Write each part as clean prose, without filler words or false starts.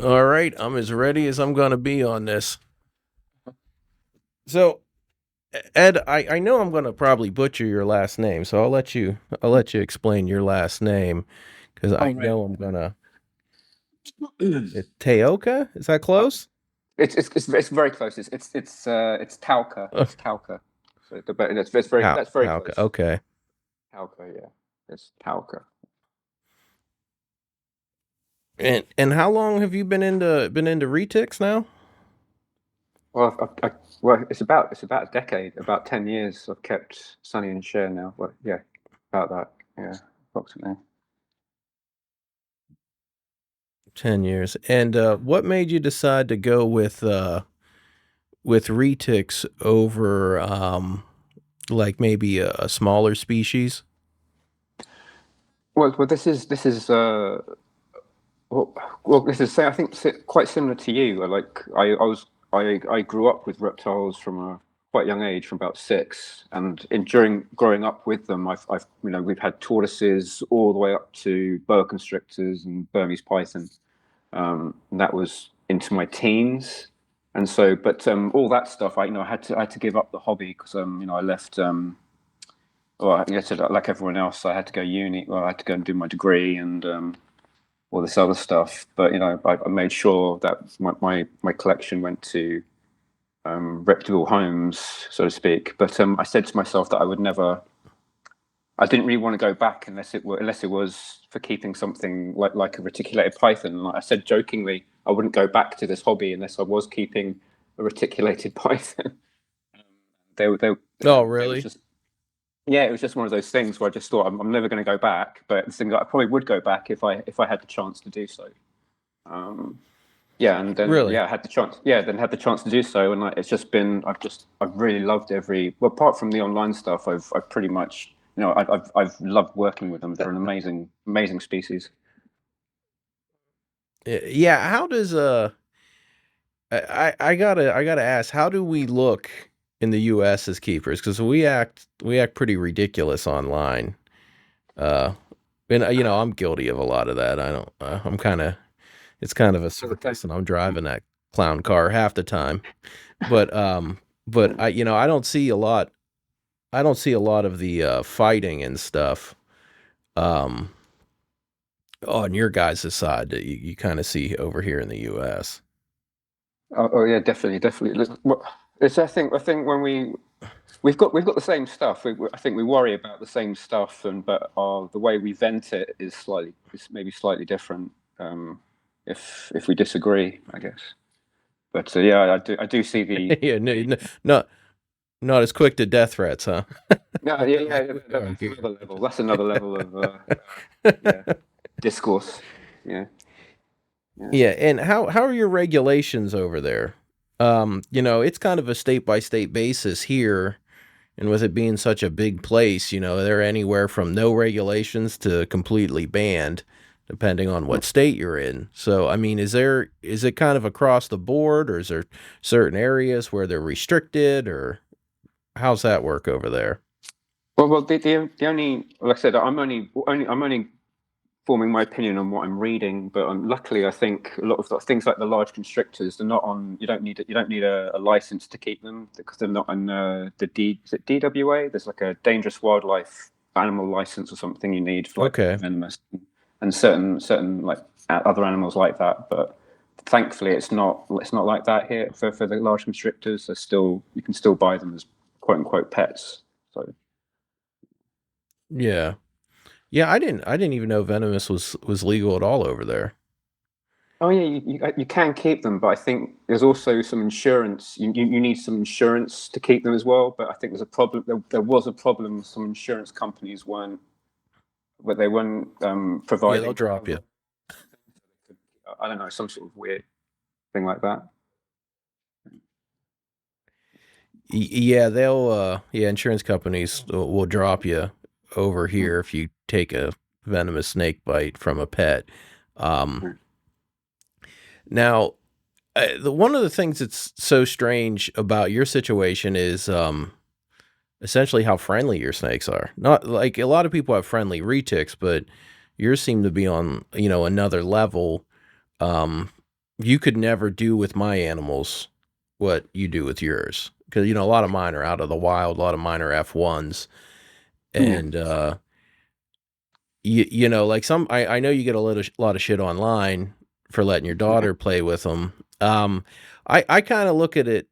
All right, I'm as ready as I'm gonna be on this. So, Ed, I know I'm gonna probably butcher your last name, so I'll let you explain your last name because I Oh, right. know I'm gonna. Taoka, is that Uh, close? it's very close. It's Taoka. Uh, It's Taoka. So but it's very How that's very Taoka? close. Okay. Taoka, yeah. It's Taoka. And how long have you been into retics now? Well, well, it's about a decade, about 10 years. I've kept Sunny and Cher now. Well, yeah, about that. Yeah, approximately. 10 years. And what made you decide to go with retics over like maybe a smaller species? Well, well, this is I think quite similar to you. I grew up with reptiles from a quite young age, from about six, and during growing up with them, I've we've had tortoises all the way up to boa constrictors and Burmese python. And that was into my teens, and so but all that stuff I had to give up the hobby because I left well, I said, like everyone else, I had to go uni. Well, I had to go and do my degree and all this other stuff. But I made sure that my collection went to reputable homes, so to speak. But I said to myself that I would never. I didn't really want to go back unless it was for keeping something like a reticulated python. Like I said jokingly, I wouldn't go back to this hobby unless I was keeping a reticulated python. Oh, They was really? just yeah, it was just one of those things where I just thought I'm never going to go back. But the thing that I probably would go back if I had the chance to do so. Um, yeah, and then Really? I had the chance. Yeah, then had the chance to do so, and it's just been I've really loved every well, apart from the online stuff, I've pretty much I've loved working with them. They're an amazing species. Yeah. How does I gotta ask, how do we look in the U.S. as keepers? Because we act pretty ridiculous online. Uh, and I'm guilty of a lot of that. I don't. I'm kind of. It's kind of a circus, and I'm driving that clown car half the time. But I don't see a lot. I don't see a lot of the fighting and stuff. Um, on your guys' side that you kind of see over here in the U.S. Oh, yeah, definitely. It's I think when we've got the same stuff. I think we worry about the same stuff, but the way we vent it is maybe slightly different. If we disagree, I guess. But yeah, I do see Yeah, no, the not as quick to death threats, huh? no, yeah, yeah, Like we are that's here. another level. That's another level of yeah, discourse. Yeah, yeah. Yeah, and how are your regulations over there? It's kind of a state by state basis here, and with it being such a big place, they're anywhere from no regulations to completely banned, depending on what state you're in. So, I mean, is it kind of across the board, or is there certain areas where they're restricted, or how's that work over there? Well, the only like I said, I'm only forming my opinion on what I'm reading, but luckily, I think a lot of things like the large constrictors, they're not on. You don't need a license to keep them because they're not on the D. Is it DWA? There's like a dangerous wildlife animal license or something you need for like Okay. venomous and certain like other animals like that. But thankfully, it's not like that here for the large constrictors. They're still you can still buy them as quote unquote pets. So. Yeah. Yeah, I didn't even know venomous was legal at all over there. Oh yeah, you can keep them, but I think there's also some insurance. You need some insurance to keep them as well. But I think there's a problem. There was a problem. Some insurance companies weren't, but they weren't Yeah, they'll providing drop you. cover. I don't know, some sort of weird thing like that. Yeah, insurance companies will drop you over Mm, here if you take a venomous snake bite from a pet. Um, mm. now, one of the things that's so strange about your situation is essentially how friendly your snakes are. Not like a lot of people have friendly retics, but yours seem to be on another level. Um, you could never do with my animals what you do with yours, because a lot of mine are out of the wild, a lot of mine are F1s, Yeah. and like I know you get lot of shit online for letting your daughter play with them. I kind of look at it.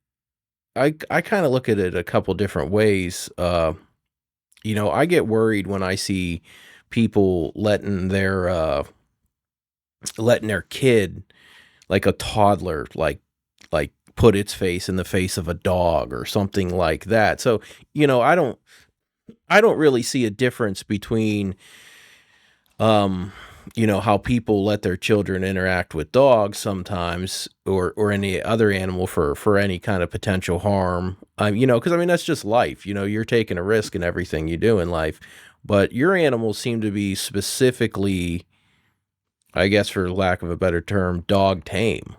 I kind of look at it a couple different ways. I get worried when I see people letting their kid, like a toddler, like put its face in the face of a dog or something like that. So, I don't really see a difference between um how people let their children interact with dogs sometimes, or any other animal for any kind of potential harm. Because that's just life. You're taking a risk in everything you do in life, but your animals seem to be specifically, I guess for lack of a better term, dog tame.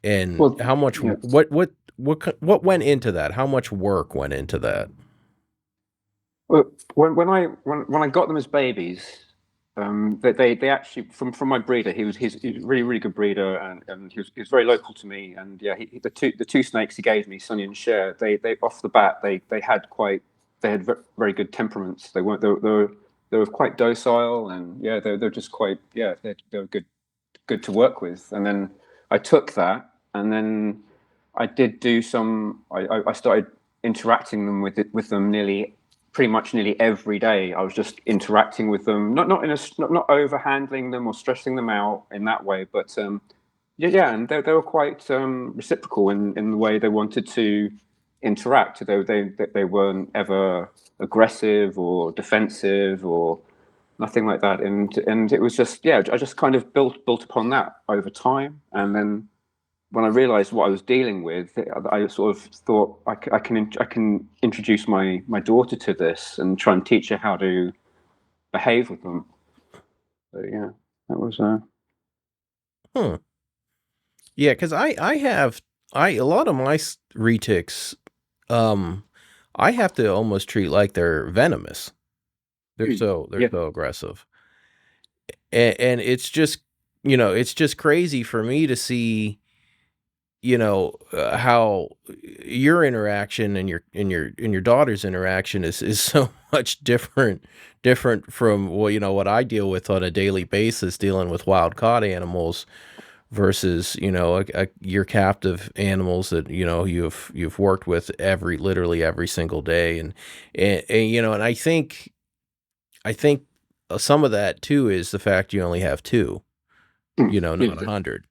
And Well, how much yeah. what went into that? How much work went into that? Well, when I got them as babies, they actually from my breeder. He's a really really good breeder, and he was very local to me. And yeah, the two snakes he gave me, Sonny and Cher, they off the bat they had very good temperaments. They were quite docile, and yeah, they're just quite, yeah, they're good to work with. And then I took that, and then I did do some. I started interacting with them pretty much nearly every day. I was just interacting with them, not over handling them or stressing them out in that way, but yeah, and they were quite reciprocal in the way they wanted to interact. They weren't ever aggressive or defensive or nothing like that. And it was just, yeah, I just kind of built upon that over time. And then when I realized what I was dealing with, I sort of thought I can introduce my daughter to this and try and teach her how to behave with them. So yeah, that was Hmm. Yeah, because I have a lot of my retics, um, I have to almost treat like they're venomous. They're yeah. so aggressive, and it's just crazy for me to see, how your interaction and your daughter's interaction is so much different from what I deal with on a daily basis, dealing with wild caught animals versus your captive animals that you've worked with literally every single day. And I think some of that too is the fact you only have two, not Yeah. 100.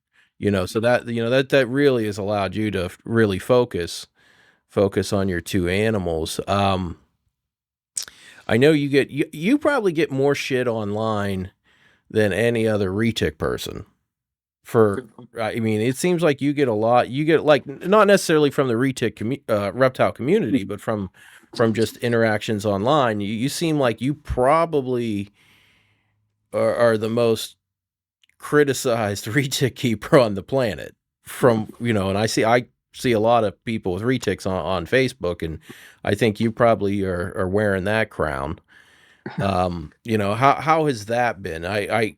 So that really has allowed you to really focus on your two animals. I know you probably get more shit online than any other retic person. It seems like you get, like, not necessarily from the reptile community, but from just interactions online. You seem like you probably are the most criticized retic keeper on the planet. And I see a lot of people with retics on Facebook, and I think you probably are wearing that crown. How has that been? I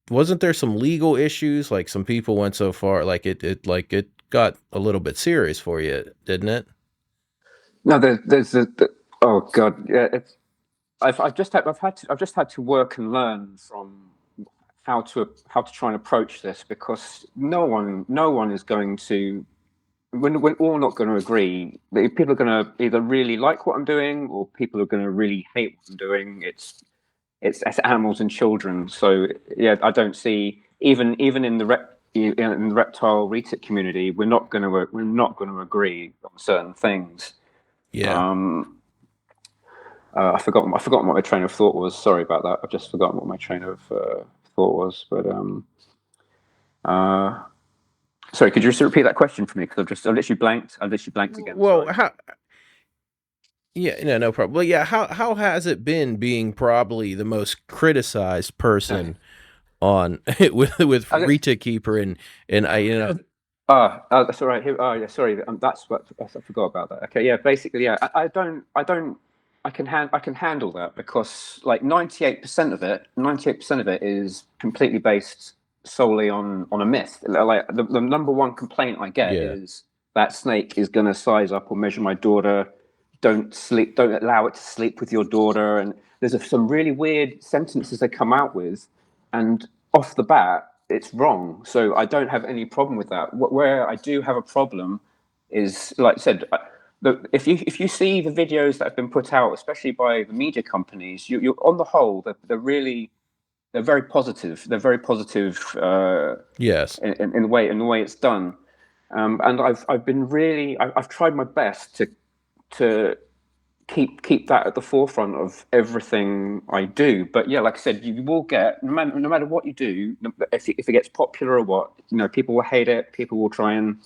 wasn't there some legal issues, like some people went so far, like it got a little bit serious for you, didn't it? No, there's oh god, yeah. I've just had to work and learn from how to try and approach this, because no one is going to, we're all not going to agree. People are going to either really like what I'm doing, or people are going to really hate what I'm doing. It's animals and children. So yeah, I don't see, even in the reptile retic community, we're not going to agree on certain things. Yeah. Um, I've forgotten what my train of thought was. Sorry about that. I've just forgotten what my train of thought was. But uh, sorry, could you just repeat that question for me? Because I've literally blanked. I've literally blanked again. Well, Sorry. yeah, no problem. Well, yeah, how has it been being probably the most criticized person on with I, retic keeper, and I that's all right. Yeah, sorry. That's what I forgot about that. Okay, yeah. Basically, yeah. I don't. I can handle that, because like 98% of it is completely based solely on a myth. Like the number one complaint I get Yeah. is that snake is going to size up or measure my daughter. Don't sleep. Don't allow it to sleep with your daughter. And there's some really weird sentences they come out with, and off the bat, it's wrong. So I don't have any problem with that. Where I do have a problem is, like I said, if you see the videos that have been put out, especially by the media companies, you're on the whole, they're really they're very positive. They're very positive Yes. in the way it's done. And I've been really I've tried my best to keep that at the forefront of everything I do. But yeah, like I said, you will get no matter what you do, if it gets popular or what, you know, people will hate it. People will try and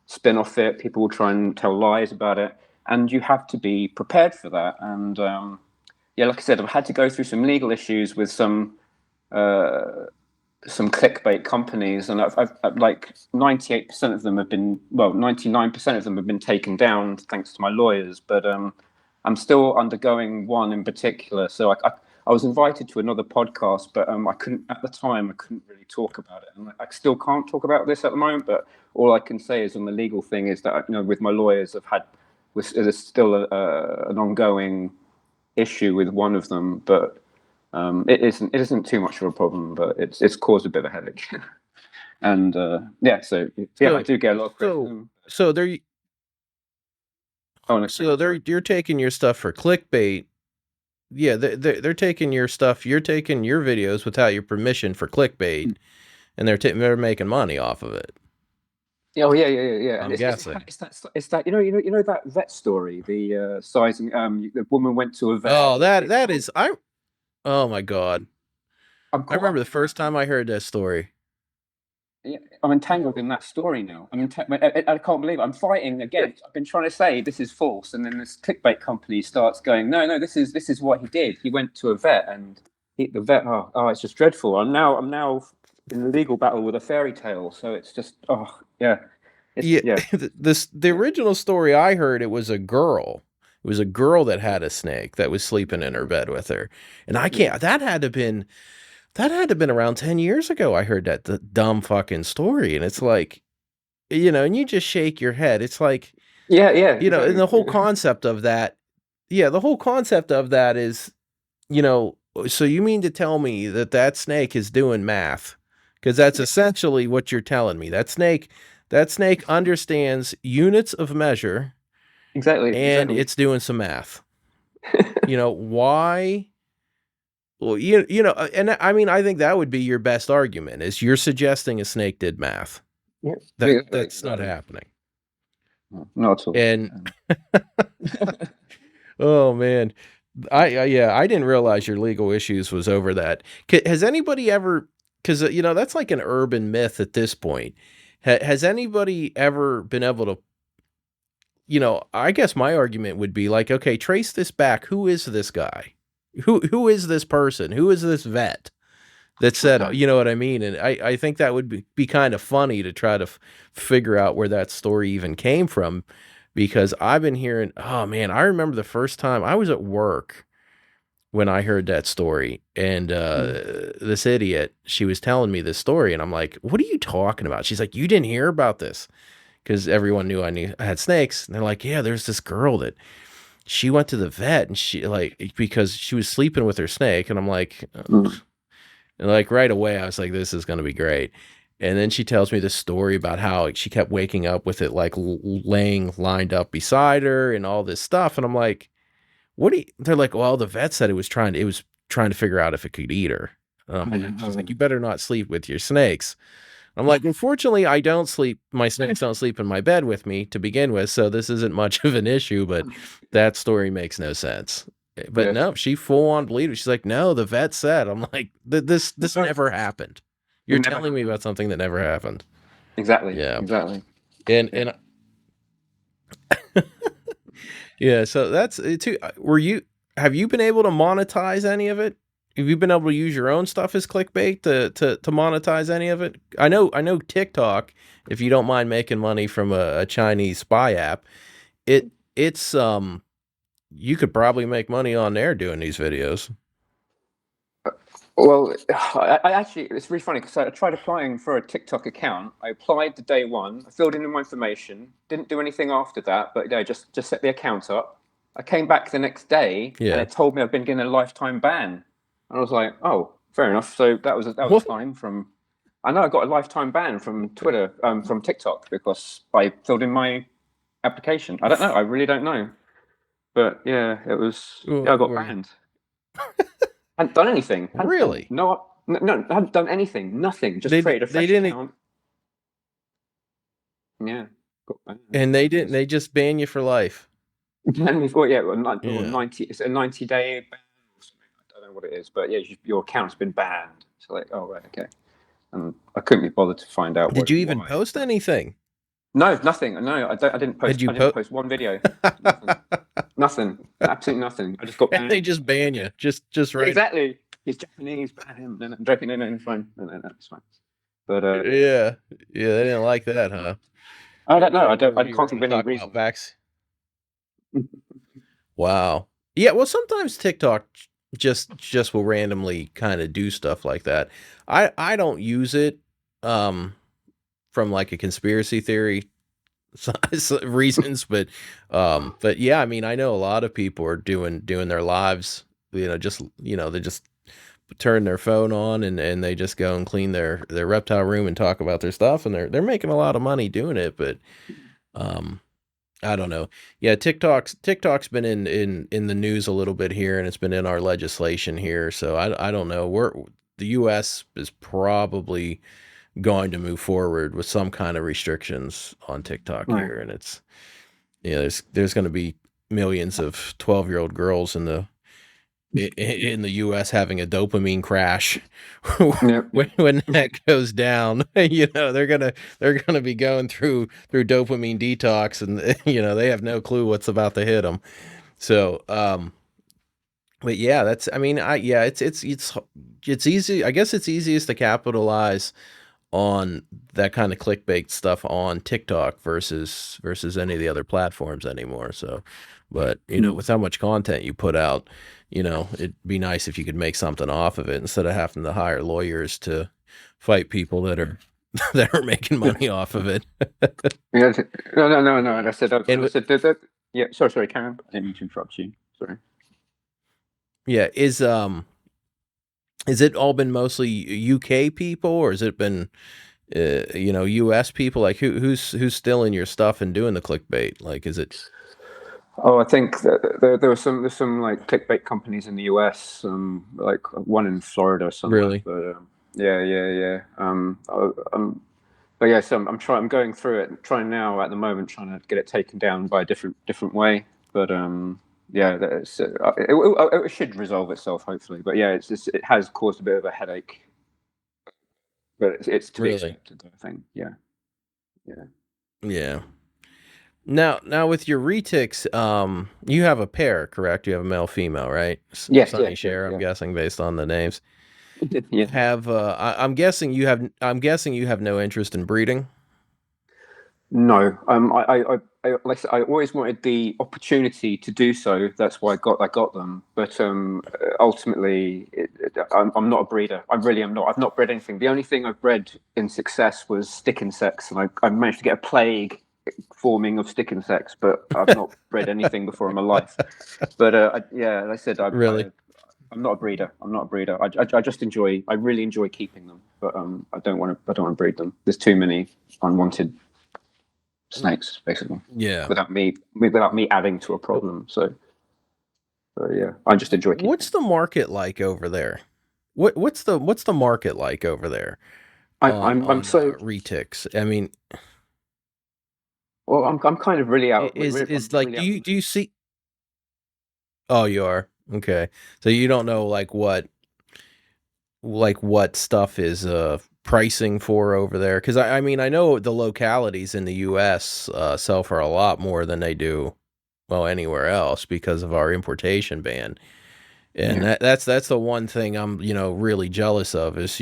spin off it. People will try and tell lies about it, and you have to be prepared for that. And yeah, like I said, I've had to go through some legal issues with some clickbait companies, and I've like 98% of them have been, well, 99% of them have been taken down thanks to my lawyers. But I'm still undergoing one in particular. So I was invited to another podcast, but I couldn't at the time. I couldn't really talk about it, and I still can't talk about this at the moment. But all I can say is on the legal thing is that, you know, with my lawyers, there's still an ongoing issue with one of them, but it isn't too much of a problem, but it's caused a bit of a headache. And yeah, so yeah, I So do get a lot of so criticism. so they're Oh, no, so sorry. you're taking your stuff for clickbait. Yeah, they're taking your stuff. You're taking your videos without your permission for clickbait, and they're making money off of it. Oh yeah, yeah, yeah, yeah. And I'm guessing. it's that you know that vet story, the sizing. The woman went to a vet. Oh, that is I. Oh my God, I'm I caught remember up the in that. first time I heard that story. Yeah, I'm entangled in that story now. I can't believe it. I'm fighting against. I've been trying to say this is false, and then this clickbait company starts going, no, no, this is what he did. He went to a vet, and the vet. Oh, it's just dreadful. I'm now in a legal battle with a fairy tale. So it's just, oh yeah, it's Yeah, yeah, the original story I heard, it was a girl. It was a girl that had a snake that was sleeping in her bed with her, and I yeah, can't. That had to have been around 10 years ago. I heard that the dumb fucking story, and it's like, and you just shake your head. It's like, yeah, yeah, and exactly. the whole concept of that. Yeah, the whole concept of that is, so you mean to tell me that that snake is doing math? Because that's essentially what you're telling me. That snake understands units of measure Exactly, and exactly. it's doing some math. Why? Well, and I mean, I think that would be your best argument is you're suggesting a snake did math. Yeah, That's not exactly. happening. No, not at all. And oh man, yeah, I didn't realize your legal issues was over that. Has anybody ever? Because that's like an urban myth at this point. Has anybody ever been able to? I guess my argument would be like, okay, trace this back. Who is this guy? Who is this person? Who is this vet that said? You know what I mean? And I think that would be kind of funny to try to figure out where that story even came from, because I've been hearing. Oh man, I remember the first time I was at work when I heard that story, and Mm. this idiot, she was telling me this story, and I'm like, "What are you talking about?" She's like, "You didn't hear about this." Because everyone knew I had snakes. And they're like, yeah, there's this girl that she went to the vet and she because she was sleeping with her snake. And I'm like, Mm. and like right away, I was like, this is going to be great. And then she tells me this story about how she kept waking up with it like laying lined up beside her and all this stuff. And I'm like, what do you, they're like, well, the vet said it was trying to figure out if it could eat her. She's like, you better not sleep with your snakes. I'm like, unfortunately, I don't sleep. My snakes don't sleep in my bed with me to begin with, so this isn't much of an issue. But that story makes no sense. But Yes. no, she full on believed it. She's like, no, the vet said. I'm like, this No, never happened. it You're never telling me happened. about something that never happened. Exactly, Yeah, exactly. and Yeah. and yeah. So that's it too. Were you? Have you been able to monetize any of it? Have you been able to use your own stuff as clickbait to monetize any of it? I know TikTok, if you don't mind making money from a Chinese spy app, it's you could probably make money on there doing these videos. Well, I actually, it's really funny because I tried applying for a TikTok account. I applied the day one, I filled in all my information, didn't do anything after that, but just set the account up. I came back the next day and Yeah. it told me I've been getting a lifetime ban. And I was like, oh, fair enough. So that was What? fine from. I know I got a lifetime ban from Twitter, from TikTok because I filled in my application. I don't know. I really don't know. But yeah, it was. Yeah, I got banned. Hadn't done anything. Hadn't done Really? no, no, no. Hadn't done anything. Nothing. Just created a They fresh didn't, account. Yeah, got banned. and they It didn't. was They just ban you for life. banned me for, yeah, well, Yeah. 90. It's a 90-day ban or something. I don't know what it is, but yeah, your account's been banned. So like, oh right, okay. And I couldn't be bothered to find out Did you even why. post anything? No, nothing. No, I don't. I didn't Had post. you I didn't post? post one video. Nothing. Nothing. Absolutely nothing. I just got And they banned. just ban you. Just Yeah, right. exactly. He's Japanese. Ban him. No, no, I'm joking. No, no, it's fine. No, no, no, it's fine. But yeah. Yeah. Yeah. They didn't like that, huh? I don't know. I You were can't going think to of any talk about reason. vax. Wow. Yeah. Well, sometimes TikTok just will randomly kind of do stuff like that. I don't use it from like a conspiracy theory reasons, but yeah, I mean, I know a lot of people are doing their lives, just they just turn their phone on and they just go and clean their reptile room and talk about their stuff, and they're making a lot of money doing it, but um I don't know. Yeah, TikTok's been in the news a little bit here, and it's been in our legislation here, so I don't know. The US is probably going to move forward with some kind of restrictions on TikTok Right. here, and it's there's going to be millions of 12-year-old girls in the US having a dopamine crash Yep. when that goes down. They're gonna be going through dopamine detox, and they have no clue what's about to hit them. So but yeah, that's, I mean, it's easy. I guess it's easiest to capitalize on that kind of clickbait stuff on TikTok versus any of the other platforms anymore. So, but Mm. with how much content you put out, it'd be nice if you could make something off of it instead of having to hire lawyers to fight people that are that are making Yeah. money off of it. Yeah. No, no, no, no. And I said, And I said that. Yeah. Sorry, sorry, Karen. I didn't mean to interrupt you. Sorry. yeah, is it all been mostly UK people, or has it been US people? Like who's stealing your stuff and doing the clickbait? Like, is it Oh, I think that there's some like clickbait companies in the US, like one in Florida somewhere. really? But yeah, yeah, yeah. But yeah, so I'm going through it, trying now at the moment, trying to get it taken down by a different way. But yeah, it should resolve itself hopefully. But yeah, it has caused a bit of a headache, but it's to be Really? expected, I think. Yeah, yeah. Yeah. Now with your retics, you have a pair, correct? You have a male, female, right? Yes, Sunny yes, yes, Share, I'm yeah. guessing, based on the names. Yeah. I'm guessing you have no interest in breeding. No, like I said, I always wanted the opportunity to do so. That's why I got them. But ultimately, I'm not a breeder. I really am not. I've not bred anything. The only thing I've bred in success was stick insects, and I managed to get a plague forming of stick insects. But I've not bred anything before in my life. But yeah, like I said, Really? I'm not a breeder. I'm not a breeder. I just enjoy. I really enjoy keeping them, but I don't want to. I don't want to breed them. There's too many unwanted snakes, basically, Yeah. without me adding to a problem. So yeah, I just enjoy keeping What's them. the market like over there? What's the market like over there I'm on so retics? I mean, well. I'm kind of really out. is I'm like, really out. do you see? Oh, you are, okay. So you don't know like what stuff is pricing for over there, because I mean, I know the localities in the US sell for a lot more than they do, well, anywhere else, because of our importation ban. And Yeah, that's the one thing I'm really jealous of is,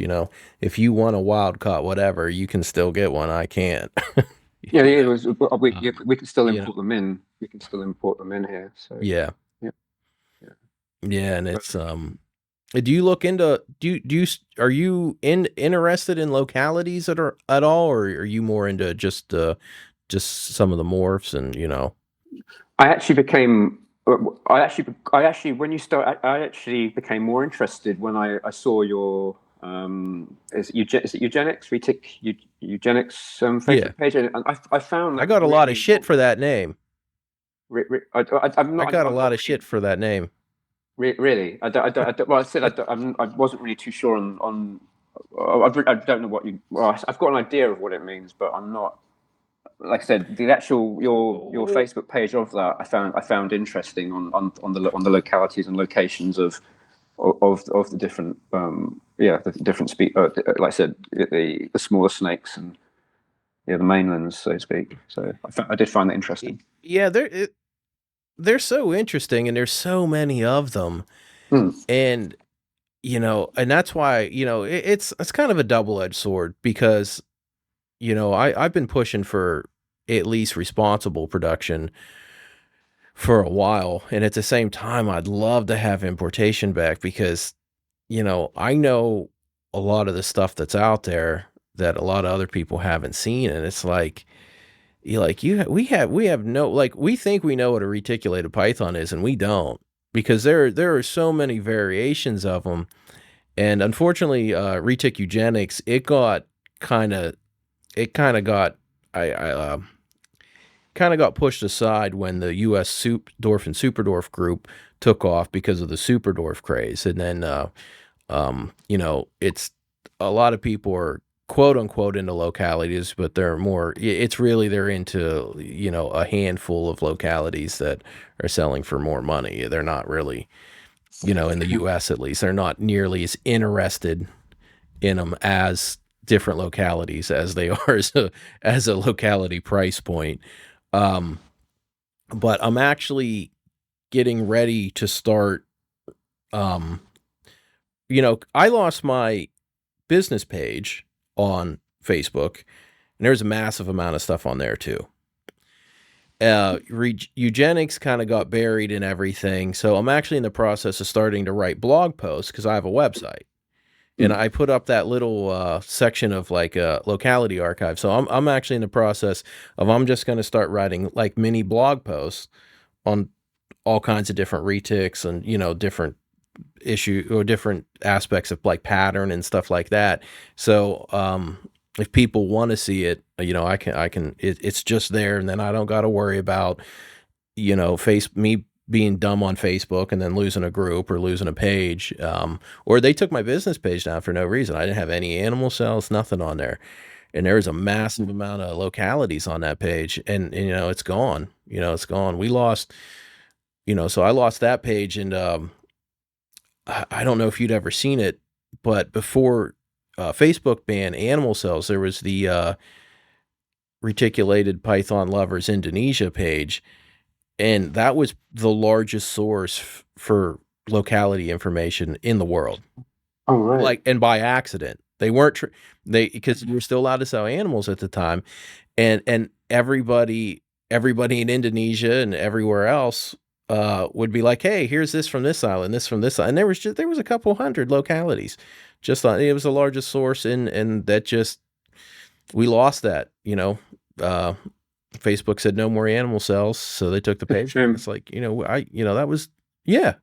if you want a wild caught whatever, you can still get one. I can't. yeah. you Yeah, it know was, we can still you know import them in. We can still import them in here. So yeah. yeah, yeah. Yeah, and But, it's Do you look into are you interested in localities at all, or are you more into just some of the morphs and I actually became. I actually, when you start, I actually became more interested when I saw your, is it eugenics, RETIC, eugenics yeah. Facebook page, and I found I that got a lot of really, shit for that name. I'm I not, got a I'm lot not of really, shit for that name. really, well, I said I wasn't really too sure on, I don't know what you, well, I've got an idea of what it means, but I'm not, like I said, the actual your Facebook page of that I found interesting on the localities and locations of the different the different like I said, the smaller snakes and the mainlands, so to speak. So I did find that interesting. Yeah, they're so interesting, and there's so many of them, Mm. and and that's why it's kind of a double edged sword because I've been pushing for at least responsible production for a while, and at the same time, I'd love to have importation back because I know a lot of the stuff that's out there that a lot of other people haven't seen, and it's like we have no, like, we think we know what a reticulated python is, and we don't, because there are so many variations of them, and unfortunately, retic eugenics, kind of it kind of got I kind of got pushed aside when the U.S. Dwarf and Superdwarf group took off because of the Superdwarf craze, and then it's a lot of people are quote unquote into localities, but they're more. It's really they're into a handful of localities that are selling for more money. They're not really in the U.S. at least they're not nearly as interested in them as different localities as they are as a locality price point. Um, but I'm actually getting ready to start. Um, I lost my business page on Facebook, and there's a massive amount of stuff on there too. Eugenics kind of got buried in everything, so I'm actually in the process of starting to write blog posts because I have a website, and Mm. I put up that little section of like a locality archive. So I'm actually in the process of I'm just going to start writing like mini blog posts on all kinds of different retics and different issue or different aspects of like pattern and stuff like that. So if people want to see it, it's just there, and then I don't got to worry about me being dumb on Facebook and then losing a group or losing a page. Or they took my business page down for no reason. I didn't have any animal cells, nothing on there. And there was a massive amount of localities on that page, and it's gone. It's gone. We lost, so I lost that page, and I don't know if you'd ever seen it, but before Facebook banned animal cells, there was the Reticulated Python Lovers Indonesia page, and that was the largest source for locality information in the world. Oh, right. Like, and by accident, they weren't they because you were still allowed to sell animals at the time, and everybody in Indonesia and everywhere else would be like, hey, here's this from this island, this from this island. And there was a couple hundred localities just on it. Was the largest source, and that just we lost that. Uh, Facebook said no more animal cells, so they took the page down. It's like that was yeah.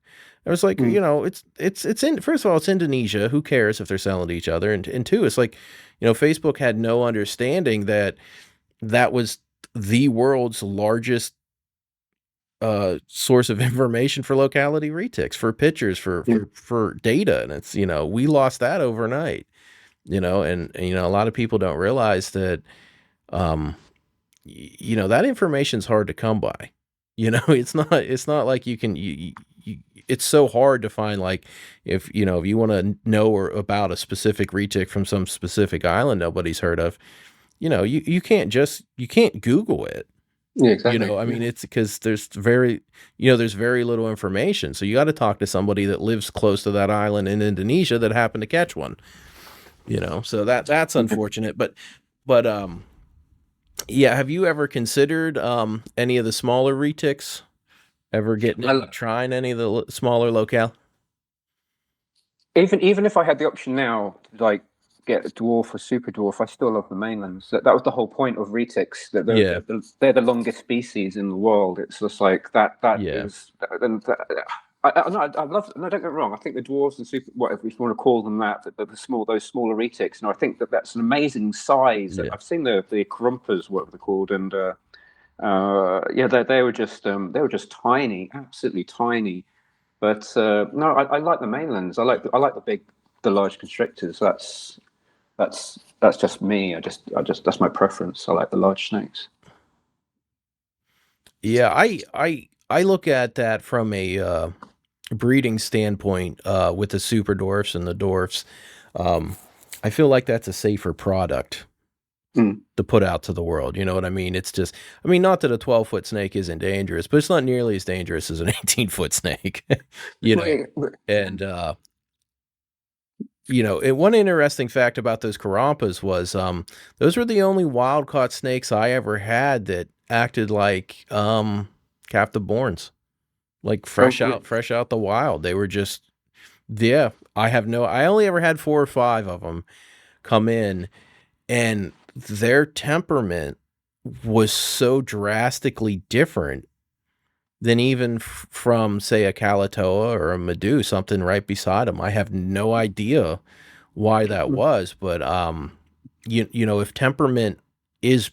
I was like, Mm. it's in, first of all, it's Indonesia. Who cares if they're selling to each other? And two, it's like, Facebook had no understanding that that was the world's largest source of information for locality retics, for pictures, Yeah. for data, and it's we lost that overnight. And a lot of people don't realize that um that information's hard to come by. It's not like you can it's so hard to find, like, if if you want to know or about a specific retic from some specific island nobody's heard of, you can't Google it. Yeah, exactly. I Yeah. mean, it's because there's very little information. So you got to talk to somebody that lives close to that island in Indonesia that happened to catch one. So that's unfortunate. But yeah, have you ever considered any of the smaller retics? Ever getting I, trying any of the smaller locale? even if I had the option now to like get a dwarf or super dwarf, I still love the mainlands. That was the whole point of retics. That Yeah, they're the longest species in the world. It's just like that. That yeah, is. And no, I love. No, don't get me wrong. I think the dwarves and super, whatever you want to call them, the small, those smaller retics. And I think that that's an amazing size. yeah. I've seen the Carumpas, what they're called, and yeah, they were just tiny, absolutely tiny. But no, I like the mainlands. I like the large constrictors. That's just me. I just that's my preference. I like the large snakes. Yeah, I look at that from a breeding standpoint with the super dwarfs and the dwarfs. Um, I feel like that's a safer product Mm. to put out to the world. You know what I mean? It's just, I mean, not that a 12-foot snake isn't dangerous, but it's not nearly as dangerous as an 18-foot snake, you know? Wait, And, one interesting fact about those Karampas was, those were the only wild caught snakes I ever had that acted like, captive borns, like oh, really? fresh out the wild. They were just, yeah, I only ever had 4 or 5 of them come in, and their temperament was so drastically different than even from, say, a Kalatoa or a Medu, something right beside them. I have no idea why that was, but if temperament is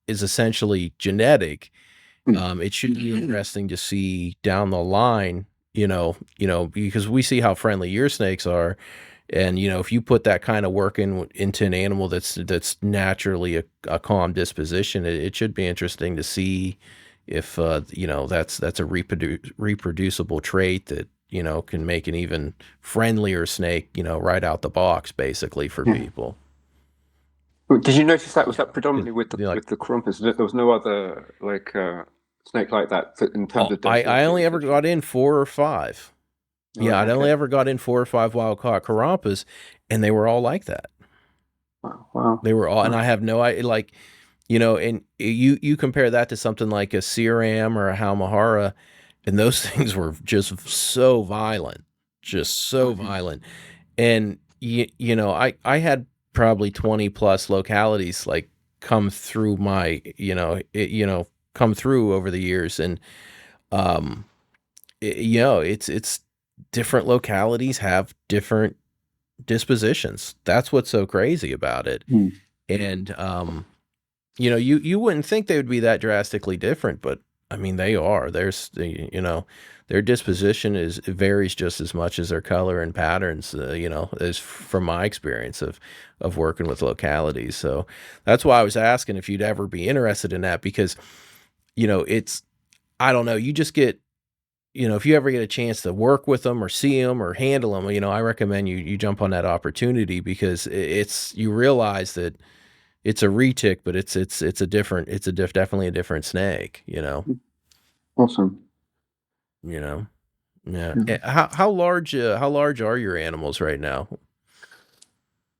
essentially genetic, Mm. it should be interesting to see down the line. Because we see how friendly your snakes are, and if you put that kind of work into an animal that's naturally a calm disposition, it should be interesting to see if that's a reproducible trait that can make an even friendlier snake right out the box, basically, for Yeah. people. Did you notice that was that predominantly with Like, the Carumpas? There was no other like snake like that in terms oh, of I only ever disposition. got in 4 or 5. Oh, Yeah, I'd only okay. ever got in 4 or 5 wild caught Karampas, and they were all like that. Wow. Wow. They were all, and Wow. I have no idea, like, and you compare that to something like a Siram or a Halmahara, and those things were just so Okay. violent. And I had probably 20 plus localities like come through come through over the years, and um, it's different localities have different dispositions. That's what's so crazy about it. Hmm. And you wouldn't think they would be that drastically different, but I mean they are. Their disposition it varies just as much as their color and patterns. As from my experience of working with localities. So that's why I was asking if you'd ever be interested in that, because it's, I don't know. You just get, if you ever get a chance to work with them or see them or handle them, I recommend you jump on that opportunity, because you realize that it's a retic, but it's a different, definitely a different snake. Awesome. You know, yeah. Yeah. How large are your animals right now?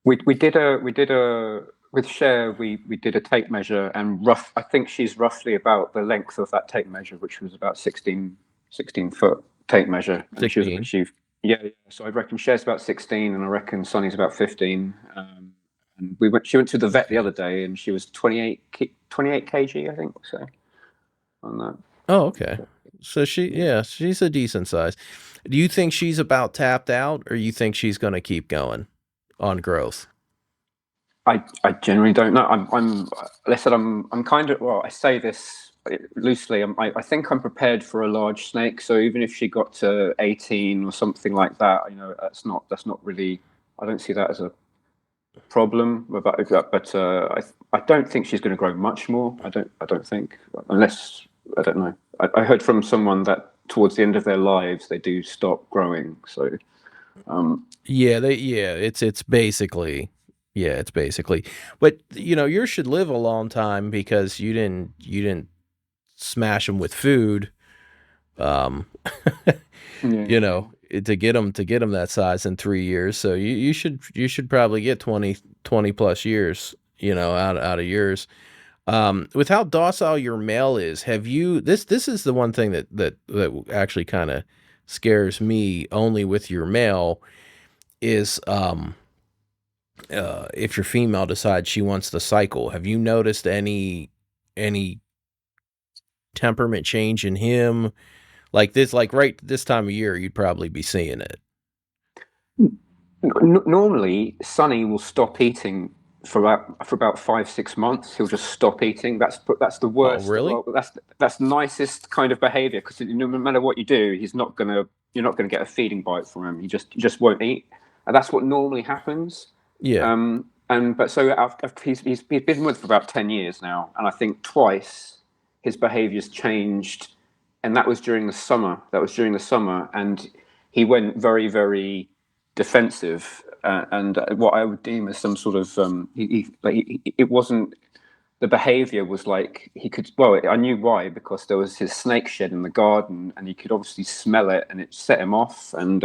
We did a with Cher we did a tape measure, and I think she's roughly about the length of that tape measure, which was about 16 foot tape measure, and 16. yeah, yeah. So I reckon Cher's about 16, and I reckon Sonny's about 15. And she went to the vet the Okay. other day, and she was 28 kg, I think. So on that. Oh, okay. So she's a decent size. Do you think she's about tapped out, or you think she's going to keep going on growth? I generally don't know. Like I said, I'm kind of, well, I say this loosely. I think I'm prepared for a large snake. So even if she got to 18 or something like that, that's not really. I don't see that as a problem about that. But I don't think she's going to grow much more. I don't think, unless, I don't know. I heard from someone that towards the end of their lives they do stop growing. So um, It's basically, it's basically, but yours should live a long time because you didn't smash them with food, um, yeah, to get them that size in 3 years. So you should probably get 20 plus years, out of yours. With how docile your male is, have you, this is the one thing that actually kind of scares me only with your male. is if your female decides she wants to cycle. Have you noticed any temperament change in him? Like this, like right this time of year, you'd probably be seeing it. Normally, Sonny will stop eating for about 5 6 months. He'll just stop eating. That's the Oh, worst. really? Well, that's nicest kind of behavior, because no matter what you do, he's not gonna you're not gonna get a feeding bite from him. He just won't eat, and that's what normally happens. Yeah. And but so he's been with for about 10 years now, and I think twice his behaviour's changed, and that was during the summer. And he went very, very defensive, and what I would deem as some sort of it wasn't, the behavior was like, he could, well, I knew why, because there was his snake shed in the garden, and he could obviously smell it, and it set him off, and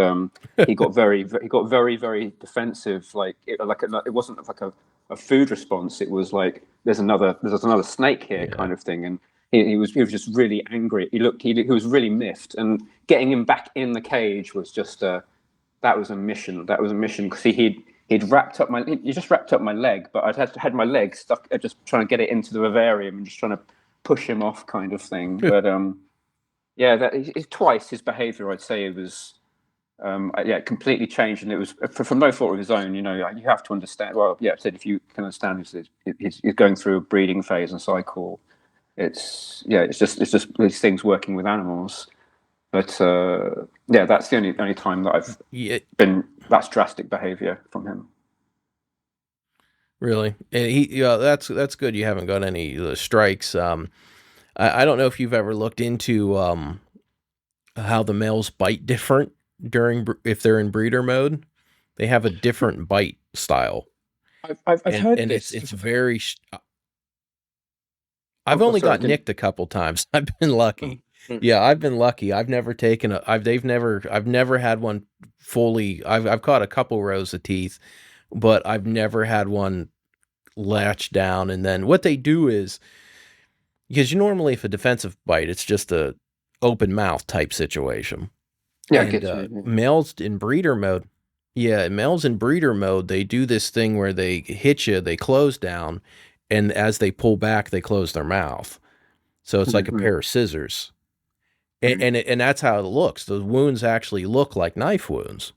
he got very, very defensive. It wasn't like a food response. It was like, there's another snake here, Yeah. kind of thing. And he was just really angry. He was really miffed, and getting him back in the cage was just that was a mission. That was a mission, because he'd just wrapped up my leg, but I'd had my leg stuck, just trying to get it into the vivarium and just trying to push him off, kind of thing. But yeah, twice his behaviour, I'd say, it was completely changed, and it was from no fault of his own. You know, you have to understand. Well, yeah, I said, if you can understand, he's going through a breeding phase and cycle. It's just these things working with animals. But yeah, that's the only time that I've Yeah. been that's drastic behaviour from him. Really. And yeah, that's good. You haven't got any strikes. I don't know if you've ever looked into how the males bite different if they're in breeder mode. They have a different bite style, I've heard and this. it's very. I've Oh, only sorry, I got didn't. nicked a couple times. I've been lucky. Mm. Yeah, I've been lucky. I've never taken a. I've never had one fully. I've caught a couple rows of teeth, but I've never had one latch down. And then what they do is, because you normally, if a defensive bite, it's just a open mouth type situation. Yeah, I And get you. Yeah. males in breeder mode, yeah, males in breeder mode, they do this thing where they hit you, they close down, and as they pull back, they close their mouth. So it's like a Mhm, pair of scissors, mhm. and that's how it looks. The wounds actually look like knife wounds.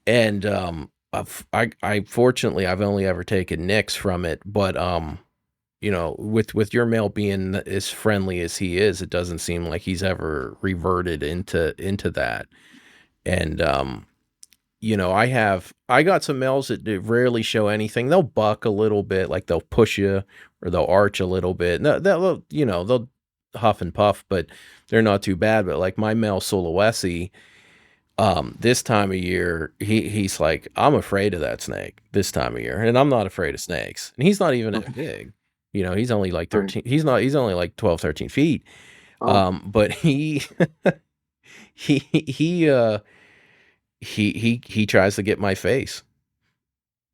And I fortunately I've only ever taken nicks from it, but you know, with your male being as friendly as he is, it doesn't seem like he's ever reverted into that. And you know, I got some males that rarely show anything. They'll buck a little bit, like they'll push you or they'll arch a little bit. No, they'll, you know, they'll huff and puff, but they're not too bad. But like my male Sulawesi, this time of year, he's like, I'm afraid of that snake this time of year, and I'm not afraid of snakes. And he's not even that Okay. big. You know, he's only like Right. 13. He's only like 12, 13 feet. Oh, But he he uh he tries to get my face.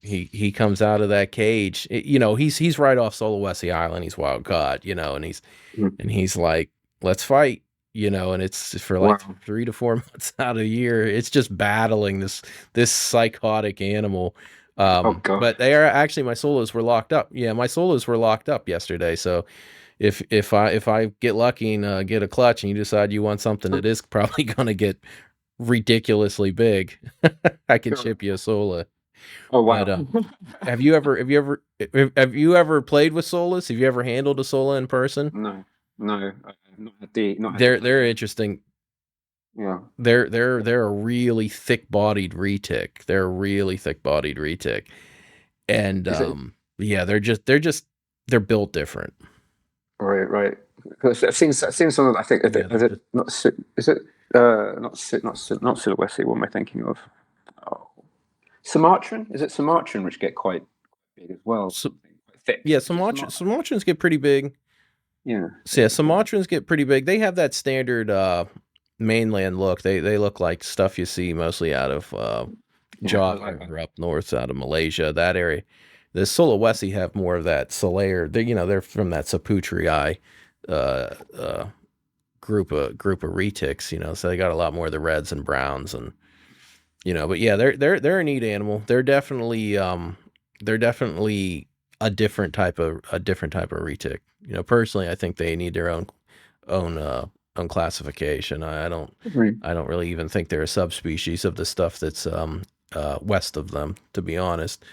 He comes out of that cage. You know, he's right off Sulawesi Island. He's wild caught, you know, mhm. and he's like, let's fight, you know, and it's for like Wow. 3 to 4 months out of the year. It's just battling this psychotic animal. Oh God. But they are actually, my solos were locked up. Yeah, my solos were locked up yesterday. So if I get lucky and get a clutch and you decide you want something that is probably gonna get ridiculously big, I can Sure. ship you a sola. Oh But wow. have you ever played with solas? Have you ever handled a sola in person? No, no, I've not had the They're pleasure. interesting. Yeah. They're a really thick-bodied retic. They're a really thick-bodied retic. And Is it yeah, they're built different. right? Right. Because I've seen some of. I think Yeah, they're is it just not? Is it not Sulawesi? What am I thinking of? Oh, Sumatran? Is it Sumatran which get quite big as well? so, Quite thick. yeah, Is it Sumatran? Sumatrans get pretty big. Yeah. So yeah, Sumatrans get pretty big. They have that standard mainland look. They look like stuff you see mostly out of Yeah. I Java like that. or up north out of Malaysia, that area. The Sulawesi have more of that Salayer. They, you know, they're from that Saputrii uh, uh, group of retics, you know, so they got a lot more of the reds and browns, and But yeah, they're a neat animal. They're definitely a different type of retic. Personally, I think they need their own own classification. Right. I don't really even think they're a subspecies of the stuff that's west of them, to be honest.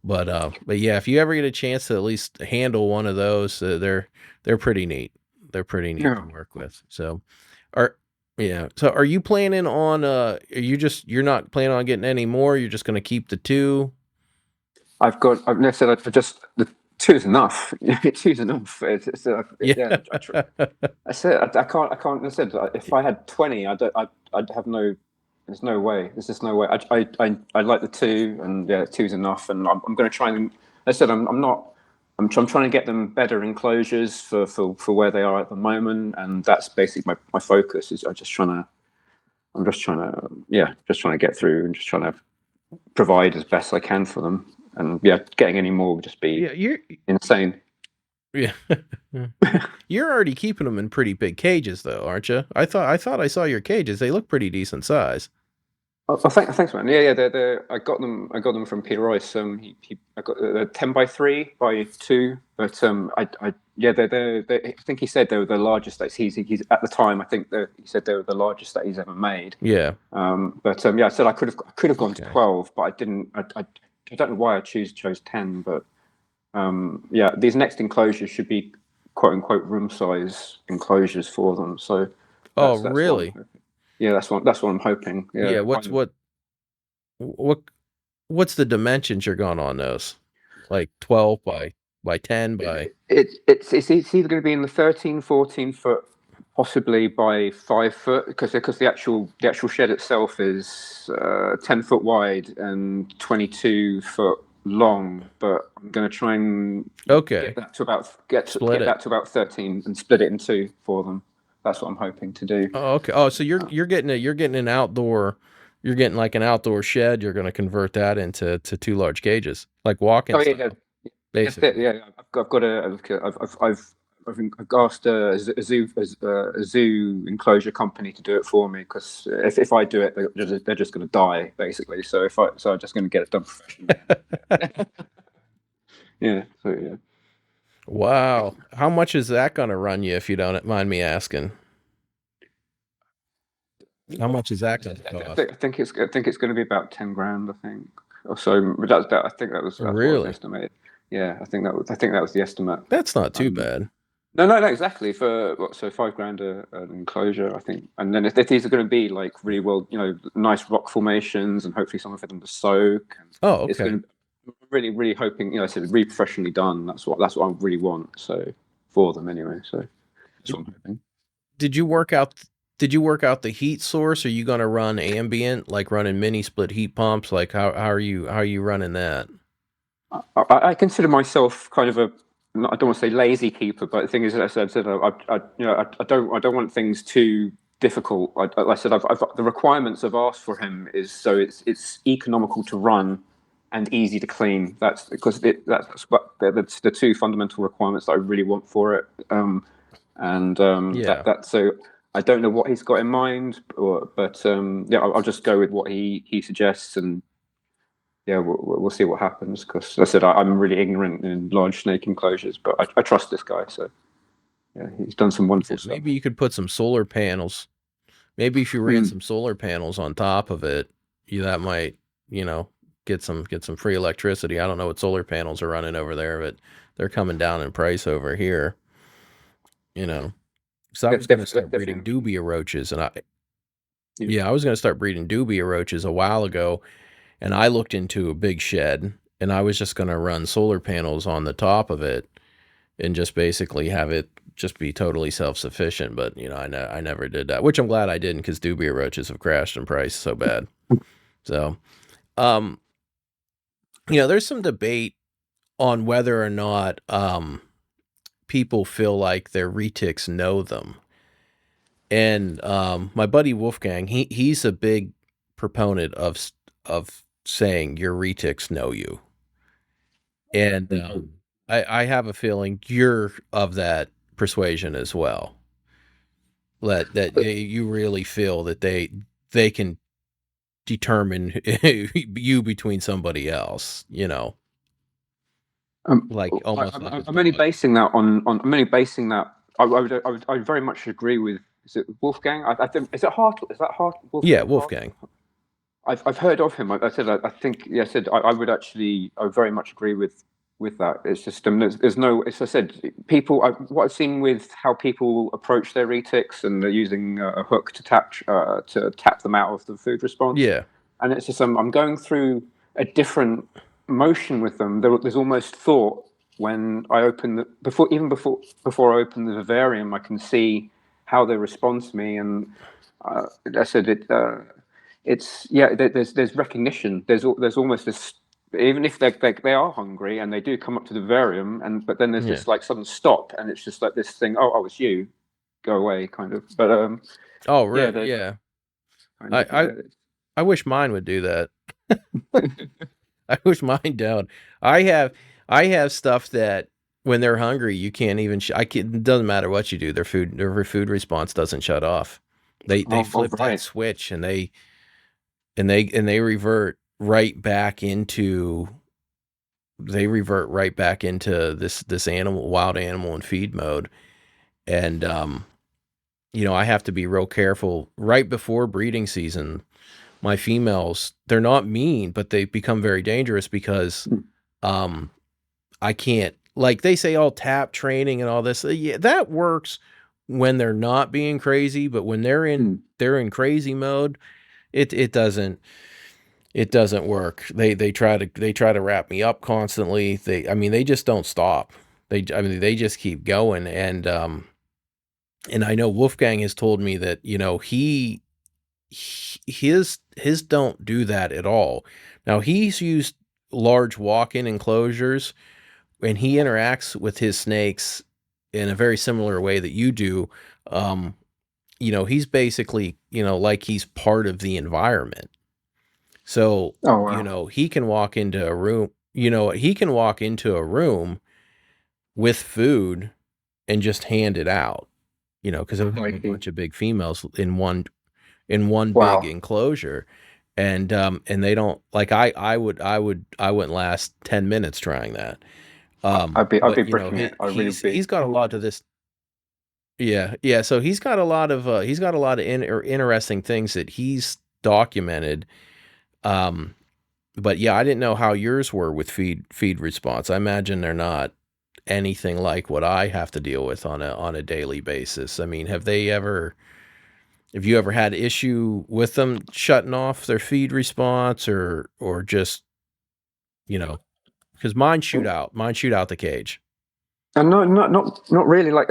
But yeah, if you ever get a chance to at least handle one of those, they're pretty neat. They're pretty neat to Yeah. work with. So, are yeah. So, are you planning on? You're not planning on getting any more? You're just going to keep the two? I've never said I just the two's enough. Two's enough. Yeah. Yeah. I said I can't. I said if I had 20, I'd have no. There's no way. There's just no way. I like the two, and yeah, two's enough. And I'm going to try and. I said I'm not. I'm trying to get them better enclosures for where they are at the moment, and that's basically my focus. Is I'm just trying to yeah, just trying to get through and just trying to provide as best I can for them. And yeah, getting any more would just be Yeah. You're insane. yeah. You're already keeping them in pretty big cages, though, aren't you? I thought I saw your cages. They look pretty decent size. Thanks, man. Yeah, yeah. They're, I got them. I got them from Peter Royce. I got 10 by 3 by 2. But yeah, I think he said they were the largest that he's at the time. I think he said they were the largest that he's ever made. Yeah. But yeah, I said I could have gone to Okay. 12, but I didn't. I don't know why I chose 10, but yeah, these next enclosures should be quote unquote room size enclosures for them. So Oh, that's what I'm really? hoping. Yeah, that's what I'm hoping. Yeah, Yeah. What what's the dimensions you're going on those? Like 12 by 10 by. it's either going to be in the 13, 14 foot, possibly by 5 foot, because the actual shed itself is 10 foot wide and 22 foot long. But I'm going to try and Okay. Split get it. that to about 13 and split it in two for them. That's what I'm hoping to do. Oh, okay. Oh, so you're getting an outdoor, you're getting like an outdoor shed. You're going to convert that into two large cages, like walk-in Oh yeah, yeah. style, That's it. basically. Yeah, I've got I've asked a zoo enclosure company to do it for me, because if I do it, they're just going to die basically. So I'm just going to get it done professionally. Yeah. So yeah. Wow. How much is that going to run you, if you don't mind me asking? How much is that going to cost? I think it's going to be about 10 grand. I think or so. But I think that's what was Really? estimated. Yeah, I think that was the estimate. That's not too Um, bad. no, exactly. For what, so 5 grand an enclosure, I think. And then if these are going to be like really well, nice rock formations, and hopefully some of them to soak, and Oh, it's okay. going to really, really hoping, I said really professionally done. That's what I really want. So for them anyway. So that's what I'm hoping. Did you work out did you work out the heat source? Are you going to run ambient, like running mini split heat pumps? Like how are you running that? I consider myself kind of I don't want to say lazy keeper, but the thing is, as I said, I don't want things too difficult. Like I said, the requirements I've asked for him is so it's economical to run and easy to clean. That's because that's what the two fundamental requirements that I really want for it. And Yeah. that so I don't know what he's got in mind, but yeah, I'll just go with what he suggests, and yeah, we'll see what happens. Because I said I'm really ignorant in large snake enclosures, but I trust this guy. So yeah, he's done some wonderful Yeah, stuff. maybe you could put some solar panels. Maybe if you ran Mm. some solar panels on top of it, that might, you know, get some free electricity. I don't know what solar panels are running over there, but they're coming down in price over here, you know. So I was going to start breeding Definitely. dubia roaches, and Yeah. I was going to start breeding dubia roaches a while ago, and I looked into a big shed, and I was just going to run solar panels on the top of it and just basically have it just be totally self-sufficient. But I never did that, which I'm glad I didn't, because dubia roaches have crashed in price so bad. So, um, there's some debate on whether or not people feel like their retics know them. And my buddy Wolfgang, he's a big proponent of saying your retics know you. And I have a feeling you're of that persuasion as well. That you really feel that they can determine you between somebody else, like almost like a I'm only dog. basing that on. I'm only basing that. I very much agree with. Is it Wolfgang? I think is it Hart? Is that Hart? Yeah, Wolfgang Hart? Wolfgang. I've heard of him. I said I think yeah. I said I would actually. I very much agree with that. It's just there's no. As I said, people. What I've seen with how people approach their retics and they're using a hook to tap them out of the food response, Yeah, and it's just I'm going through a different motion with them. There's almost thought when I open the before I open the vivarium, I can see how they respond to me, and I said it. It's yeah. There's recognition. There's almost this. Even if they are hungry and they do come up to the vivarium, and but then there's yeah. this like sudden stop, and it's just like this thing. Oh, it's you. Go away, kind of. But Oh, yeah, really? they're Yeah. kind I, of I, I wish mine would do that. I wish mine don't. I have, I have stuff that when they're hungry, you can't even. I can. It doesn't matter what you do. Their food response doesn't shut off. They oh flip that right. switch and they revert right back into this animal wild animal and feed mode. And I have to be real careful right before breeding season. My females, they're not mean, but they become very dangerous because um I can't, like they say all tap training and all this. Yeah, that works when they're not being crazy, but when they're in crazy mode, it doesn't work. They try to wrap me up constantly. They just don't stop. They just keep going. And I know Wolfgang has told me that, his don't do that at all. Now he's used large walk-in enclosures and he interacts with his snakes in a very similar way that you do. Um, he's basically, like he's part of the environment. So, Oh wow. he can walk into a room, with food and just hand it out, because I have a Crikey. bunch of big females in one big Wow. enclosure. And they don't like I wouldn't last 10 minutes trying that. I'd be But bricking it. I really be. he's got a lot to this. Yeah, yeah. So he's got a lot of interesting things that he's documented. Um, but yeah, I didn't know how yours were with feed response. I imagine they're not anything like what I have to deal with on a daily basis. I mean, have you ever had issue with them shutting off their feed response or just, you know, because mine shoot out the cage. And not really. Like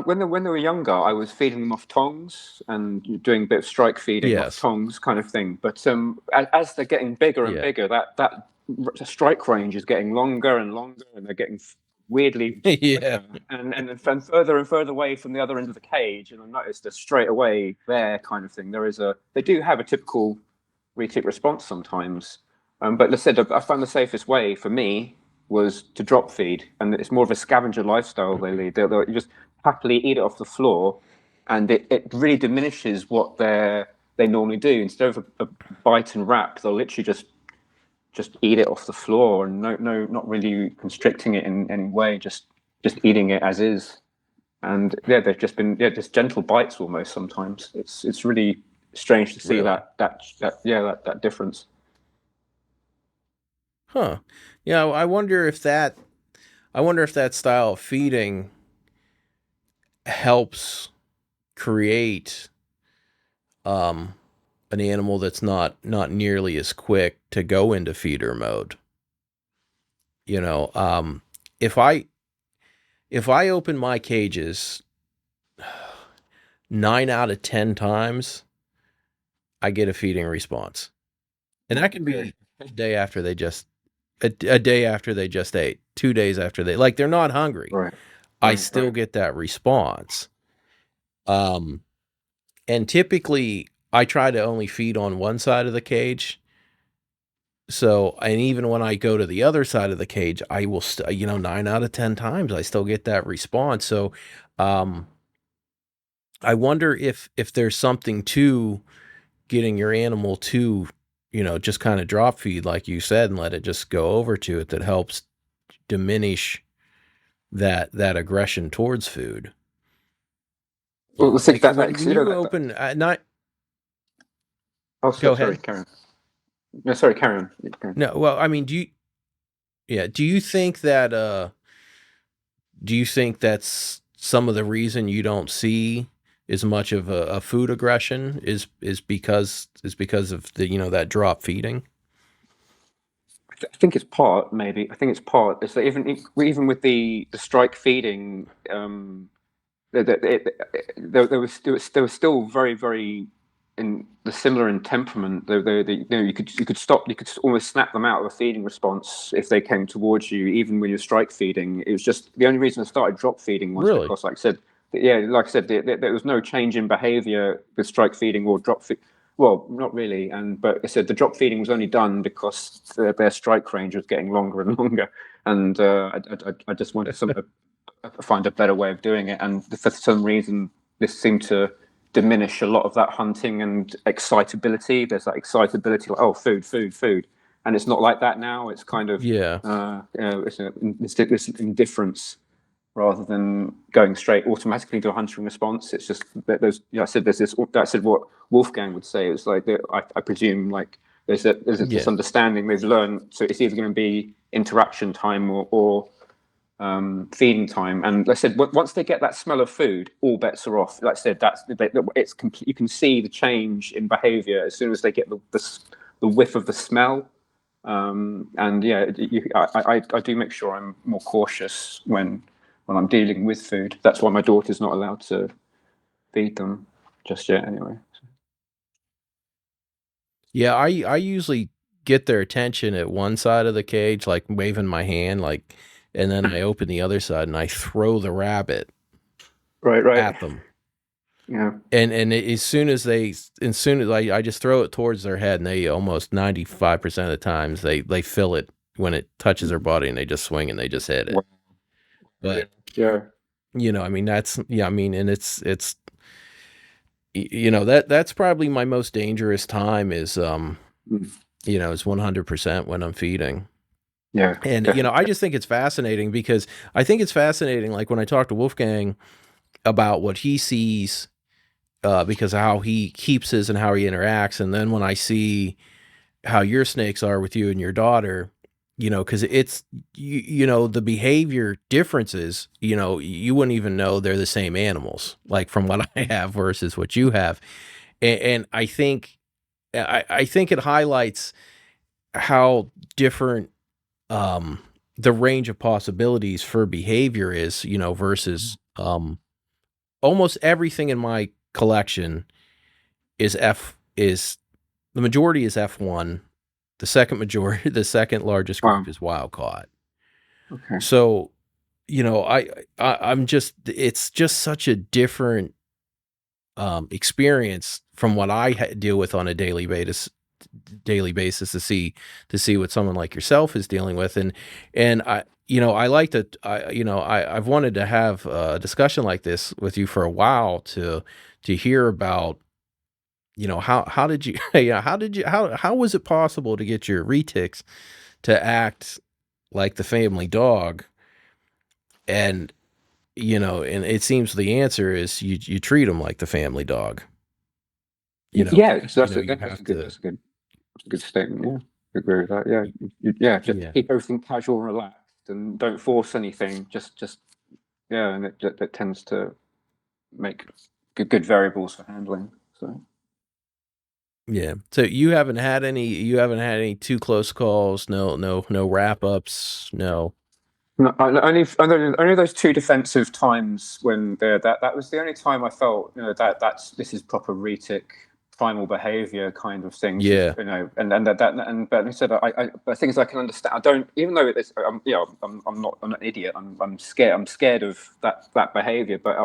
when they were younger, I was feeding them off tongs and doing a bit of strike feeding off Yes. tongs, kind of thing. But as they're getting bigger and Yeah. bigger, that strike range is getting longer and longer, and they're getting weirdly Yeah. quicker and further and further away from the other end of the cage. And I noticed that straight away there, kind of thing. They do have a typical retic response sometimes. But as I said, I found the safest way for me was to drop feed, and it's more of a scavenger lifestyle they lead. They'll just happily eat it off the floor, and it really diminishes what they normally do. Instead of a bite and wrap, they'll literally just eat it off the floor, and not really constricting it in any way, just eating it as is. And yeah, they've just been just gentle bites almost sometimes. It's really strange to see Really? that difference. Huh. Yeah, I wonder if that style of feeding helps create um an animal that's not nearly as quick to go into feeder mode. You know, if I if I open my cages 9 out of 10 times, I get a feeding response, and that can Okay. be a day after they just ate, 2 days after like they're not hungry. Right. I Right. still get that response. Um, and typically I try to only feed on one side of the cage. So, and even when I go to the other side of the cage, I will, 9 out of 10 times, I still get that response. So, um, I wonder if there's something to getting your animal to just kind of drop feed like you said and let it just go over to it, that helps diminish that aggression towards food. Well, I think Like that, when you know, you open not oh, go sorry, ahead. carry on. No, sorry, carry on. Carry on. No, well, I mean, do you think that do you think that's some of the reason you don't see as much of a food aggression is because of the that drop feeding? I think it's part, maybe. I think it's part. It's that even with the strike feeding, there was still very in the similar in temperament. You could almost snap them out of a feeding response if they came towards you, even when you're strike feeding. It was just the only reason I started drop feeding was Really? because, like I said, yeah, like I said, there was no change in behaviour with strike feeding or drop feed. Well, not really, but I said the drop feeding was only done because their strike range was getting longer and longer, and I just wanted to find a better way of doing it. And for some reason, this seemed to diminish a lot of that hunting and excitability. There's that excitability, like, oh, food, food, food, and it's not like that now. It's kind of Yeah. this indifference rather than going straight automatically to a hunting response. It's just that I said there's this. I said what Wolfgang would say. It's like I presume like there's this Yeah. understanding they've learned. So it's either going to be interaction time or feeding time. And like I said, once they get that smell of food, all bets are off. Like I said, it's complete. You can see the change in behaviour as soon as they get the whiff of the smell. And yeah, I do make sure I'm more cautious when I'm dealing with food. That's why my daughter's not allowed to feed them just yet, anyway. Yeah, I usually get their attention at one side of the cage, like waving my hand, like, and then I open the other side and I throw the rabbit Right, right. at them. Yeah. And as soon as I just throw it towards their head, and they almost 95% of the times they feel it when it touches their body, and they just swing and they just hit it. But Yeah. I mean, that's yeah, I mean, and it's that's probably my most dangerous time is Mm. is 100% when I'm feeding. Yeah, And I definitely. just think it's fascinating, because I think it's fascinating, like when I talk to Wolfgang about what he sees, because of how he keeps his and how he interacts, and then when I see how your snakes are with you and your daughter, because it's the behavior differences, you wouldn't even know they're the same animals, like from what I have versus what you have. And I think it highlights how different the range of possibilities for behavior is, versus almost everything in my collection is the majority is F1. The second largest Wow. group is wild caught. Okay. So, I'm just, it's just such a different experience from what I deal with on a daily basis to see what someone like yourself is dealing with. And I like to, I've wanted to have a discussion like this with you for a while, to hear about, how did you yeah, how was it possible to get your retics to act like the family dog? And and it seems the answer is you treat them like the family dog. Yeah, so You that's have a good to. that's a good statement. Yeah, I agree with that. Yeah, yeah, just Yeah. keep everything casual and relaxed, and don't force anything. Just yeah, and that tends to make good variables for handling. So Yeah. So you haven't had any too close calls, no wrap ups, no. no, only those two defensive times when that was the only time I felt this is proper retic primal behavior kind of thing. She's Yeah. and but like I said but things I can understand. I don't, even though it's I'm not an idiot. I'm scared of that behavior. But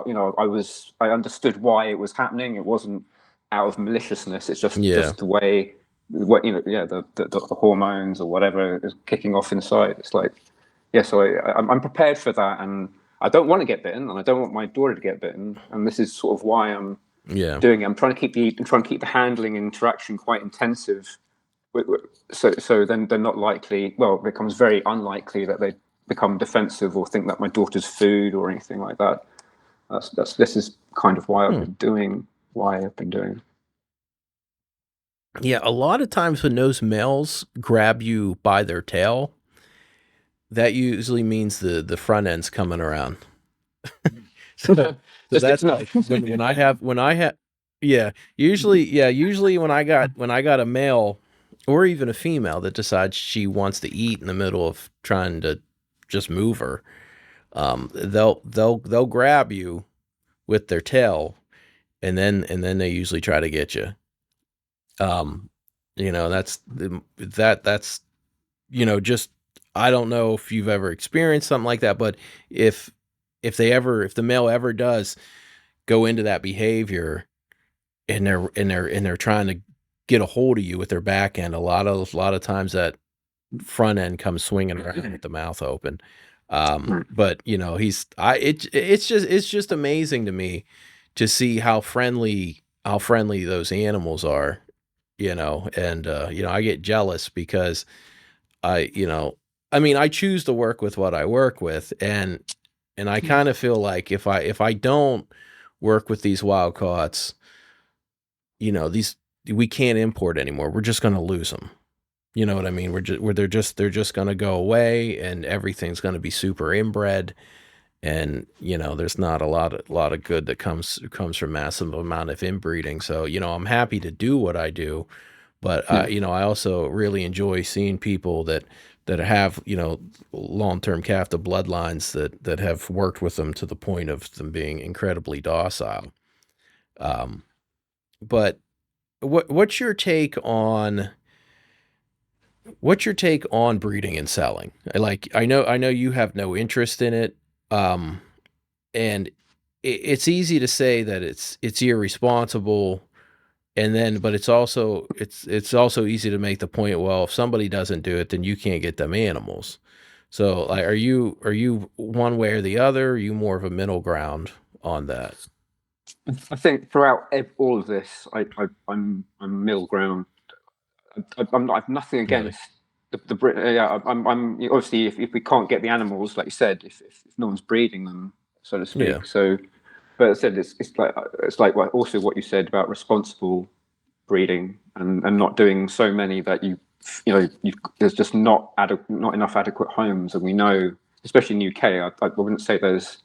I understood why it was happening. It wasn't out of maliciousness. It's Yeah. just the way what yeah the hormones or whatever is kicking off inside. It's like. Yeah, so I'm prepared for that, and I don't want to get bitten, and I don't want my daughter to get bitten, and this is sort of why I'm Yeah. doing it. I'm trying to keep the handling interaction quite intensive, So then they're not likely. Well, it becomes very unlikely that they become defensive or think that my daughter's food or anything like that. That's this is kind of why I've Hmm. been doing why I've been doing. Yeah, a lot of times when those males grab you by their tail, that usually means the front end's coming around. So so Just good that's to know. like when I have usually when I got a male or even a female that decides she wants to eat in the middle of trying to just move her, they'll grab you with their tail, and then they usually try to get you. Um, that's just I don't know if you've ever experienced something like that, but if if the male ever does go into that behavior and they're trying to get a hold of you with their back end, a lot of times that front end comes swinging around with the mouth open. But it's just amazing to me to see how friendly those animals are, and I get jealous because I you know I mean I choose to work with what I work with, and I kind of feel like if I don't work with these wild caughts, these we can't import anymore. We're just going to lose them. You know what I mean? They're just going to go away, and everything's going to be super inbred, and there's not a lot of good that comes from massive amount of inbreeding. So I'm happy to do what I do, but Yeah. I also really enjoy seeing people that have long-term captive bloodlines that have worked with them to the point of them being incredibly docile. Um, but what's your take on breeding and selling? I know you have no interest in it, um, and it's easy to say that it's irresponsible, and then but it's also easy to make the point, well, if somebody doesn't do it, then you can't get them animals. So like, are you one way or the other? Are you more of a middle ground on that? I think throughout all of this, I'm middle ground. I've nothing Really? against the Brit. Yeah, I'm obviously if we can't get the animals, like you said, if no one's breeding them, so to Yeah. speak. So, but I said it's like also what you said about responsible breeding and not doing so many that there's just not enough adequate homes, and we know, especially in the UK, I wouldn't say there's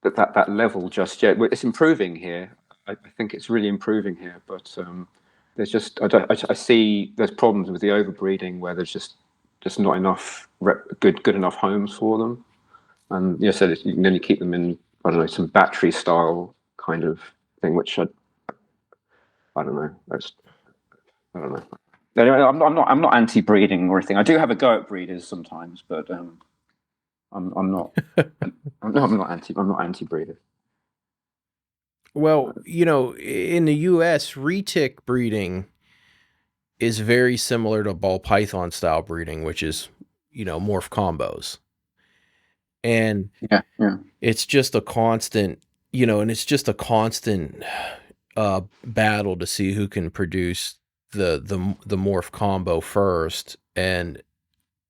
that level just yet. It's improving here. I think it's really improving here, but there's just I see there's problems with the overbreeding where there's just not enough good enough homes for them, and so you can only keep them in, I don't know, some battery style kind of thing, which I don't know. I don't know. Anyway, I'm not anti-breeding or anything. I do have a go at breeders sometimes, but I'm not. I'm not anti-breeder. Well, in the US, retic breeding is very similar to ball python style breeding, which is, morph combos. And Yeah, yeah, it's just a constant, and it's just a constant battle to see who can produce the morph combo first. And,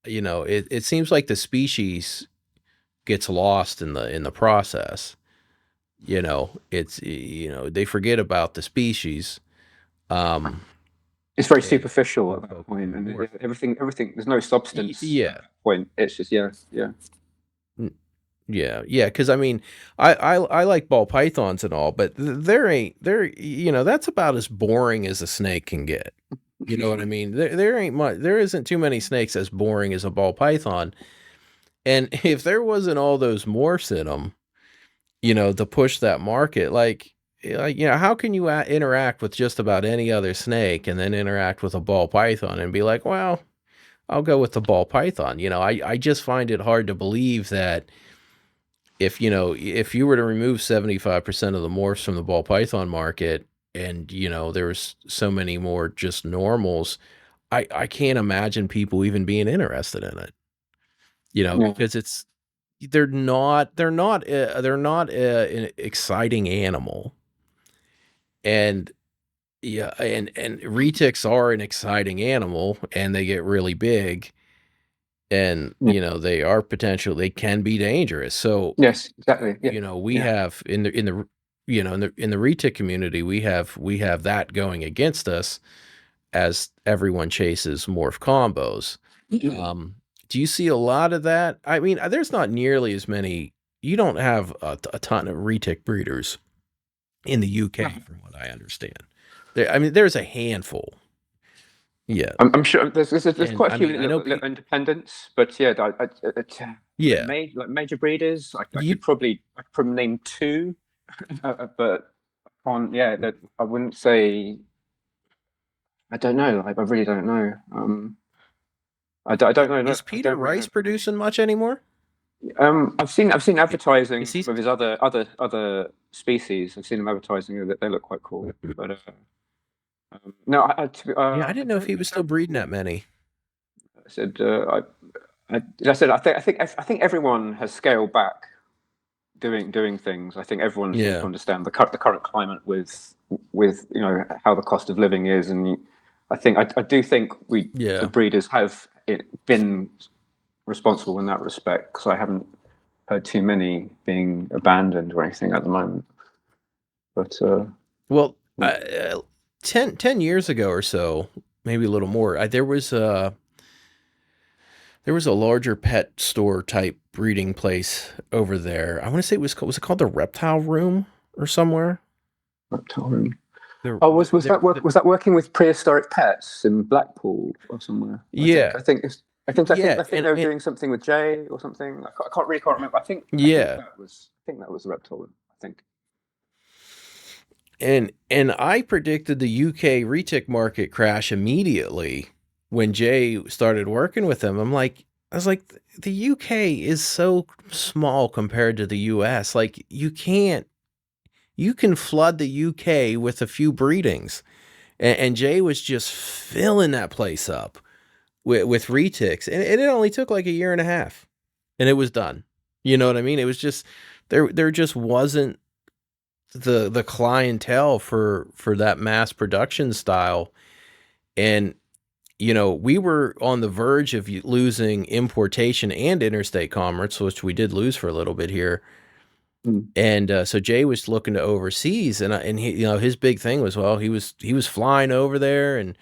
it seems like the species gets lost in the process. They forget about the species. Um, it's very and superficial more at that focus on point, the and morph. everything. There's no substance at Yeah. that point. It's just yeah, yeah, Yeah, yeah, because I mean, I like ball pythons and all, but there ain't there that's about as boring as a snake can get. You know what I mean? There ain't much. There isn't too many snakes as boring as a ball python. And if there wasn't all those morphs in them, to push that market, how can you interact with just about any other snake and then interact with a ball python and be like, well, I'll go with the ball python. I just find it hard to believe that if you were to remove 75% of the morphs from the ball python market, and there was so many more just normals, I can't imagine people even being interested in it, yeah. because they're not an exciting animal. And Yeah, and retics are an exciting animal, and they get really big, and Yeah. they are potential. They can be dangerous. So Yes, exactly. Yeah, we yeah. have in the in the retic community, we have that going against us as everyone chases morph combos. Um, do you see a lot of that? I mean, there's not nearly as many. You don't have a ton of retic breeders in the UK, No. from what I understand. I mean, there's a handful. Yeah, I'm sure there's and quite a I few mean, I know. little independents, but yeah, Yeah, like major breeders. I you I could probably name two, but on yeah, that I wouldn't say. I don't know. I really don't know. I don't know. is Look, I Peter don't really know. Rice producing much anymore? I've seen advertising Is he? with his other species. I've seen him advertising that they look quite cool. But no, Yeah, I I didn't know if don't he was still breeding that many. I said I said I think everyone has scaled back doing things. I think everyone's starting to Yeah, understand the current climate with how the cost of living is, and I do think we the yeah. breeders have been responsible in that respect because I haven't heard too many being abandoned or anything at the moment. But Well, yeah. 10 years ago or so, maybe a little more. There was a larger pet store type breeding place over there. I want to say was it called the Reptile Room or somewhere? Oh, The was that working with prehistoric pets in Blackpool or somewhere? yeah, yeah, I think they were doing something with Jay or something. Can't remember. I think yeah, that was the reptile. I think. and I predicted the UK retic market crash immediately when Jay started working with them. I was like, the UK is so small compared to the US. Like, you can flood the UK with a few breedings. And Jay was just filling that place up with retics. And it only took like a year and a half, and it was done. You know what I mean? It was just there just wasn't the clientele for that mass production style. And we were on the verge of losing importation and interstate commerce, which we did lose for a little bit here. Mm. And so Jay was looking to overseas, and he, his big thing was, well, he was flying over there and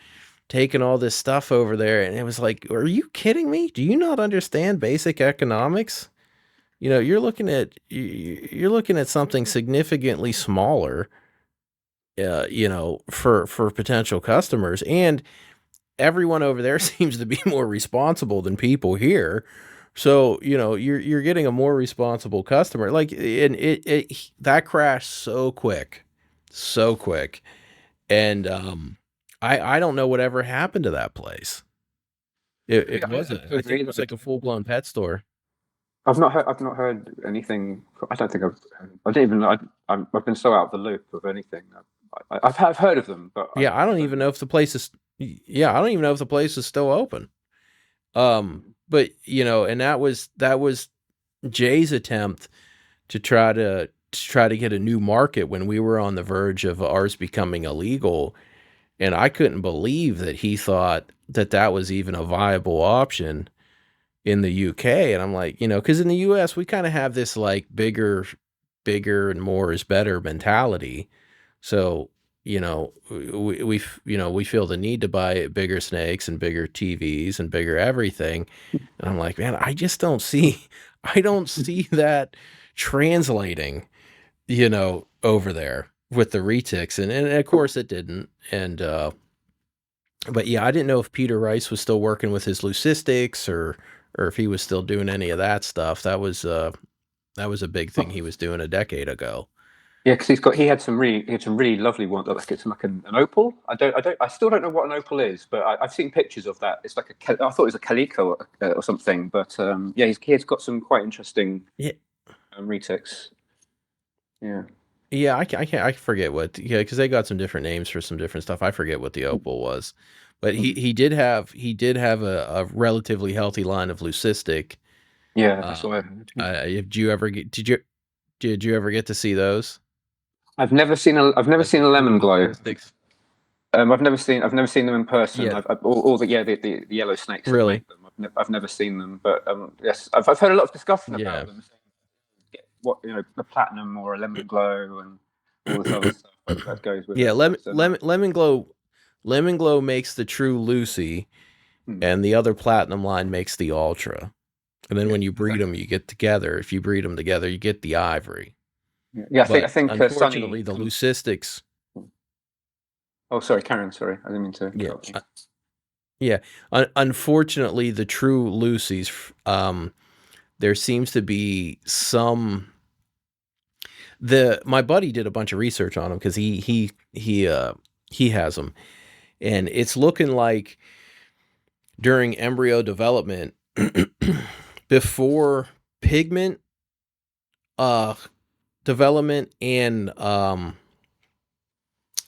taking all this stuff over there, and it was like, are you kidding me? Do you not understand basic economics? You're looking at something significantly smaller, for potential customers, and everyone over there seems to be more responsible than people here. So, you're getting a more responsible customer. Like, and that crashed so quick, so quick. And I don't know whatever happened to that place. It wasn't. I I think agree. it was like a full blown pet store. I've not heard anything. I don't think I didn't even. I've been so out of the loop of anything. I've heard of them, but Yeah, I I don't don't even know. know if the place is. Yeah, I don't even know if the place is still open. But and that was Jay's attempt to try to get a new market when we were on the verge of ours becoming illegal, and I couldn't believe that he thought that that was even a viable option in the UK. And I'm like, because in the US we kind of have this like bigger and more is better mentality. So, we feel the need to buy bigger snakes and bigger TVs and bigger everything. And I'm like, man, I don't see that translating, over there with the retics. And of course it didn't. And, but yeah, I didn't know if Peter Rice was still working with his leucistics, or if he was still doing any of that stuff. That was a big thing he was doing a decade ago. Yeah, because he had some really lovely ones. Like it's like an opal. I still don't know what an opal is, but I've seen pictures of that. It's like I thought it was a calico or something, but yeah, he's got some quite interesting Yeah, retics. Yeah. yeah, I forget what, yeah, because they got some different names for some different stuff. I forget what the opal was, but he Mm. he did have a relatively healthy line of leucistic. Yeah, that's what I Um, heard. Yeah. did you ever get to see those? I've never seen a The lemon glow. leucistics. I've never seen them in person. Yeah, All the the yellow snakes that really. make them. I've never seen them, but yes, I've heard a lot of discussion Yeah, about them. Get what a platinum or a lemon glow and all this other stuff that goes with yeah. it. But no. Lemon Glow makes the True Lucy, Hmm. and the other platinum line makes the Ultra. And then Yeah, when you breed exactly. them, you get together. If you breed them together, you get the Ivory. Yeah, yeah. I But think unfortunately, Sunny the comes. Leucistics, Oh, sorry, Karen. Sorry, I didn't mean to yeah, interrupt you. yeah. Unfortunately, the True Lucies, there seems to be some. The My buddy did a bunch of research on them because he has them, and it's looking like during embryo development, before pigment uh development and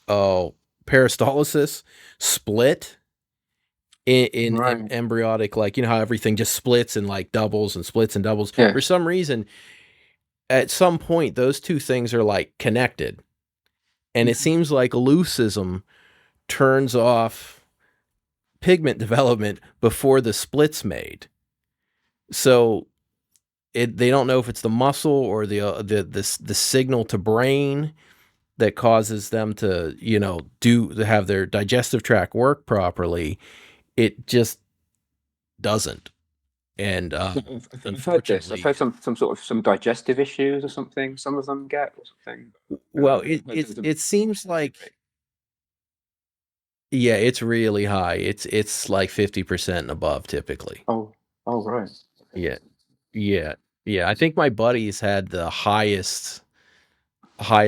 oh peristalsis split in Right. embryonic, like, how everything just splits and like doubles and splits and doubles. Yeah. For some reason, at some point, those two things are like connected, and it seems like leucism turns off pigment development before the split's made. So they don't know if it's the muscle or the signal to brain that causes them to to have their digestive tract work properly. It just doesn't, and I've heard this. I've unfortunately, heard some sort of some digestive issues or something. Some of them get or something. well, I've heard there's a it seems mortality like, rate. yeah, it's really high. It's like 50% and above typically. Oh, oh, right. Okay. Yeah, yeah, yeah. I think my buddies had the highest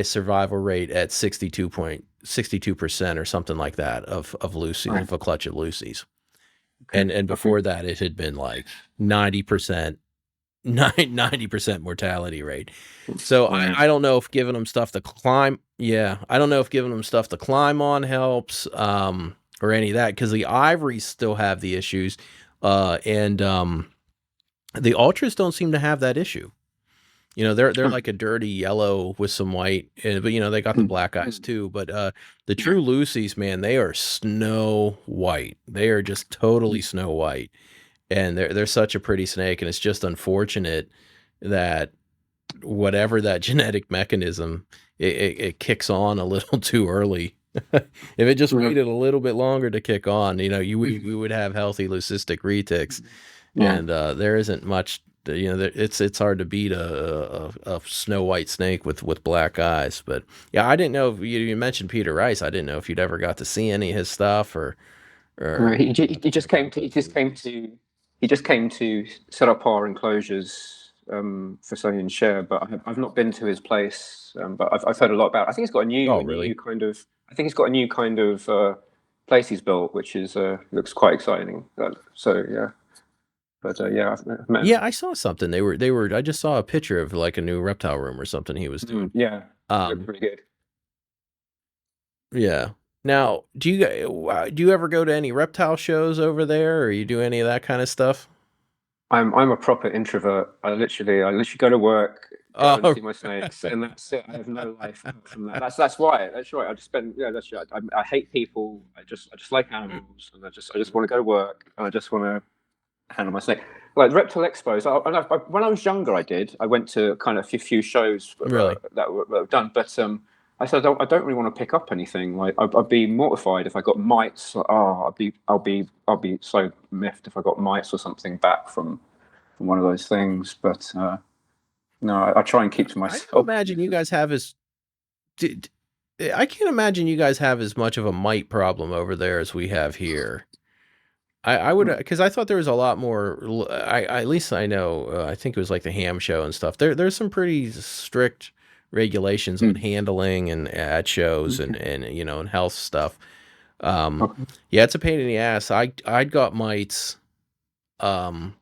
survival rate at 62% or something like that of Lucy, Right. of a clutch of Lucy's. Okay. And Okay. before that it had been like 90%, 90% mortality rate. So Wow. I don't know if giving them stuff to climb, yeah, I don't know if giving them stuff to climb on helps, or any of that, because the ivories still have the issues, and the ultras don't seem to have that issue. They're Huh. like a dirty yellow with some white, but they got the Hmm. black eyes too. But the Yeah. true Lucy's, man, they are snow white. They are just totally snow white, and they're such a pretty snake. And it's just unfortunate that whatever that genetic mechanism, it kicks on a little too early. If it just Mhm. waited a little bit longer to kick on, we would have healthy leucistic retics, Yeah. and there isn't much. It's hard to beat a snow white snake with black eyes. But yeah, I didn't know if you mentioned Peter Rice. I didn't know if you'd ever got to see any of his stuff No, or he just came to he just came to set up our enclosures for Sonny and Share, but I've not been to his place. But I've heard a lot about. I think he's got oh a new really? kind of. I think he's got a new kind of place he's built, which is looks quite exciting. So yeah, but yeah, I've met Yeah, him. I saw something. They were. I just saw a picture of like a new reptile room or something he was doing. Yeah, looked Um, pretty good. yeah. Now, do you ever go to any reptile shows over there, or you do any of that kind of stuff? I'm a proper introvert. I literally go to work, go and Oh, see my snakes, and that's it. I have no life apart from that. That's why. That's right. I just spend That's right. I hate people. I just like animals, and I just want to go to work, and I just want to handle my snake. Like reptile expos. When I was younger, I did. I went to kind of a few shows really? that were done, but I said I don't really want to pick up anything. Like I'd be mortified if I got mites. Like, oh, I'll be so miffed if I got mites or something back from one of those things. But no, I try and keep to I don't myself. imagine you guys have as. Did, I can't imagine you guys have as much of a mite problem over there as we have here. I would, because I thought there was a lot more. At least I know. I think it was like the ham show and stuff. There's some pretty strict regulations on Mm. handling and at shows Okay. and health stuff. Um, Okay. yeah, it's a pain in the ass. I'd got mites, um,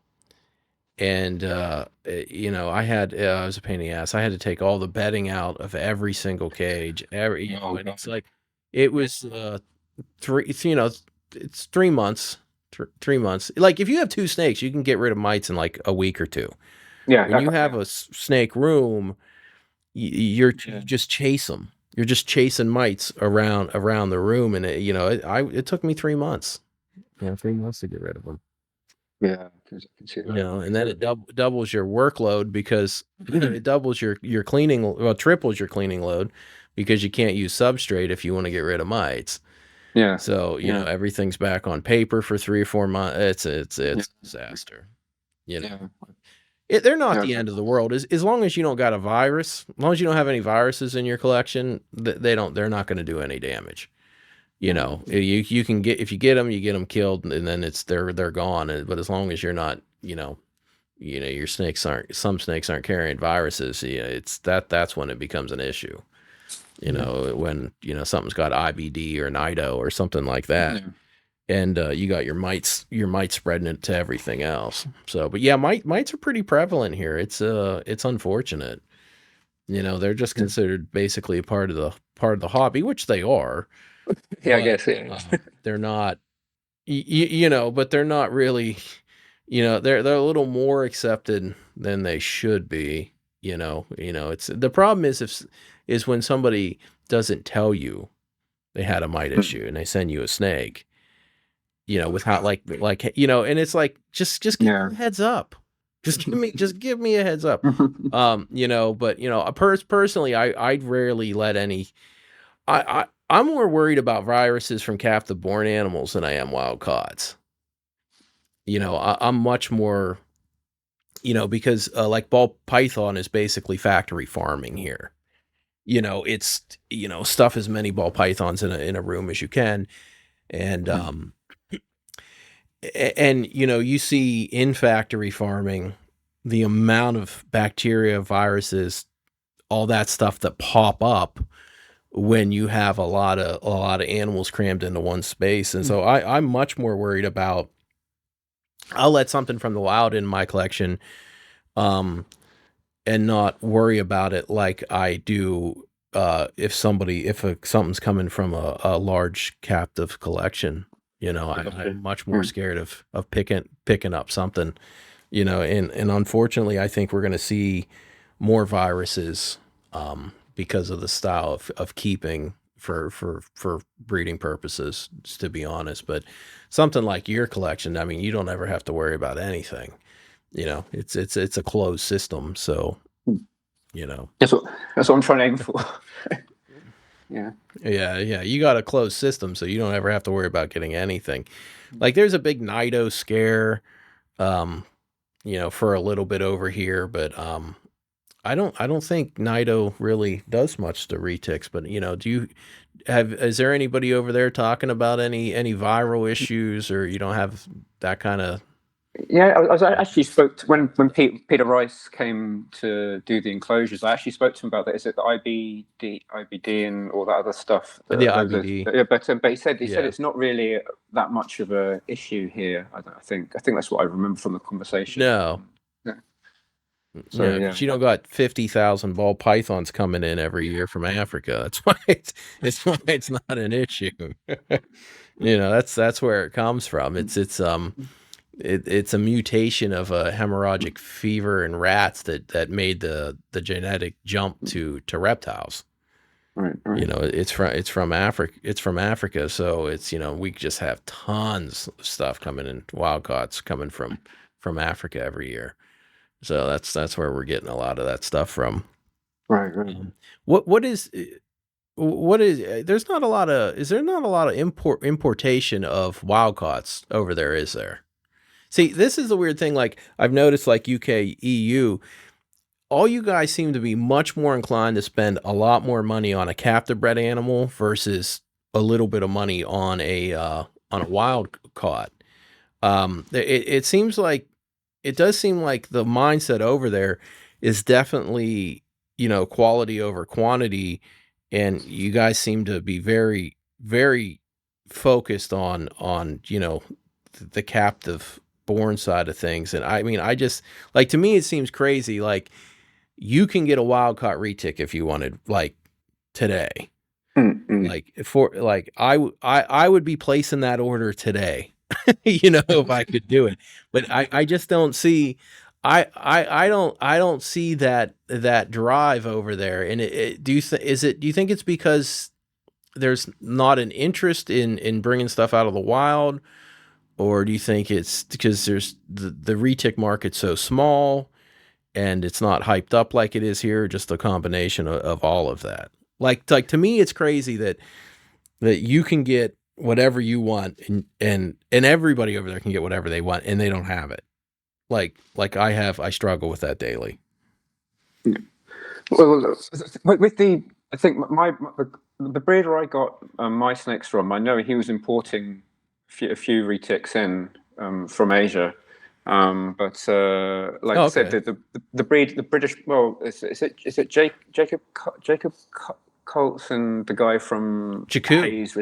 and I was a pain in the ass. I had to take all the bedding out of every single cage. Oh And God. it's like it was three. It's 3 months. 3 months. Like if you have two snakes, you can get rid of mites in like a week or two. Yeah. When you have Yeah. a snake room, you Yeah. just chase them. you're just chasing mites around the room, and it took me 3 months. 3 months to get rid of them. Yeah, I can see that. And then it doubles your workload because it doubles your cleaning, well, triples your cleaning load because you can't use substrate if you want to get rid of mites. Yeah. So, everything's back on paper for 3 or 4 months. It's a disaster. Yeah. They're not the end of the world. As long as you don't got a virus, as long as you don't have any viruses in your collection, they're not going to do any damage. You can get, if you get them killed, and then they're gone. But as long as you're not, your some snakes aren't carrying viruses. That's when it becomes an issue. When something's got IBD or NIDO or something like that, and you got your mites spreading it to everything else. So, but yeah, mites are pretty prevalent here. It's unfortunate. They're just considered basically a part of the hobby, which they are. Yeah, I guess. Yeah. They're not, but they're not really, they're a little more accepted than they should be. It's the problem is when somebody doesn't tell you they had a mite issue and they send you a snake, with how and it's like, just give me a heads up. Just give me a heads up. But personally, I'd rarely let any, I'm more worried about viruses from captive born animals than I am wild caughts. I'm much more, because like ball python is basically factory farming here. It's, stuff as many ball pythons in a room as you can. And, you see in factory farming, the amount of bacteria, viruses, all that stuff that pop up when you have a lot of animals crammed into one space. And so I'm much more worried about, I'll let something from the wild in my collection, and not worry about it like I do if something's coming from a large captive collection. I'm much more scared of picking up something, and unfortunately I think we're going to see more viruses because of the style of keeping for breeding purposes, to be honest. But something like your collection, I mean, you don't ever have to worry about anything. It's a closed system, so that's what I'm trying to aim for. Yeah, you got a closed system, so you don't ever have to worry about getting anything. Like there's a big NIDO scare for a little bit over here, but I don't think NIDO really does much to retics. But is there anybody over there talking about any viral issues, or you don't have that kind of? Yeah, I actually spoke to, when Peter Rice came to do the enclosures. I actually spoke to him about that. Is it the IBD and all that other stuff? The IBD. Yeah, but he said it's not really that much of a issue here. I think that's what I remember from the conversation. No. So you don't got 50,000 ball pythons coming in every year from Africa. That's why it's not an issue. That's where it comes from. It's a mutation of a hemorrhagic fever in rats that made the genetic jump to reptiles. Right. It's from Africa. So it's, we just have tons of stuff coming in, wild caughts coming from Africa every year. So that's where we're getting a lot of that stuff from. Right. Is there not a lot of importation of wild caughts over there, is there? See, this is the weird thing. Like I've noticed, like UK, EU, all you guys seem to be much more inclined to spend a lot more money on a captive bred animal versus a little bit of money on a wild caught. It does seem like the mindset over there is definitely, quality over quantity. And you guys seem to be very, very focused on, the captive born side of things. And I mean, I just, like, to me, it seems crazy. Like you can get a wild caught retic if you wanted, like today. Like I would be placing that order today. If I could do it, but I just don't see, I don't see that drive over there. And do you think it's because there's not an interest in bringing stuff out of the wild, or do you think it's because there's the retic market's so small and it's not hyped up like it is here, just a combination of all of that? Like to me, it's crazy that you can get whatever you want, and everybody over there can get whatever they want, and they don't have it. I struggle with that daily. Well, with the, I think the breeder I got my snakes from, I know he was importing a few retics in from Asia, but like Oh, I said, okay. the British, well, is it Jacob Colts and the guy from Jakku. Hayes?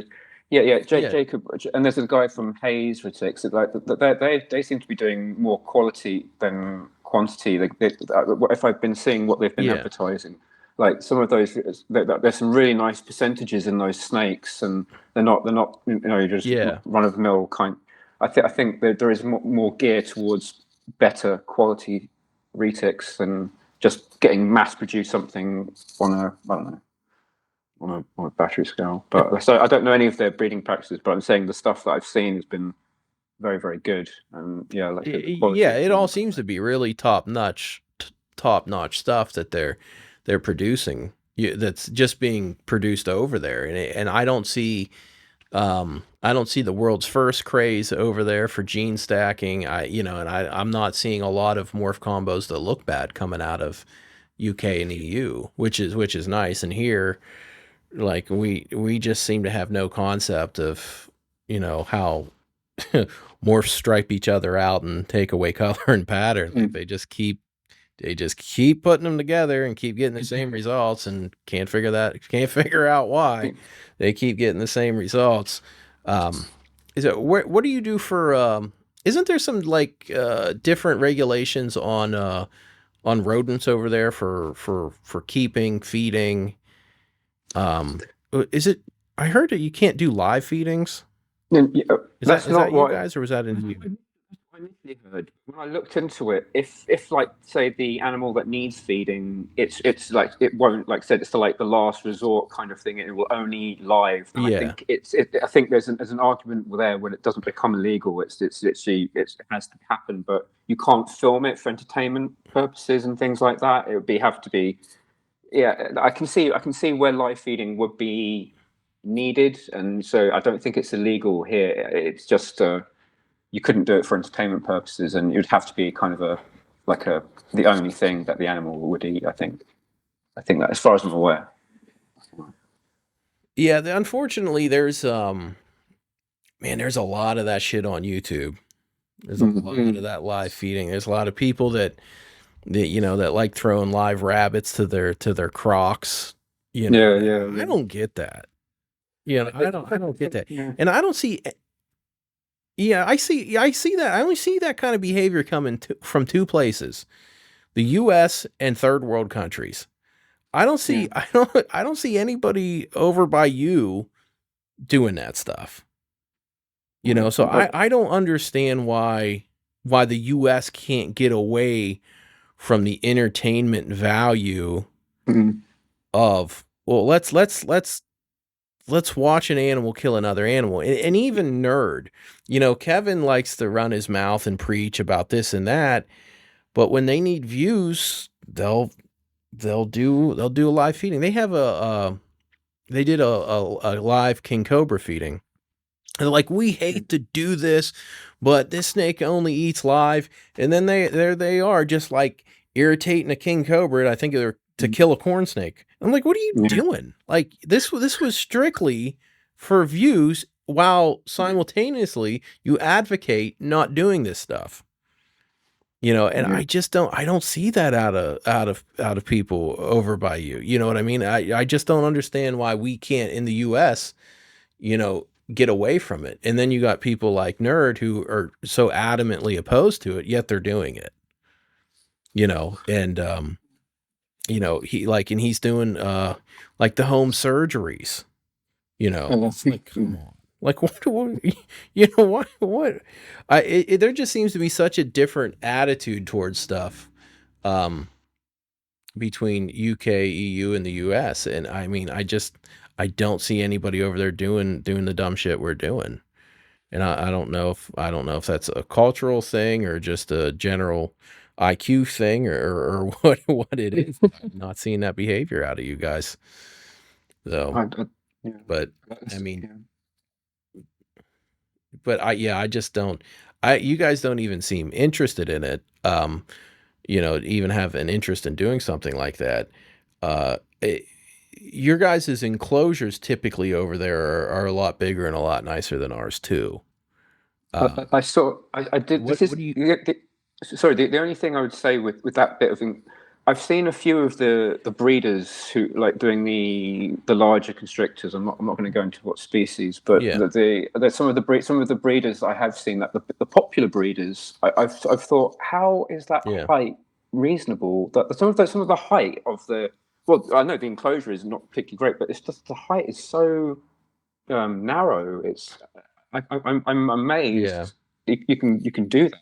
Yeah, Yeah. Jacob, and there's a guy from Hayes Retics. They seem to be doing more quality than quantity. If I've been seeing what they've been Yeah. advertising, like some of those, there's some really nice percentages in those snakes, and they're not just Yeah. run of the mill kind. I think that there is more gear towards better quality retics than just getting mass produced something on a, I don't know, on a battery scale. But so I don't know any of their breeding practices, but I'm saying the stuff that I've seen has been very, very good. And yeah, like the quality Yeah, has it been all seems to incredible. be really top notch stuff that they're producing. That's just being produced over there, and I don't see the world's first craze over there for gene stacking. I'm not seeing a lot of morph combos that look bad coming out of UK and EU, which is nice. And here, like we just seem to have no concept of how morphs stripe each other out and take away color and pattern. Like Mm. they just keep putting them together and keep getting the same results, and can't figure out why they keep getting the same results. Um, what do you do for? Isn't there some like different regulations on rodents over there for keeping, feeding? Is it? I heard that you can't do live feedings. Is that That's is not that you what guys, or was that in you? I initially heard. When I looked into it, if like say the animal that needs feeding, it's like it won't, like I said, it's like the last resort kind of thing. It will only eat live, and I Yeah, think I think there's an argument there when it doesn't become illegal. It's literally it has to happen, but you can't film it for entertainment purposes and things like that. It would be have to be, yeah. I can see where live feeding would be needed, and so I don't think it's illegal here. It's just you couldn't do it for entertainment purposes, and it would have to be kind of the only thing that the animal would eat. I think that, as far as I'm aware. yeah. Unfortunately, there's a lot of that shit on YouTube. There's a Mm. lot of that live feeding. There's a lot of people that like throwing live rabbits to their crocs. Yeah, And yeah, I yeah. don't get that. I don't get that. Yeah. And I don't see. Yeah, I see that. I only see that kind of behavior coming from two places: the U.S. and third world countries. I don't Yeah. see. I don't see anybody over by you doing that stuff. So I don't understand why the US can't get away from the entertainment value Mm. of, well, let's watch an animal kill another animal. And even Nerd, Kevin likes to run his mouth and preach about this and that, but when they need views, they'll do a live feeding. They did a live king cobra feeding. And they're like, we hate to do this, but this snake only eats live. And then they are just like irritating a king cobra. I think they're to Mm. kill a corn snake. I'm like, what are you Yeah. doing? Like this was strictly for views, while simultaneously you advocate not doing this stuff. And Yeah. I don't see that out of people over by you. You know what I mean? I just don't understand why we can't in the US get away from it. And then you got people like Nerd who are so adamantly opposed to it, yet they're doing it. And he's doing like the home surgeries. And It's like, come on. Like what you know what there just seems to be such a different attitude towards stuff um between UK, EU, and the US. And I mean, I don't see anybody over there doing the dumb shit we're doing. And I don't know if that's a cultural thing or just a general IQ thing or what it is. I'm not seeing that behavior out of you guys. So, I yeah, but I that's, mean, yeah. but I just don't. You guys don't even seem interested in it. Even have an interest in doing something like that. Uh, it, your guys' enclosures typically over there are a lot bigger and a lot nicer than ours too. I saw. I did. This What is do you? sorry. The only thing I would say with that bit of thing, I've seen a few of the breeders who like doing the larger constrictors. I'm not going to go into what species, but Yeah, some of the breeders I have seen that the popular breeders. I've thought, how is that yeah, height reasonable? That some of the height of the, well, I know the enclosure is not particularly great, but it's just the height is so narrow. I'm yeah. amazed you can do that.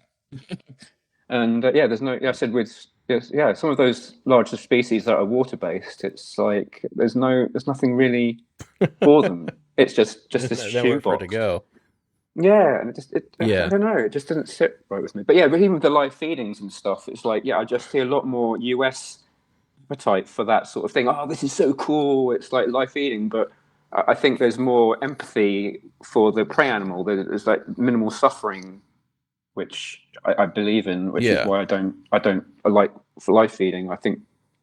And yeah, there's no. Yeah, I said with yes, yeah, some of those larger species that are water based, it's like there's nothing really for them. It's just this Nowhere for it to shoebox. go. Yeah, and I Yeah, don't know, it just didn't sit right with me. But yeah, but even with the live feedings and stuff, it's like yeah, I just see a lot more US appetite for that sort of thing. Oh, this is so cool! It's like live feeding, but I think there's more empathy for the prey animal. There's like minimal suffering, which I believe in, which is yeah. why I like for life feeding. I think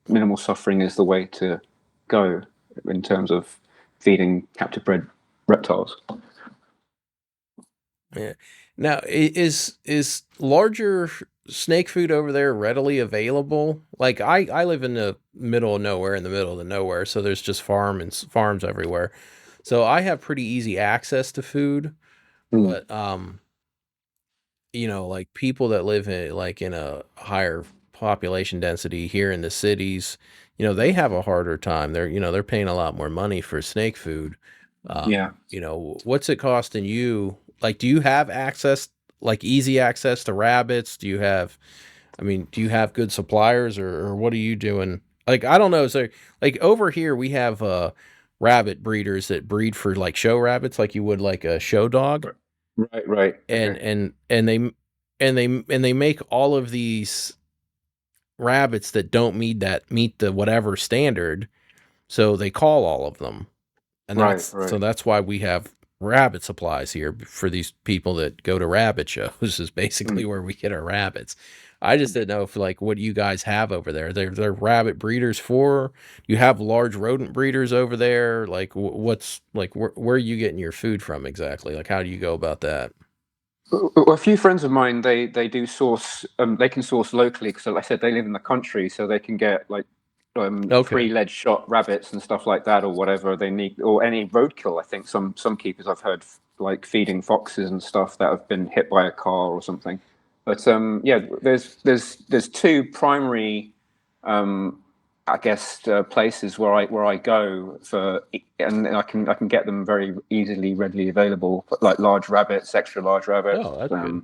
minimal suffering is the way to go in terms of feeding captive bred reptiles. Yeah. Now, is larger snake food over there readily available? Like I live in the middle of nowhere, in the middle of the nowhere, so there's just farms everywhere. So I have pretty easy access to food, Mm. but like people that live in a higher population density here in the cities, they have a harder time. They're paying a lot more money for snake food. Yeah. What's it costing you? Like, do you have access, like easy access to rabbits? Do you have good suppliers or what are you doing? Like, I don't know. So like over here we have rabbit breeders that breed for like show rabbits, like you would like a show dog, Right. Right. and Okay. and and they and they make all of these rabbits that don't meet the whatever standard, so they call all of them, and Right. Right. that's why we have rabbit supplies here for these people that go to rabbit shows is basically Mm. where we get our rabbits. I just didn't know if like what you guys have over there. They're rabbit breeders for. You have large rodent breeders over there. Like what's like where are you getting your food from exactly? Like how do you go about that? Well, a few friends of mine, they do source. They can source locally because, like I said, they live in the country, so they can get like Okay. free lead shot rabbits and stuff like that, or whatever they need, or any roadkill. I think some keepers I've heard like feeding foxes and stuff that have been hit by a car or something. But yeah, there's two primary um, I guess places where I go for, and I can get them very easily, readily available, like large rabbits, extra large rabbits. Oh, that's good.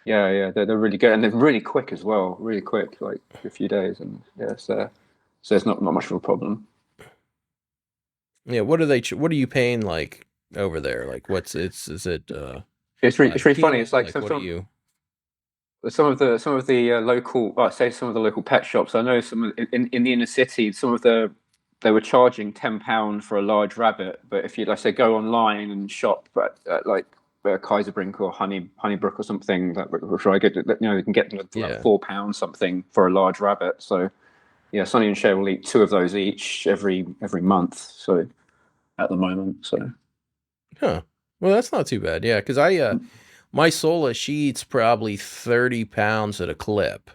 Yeah, yeah, they're really good and they're really quick as well, really quick, like a few days, and yeah, so it's not much of a problem. Yeah, what are you paying like over there? Like what's it's is it by It's the really funny. It's kilo? like Like what are you? some of the local, well, I say some of the local pet shops. I know in the inner city, some of they were charging £10 for a large rabbit, but if you like say go online and shop at like Kaiserbrink or Honeybrook or something, like which I get, you can get them for like Yeah. £4 something for a large rabbit. So yeah, Sonny and Cher will eat two of those each every month. So at the moment, so Huh. Well, that's not too bad. Yeah, because my Sola she eats probably 30 pounds at a clip.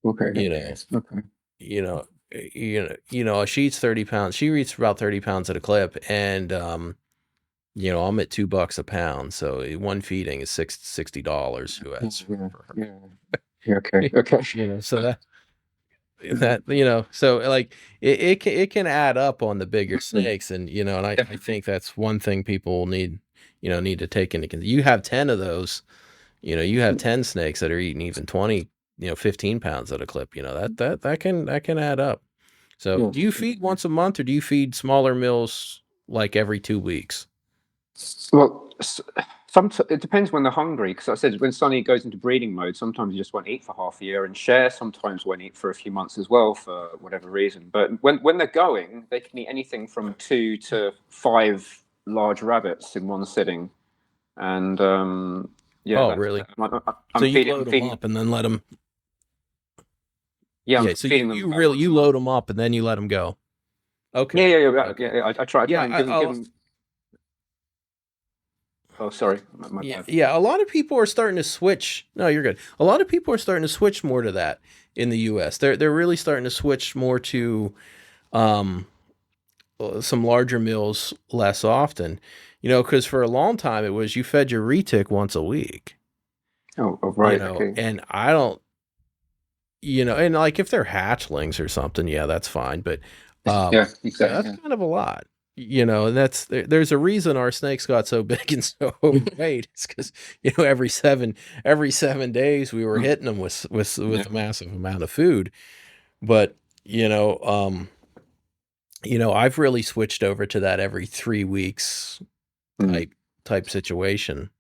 okay, You know, okay, you know, she eats 30 pounds. She eats about 30 pounds at a clip, and I'm at $2 a pound, so one feeding is $60 yeah, US yeah, for her. yeah, yeah, okay, okay. So so like it can add up on the bigger snakes, and and I Definitely. think that's one thing people need. need to take into consideration. You have 10 of those, you have 10 snakes that are eating even 20, 15 pounds at a clip. That can add up. So Yeah. do you feed once a month, or do you feed smaller meals like every 2 weeks? Well, it depends when they're hungry. Because I said when Sunny goes into breeding mode, sometimes you just won't eat for half a year, and Share sometimes won't eat for a few months as well for whatever reason. But when they're going, they can eat anything from 2 to 5 large rabbits in one sitting, and yeah, Oh, really? So I'm you feeding. I'm load them feeding. up and then let them. Yeah, I'm Yeah. So feeding you them you about really once a you month. load them up and then you let them go. Yeah, Okay. yeah, yeah, Okay. yeah. Yeah, I try Yeah. and give them. Oh, sorry, my Yeah, bad. yeah. A lot of people are starting to switch. No, you're good. A lot of people are starting to switch more to that in the U.S. They're really starting to switch more to um, some larger meals less often. Because for a long time it was you fed your retic once a week. Oh, right. Okay. And I don't. And like if they're hatchlings or something, yeah, that's fine. But Yeah, that's exactly. kind of a lot. And there's a reason our snakes got so big and so overweight. It's because every 7 days we were Yeah. hitting them with Yeah. a massive amount of food. But I've really switched over to that every 3 weeks Mm. type type situation.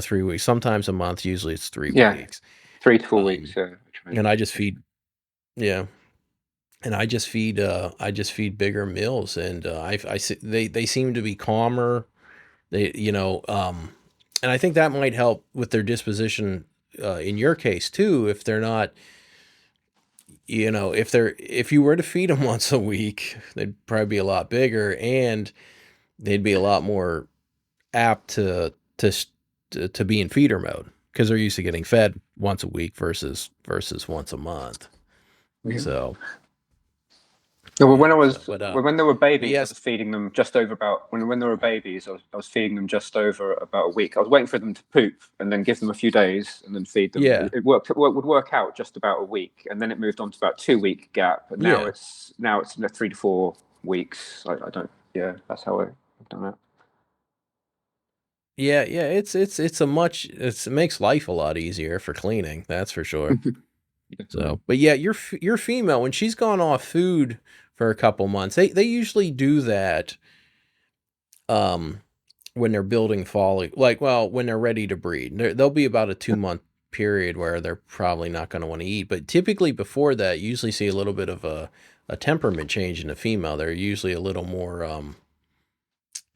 3 weeks, sometimes a month. Usually it's three Yeah, weeks. 3 to 4 weeks. Um, Yeah, I try and and I just feed. Yeah. And I just feed bigger meals, and they seem to be calmer. And I think that might help with their disposition in your case too. If they're not, if you were to feed them once a week, they'd probably be a lot bigger, and they'd be a lot more apt to be in feeder mode because they're used to getting fed once a week versus once a month. yeah. So Yeah, well, yeah. So but when they were babies, I yes. was feeding them just over about when they were babies. I was feeding them just over about a week. I was waiting for them to poop and then give them a few days and then feed them. Yeah. It would work out just about a week, and then it moved on to about 2 week gap. And Yeah. now it's 3 to 4 weeks. I don't. Yeah, that's how I've done that. Yeah, yeah, it makes life a lot easier for cleaning, that's for sure. Definitely. So, but yeah, your female when she's gone off food for a couple months. They usually do that um when they're building follicle, like, well, when they're ready to breed. There'll be about a 2 month period where they're probably not going to want to eat, but typically before that, you usually see a little bit of a temperament change in the female. They're usually a little more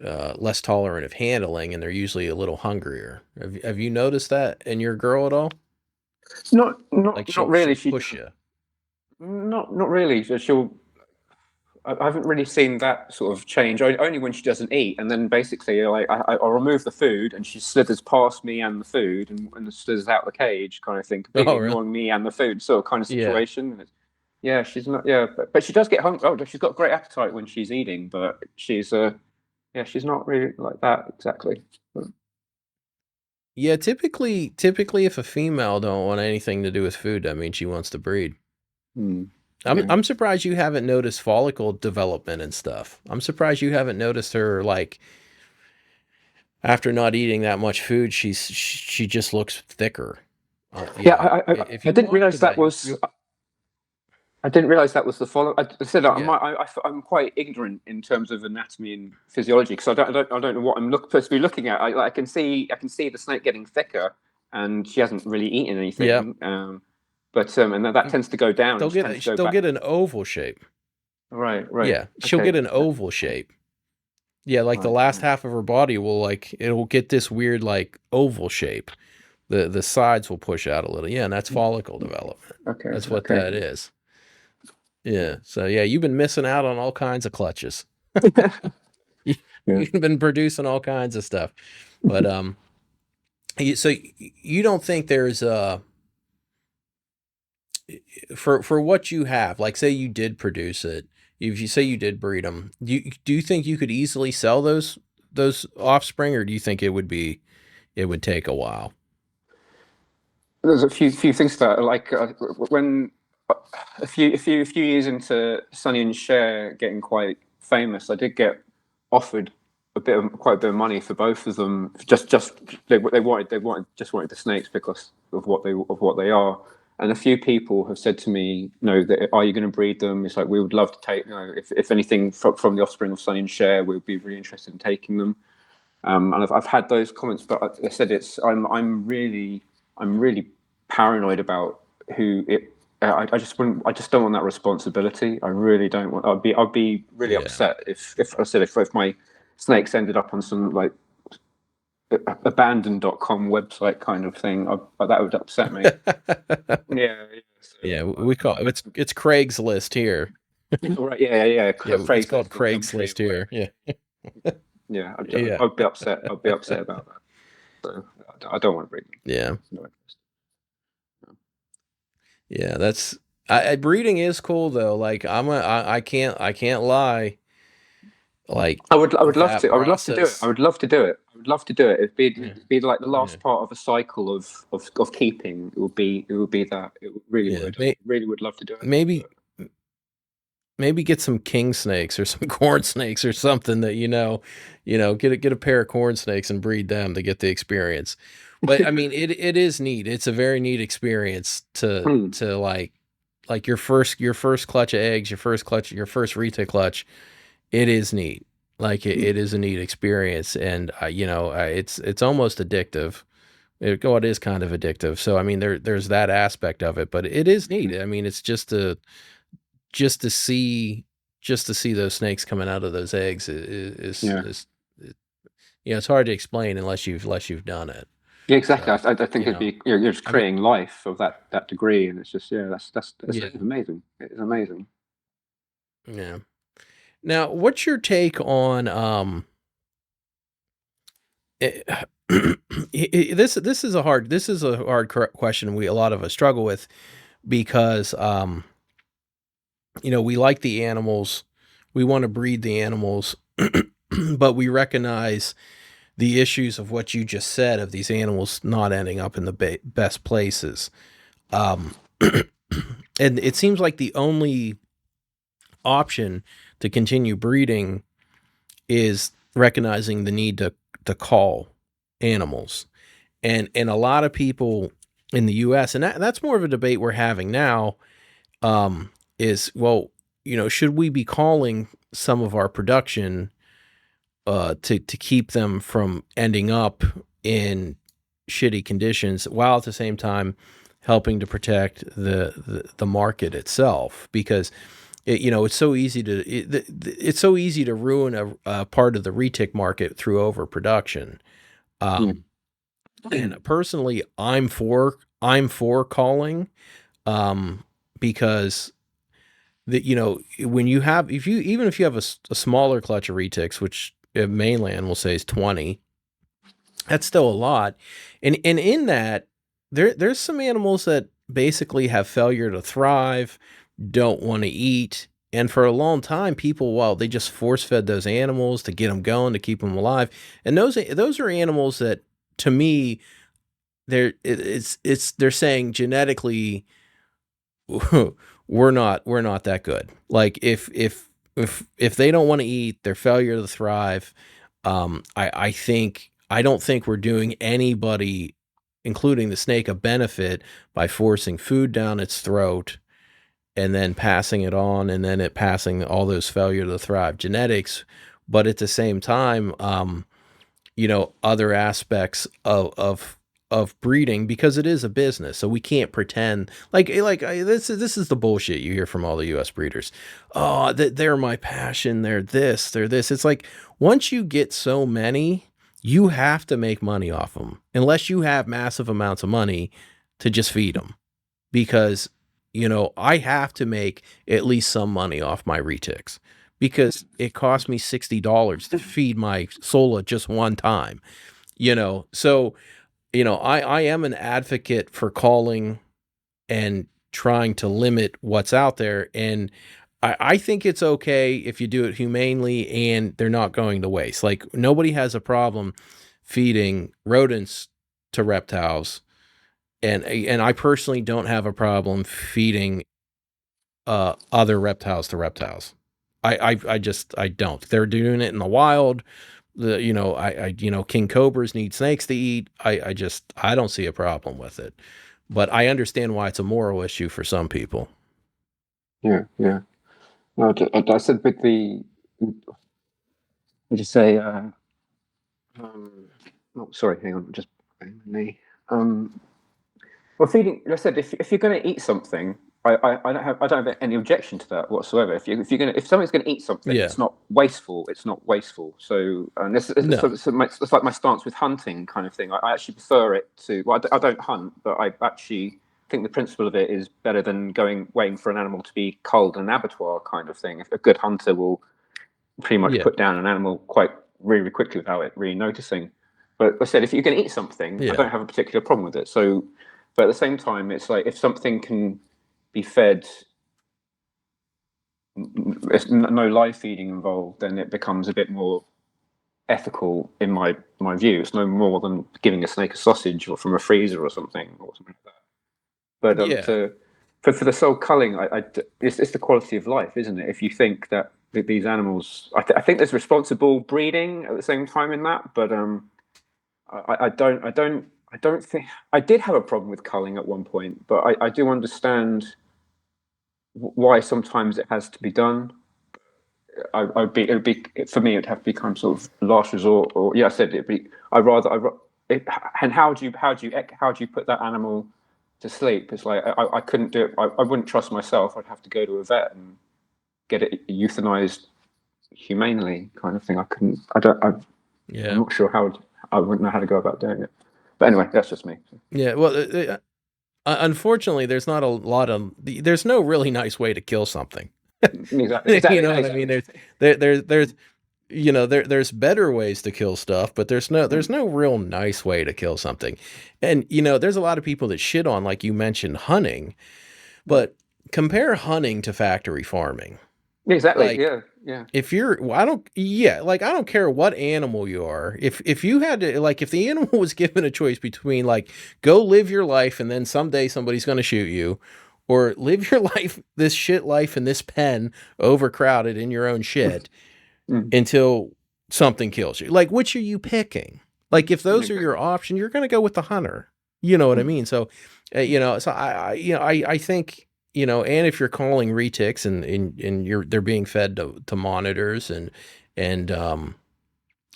less tolerant of handling, and they're usually a little hungrier. Have you noticed that in your girl at all? Like Not she'll really. push you. Not really. I haven't really seen that sort of change. Only when she doesn't eat, and then basically, like I'll remove the food, and she slithers past me and the food, and slithers out the cage, kind of thing, completely Oh, really? ignoring me and the food, sort of kind of Yeah. situation. Yeah, she's not. Yeah, but she does get hungry. Oh, she's got great appetite when she's eating, but yeah, she's not really like that exactly. But, Yeah, typically if a female don't want anything to do with food, that means she wants to breed. I'm yeah. I'm surprised you haven't noticed follicle development and stuff. I'm surprised you haven't noticed her, like, after not eating that much food, she just looks thicker. Yeah, If I you didn't watch realize for that that, was. you I didn't realize that was the follow. I said yeah. I'm quite ignorant in terms of anatomy and physiology because I don't know what supposed to be looking at. I can see the snake getting thicker, and she hasn't really eaten Yeah. anything. But and that tends to go down and They'll just tends to go they'll back. get an oval shape. Right, right, Yeah, she'll okay, get an oval shape. Yeah, like the right, last right. half of her body will, like, it'll get this weird like oval shape. The sides will push out a little. Yeah, and that's follicle development. Okay, That's what okay. that is. Yeah. So yeah, you've been missing out on all kinds of clutches. Yeah. You've been producing all kinds of stuff. But so you don't think there's for what you have, like, say you did produce it, if you say you did breed them, do you think you could easily sell those offspring, or do you think it would take a while? There's a few things that like when a few years into Sonny and Cher getting quite famous, I did get offered quite a bit of money for both of them. They wanted the snakes because of what they are. And a few people have said to me, are you going to breed them? It's like, we would love to take, if anything from the offspring of Sonny and Cher, we'd be really interested in taking them. And I've had those comments, but I said I'm really paranoid about who it. I just don't want that responsibility. I really don't want. I'd be really Yeah. upset if my snakes ended up on some like abandoned.com website kind of thing. That would upset me. Yeah, yeah. Yeah, So, we call it, it's Craigslist here. all right, yeah. Yeah, it's called Craigslist or Gumtree Craigslist or whatever. here. Yeah. Yeah, Yeah. I'd be upset. I'd be upset about that. So I don't want to breed them. Yeah. No interest. Yeah, that's breeding is cool though. Like I can't lie. Like I would love that to. I would love to do it. I process. would love to do it. I would love to do it. Yeah. It'd be like the Yeah. last part of a cycle of keeping. It would be that. It really Yeah. would. I really would love to do it. Maybe But, maybe get some king snakes or some corn snakes or something that get a pair of corn snakes and breed them to get the experience. But I mean, it is neat. It's a very neat experience to like your first clutch of eggs, your first RETIC clutch. It is neat. Like it is a neat experience, and it's almost addictive. It is kind of addictive. So I mean, there's that aspect of it, but it is neat. I mean, it's just to see just to see those snakes coming out of those eggs yeah. is it's hard to explain unless you've done it. Yeah, exactly. So I think you it'd know, be you're just I mean, creating life of that degree, and it's just that's yeah, it's amazing. It's amazing. yeah. Now, what's your take on eh, this is a hard question we a lot of us struggle with because we like the animals, we want to breed the animals, but we recognize the issues of what you just said of these animals not ending up in the best places. Um, and it seems like the only option to continue breeding is recognizing the need to call animals. And a lot of people in the US, and that's more of a debate we're having now, is, well, should we be calling some of our production to keep them from ending up in shitty conditions, while at the same time helping to protect the market itself? Because it's so easy it's so easy to ruin a part of the retic market through overproduction. Um, and personally, I'm for calling, um, because when you have, if you even if you have a smaller clutch of retics, which mainland will say is 20, that's still a lot. And in that, there's some animals that basically have failure to thrive, don't want to eat. And for a long time, people, well, they just force fed those animals to get them going, to keep them alive. And those are animals that, to me, they're saying genetically, we're not that good. Like if they don't want to eat, their failure to thrive. I don't think we're doing anybody, including the snake, a benefit by forcing food down its throat and then passing it on, and then it passing all those failure to thrive genetics. But at the same time, other aspects of breeding, because it is a business. So we can't pretend this is the bullshit you hear from all the US breeders. Oh, they're my passion, they're this. It's like, once you get so many, you have to make money off them, unless you have massive amounts of money to just feed them. Because I have to make at least some money off my retics, because it cost me $60 to feed my Sola just one time. So I am an advocate for calling and trying to limit what's out there. And I think it's okay if you do it humanely and they're not going to waste. Like, nobody has a problem feeding rodents to reptiles. And I personally don't have a problem feeding other reptiles to reptiles. I don't. They're doing it in the wild. king cobras need snakes to eat. I don't see a problem with it, but I understand why it's a moral issue for some people. Yeah, yeah. No, I said with the, would you say, um, oh, sorry, hang on, just banged my knee. Um, well, feeding. Like I said, if you're going to eat something, I don't have any objection to that whatsoever. If something's going to eat something, Yeah. it's not wasteful. It's not wasteful. So, and No. it's like my stance with hunting kind of thing. I actually prefer it to. Well, I don't hunt, but I actually think the principle of it is better than going waiting for an animal to be culled in an abattoir kind of thing. If a good hunter will pretty much Yeah. put down an animal quite really quickly without it really noticing. But like I said, if you're going to eat something, I Yeah. don't have a particular problem with it. So, but at the same time, it's like if something can be fed, there's no live feeding involved, then it becomes a bit more ethical in my view. It's no more than giving a snake a sausage or from a freezer or something like that. But Yeah. for the soul culling, it's the quality of life, isn't it? If you think that these animals, I think there's responsible breeding at the same time in that, but I don't think I did have a problem with culling at one point, but I do understand why sometimes it has to be done. It would be for me. It'd have to become sort of last resort, or yeah, I said it'd be. It, and how do you put that animal to sleep? It's like I couldn't do it. I wouldn't trust myself. I'd have to go to a vet and get it euthanized humanely, kind of thing. I couldn't. I'm Yeah. not sure how. I wouldn't know how to go about doing it. But anyway, that's just me. Yeah. Well, unfortunately, there's no really nice way to kill something. Exactly. You Exactly. know No, what I mean? exactly. There's there's better ways to kill stuff, but there's Mm. no real nice way to kill something. And there's a lot of people that shit on, like you mentioned, hunting, Mm. but compare hunting to factory farming. Exactly. Like Yeah. Yeah. if you're well, I don't yeah, like I don't care what animal you are. If you had to, like, if the animal was given a choice between, like, go live your life and then someday somebody's going to shoot you, or live your life, this shit life in this pen, overcrowded in your own shit Mm. until something kills you. Like, which are you picking? Like, if those are your Exactly. option, you're going to go with the hunter. You know what I Mm. mean? So, I think, and if you're calling retics and they're being fed to monitors and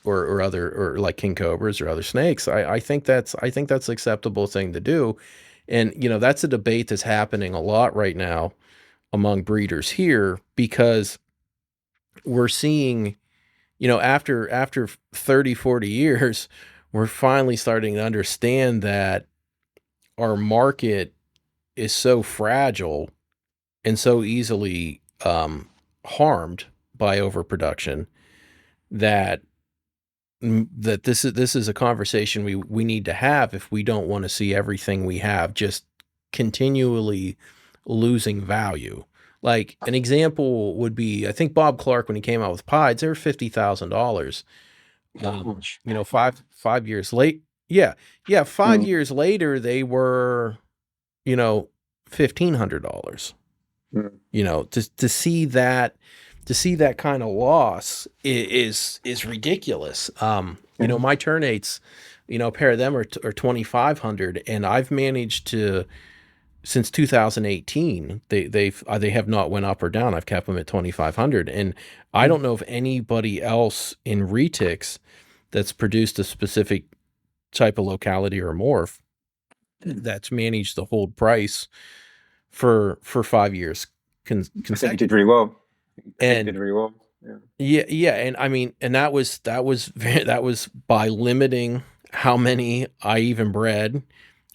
or other, or like king cobras or other snakes, I think that's an acceptable thing to do. And, that's a debate that's happening a lot right now among breeders here, because we're seeing, after 30, 40 years, we're finally starting to understand that our market is so fragile and so easily harmed by overproduction that this is a conversation we need to have if we don't want to see everything we have just continually losing value. Like an example would be, I think Bob Clark, when he came out with pies, they were $50,000. Gosh. 5 years late. Yeah. Yeah. five Mm. years later, they were, you know, $1,500. Mm. To see that kind of loss is ridiculous. Yeah. My ternates, a pair of them are 2,500, and I've managed to, since 2018, they have not went up or down. I've kept them at 2,500, and I Mm. don't know of anybody else in retics that's produced a specific type of locality or morph that's managed to hold price for 5 years I think you did really consecutively. well. I think you did And really well. Yeah. yeah, yeah, and I mean, and that was by limiting how many I even bred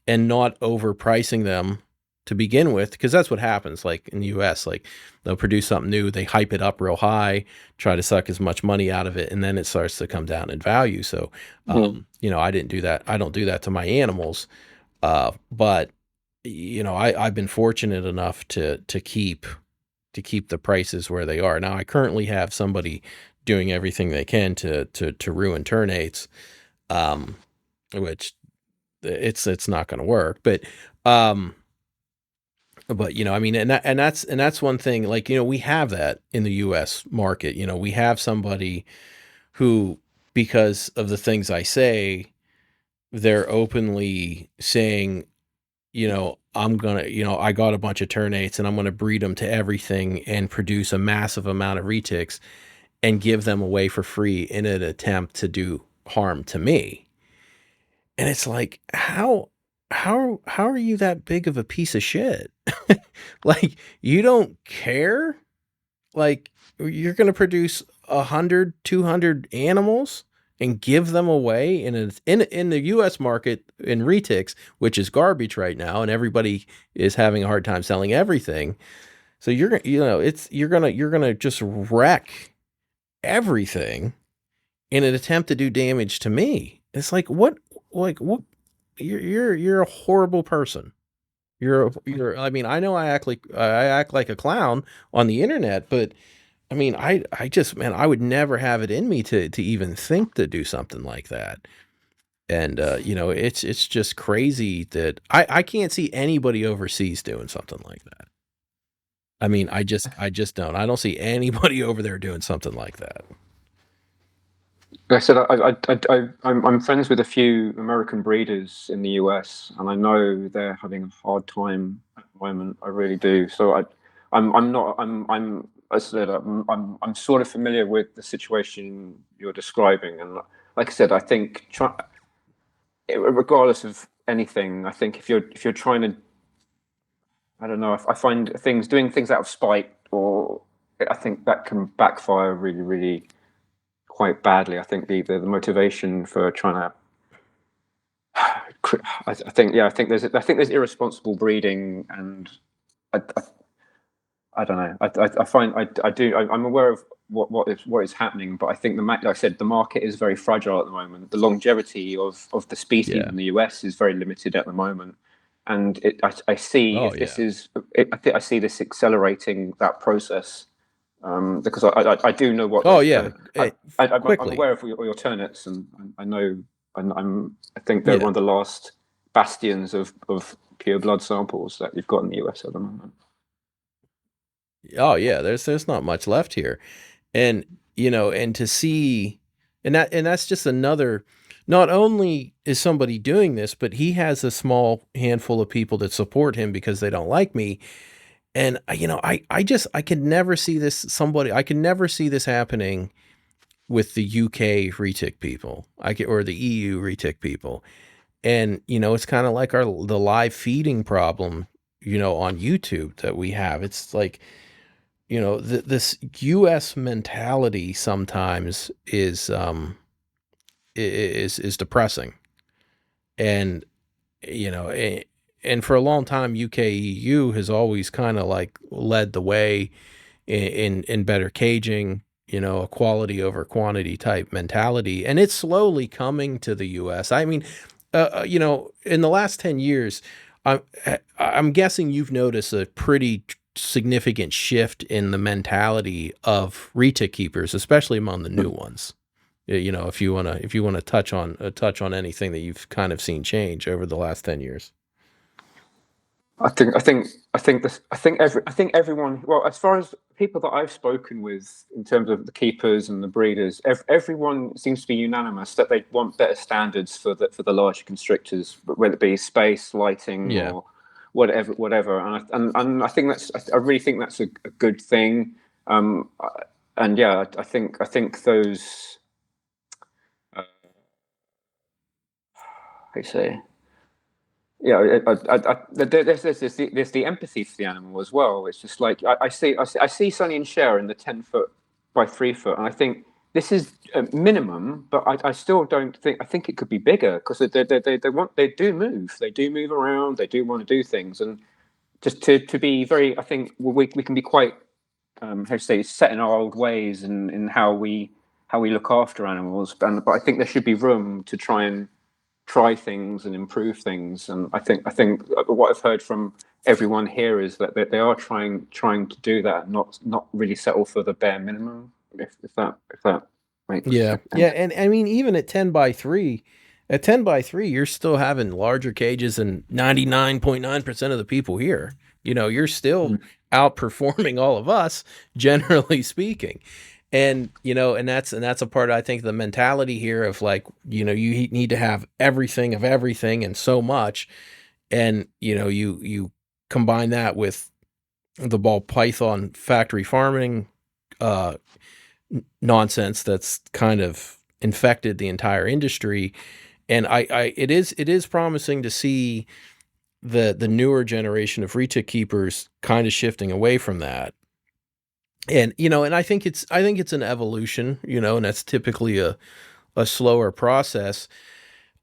and not overpricing them to begin with, because that's what happens. Like in the US, like they'll produce something new, they hype it up real high, try to suck as much money out of it, and then it starts to come down in value. So Mm. I didn't do that. I don't do that to my animals. But I've been fortunate enough to keep the prices where they are. Now I currently have somebody doing everything they can to ruin ternates, um, which it's not going to work. Um, I mean, and that's one thing. Like, we have that in the U.S. market. We have somebody who because of the things I say, they're openly saying, I'm going to, I got a bunch of ternates and I'm going to breed them to everything and produce a massive amount of retics and give them away for free in an attempt to do harm to me. And it's like, how are you that big of a piece of shit? Like, you don't care? Like, you're going to produce 100, 200 animals and give them away in the US market in retics, which is garbage right now, and everybody is having a hard time selling everything. So you're going to just wreck everything in an attempt to do damage to me. It's like what you're a horrible person. I mean, I know I act like a clown on the internet, but I mean, I just, man, I would never have it in me to even think to do something like that. And it's just crazy that I can't see anybody overseas doing something like that. I mean, I just don't. I don't see anybody over there doing something like that. Like I said, I'm friends with a few American breeders in the US, and I know they're having a hard time at the moment. I really do. So I'm not, I'm, as I said, I'm sort of familiar with the situation you're describing, and like I said, I think regardless of anything, I think if you're trying to, I don't know, I find doing things out of spite, or I think that can backfire really, really quite badly. I think the motivation for trying to, I think, yeah, I think there's irresponsible breeding, and I don't know. I find I do I'm aware of what is happening, but I think like I said, the market is very fragile at the moment. The longevity of the species Yeah. in the US is very limited at the moment, and I see Oh if this yeah. is I think I see this accelerating that process, because I do know what Oh those yeah. I'm Quickly. aware of your turnips, and I know, and I think they're Yeah. one of the last bastions of pure blood samples that you've got in the US at the moment. Oh yeah. There's not much left here. And and to see, and that's just another, not only is somebody doing this, but he has a small handful of people that support him because they don't like me. And I could never see I could never see this happening with the UK retic people. Or the EU retic people. And it's kind of like the live feeding problem, on YouTube that we have. It's like, this US mentality sometimes is depressing. And you know and for a long time UKEU has always kind of like led the way in better caging, a quality over quantity type mentality, and it's slowly coming to the US. I mean, in the last 10 years, I'm I'm guessing you've noticed a pretty significant shift in the mentality of retic keepers, especially among the new ones. If you want to touch on anything that you've kind of seen change over the last 10 years. I think everyone. Well, as far as people that I've spoken with, in terms of the keepers and the breeders, everyone seems to be unanimous that they want better standards for the larger constrictors, whether it be space, lighting, Yeah. or whatever. And I think I really think that's a good thing. And yeah, I think those. I say. Yeah, there's the empathy for the animal as well. It's just like I see Sonny and Cher in the 10 foot by 3 foot, and I think this is a minimum, but I still don't think I think it could be bigger, because they do move around, they do want to do things, and just to be very, I think we can be quite, how to say, set in our old ways, and in how we look after animals, but I think there should be room to try things and improve things. And I think what I've heard from everyone here is that they are trying to do that, not really settle for the bare minimum. If that makes Yeah. Yeah. sense. And I mean, even at 10 by 3, you're still having larger cages than 99.9% of the people here. You're still Mm. outperforming all of us, generally speaking. And and that's a part, I think, the mentality here of like, you need to have everything of everything and so much. And you combine that with the ball python factory farming uh nonsense that's kind of infected the entire industry. And it is promising to see the newer generation of RETIC keepers kind of shifting away from that. And I think it's an evolution, and that's typically a slower process.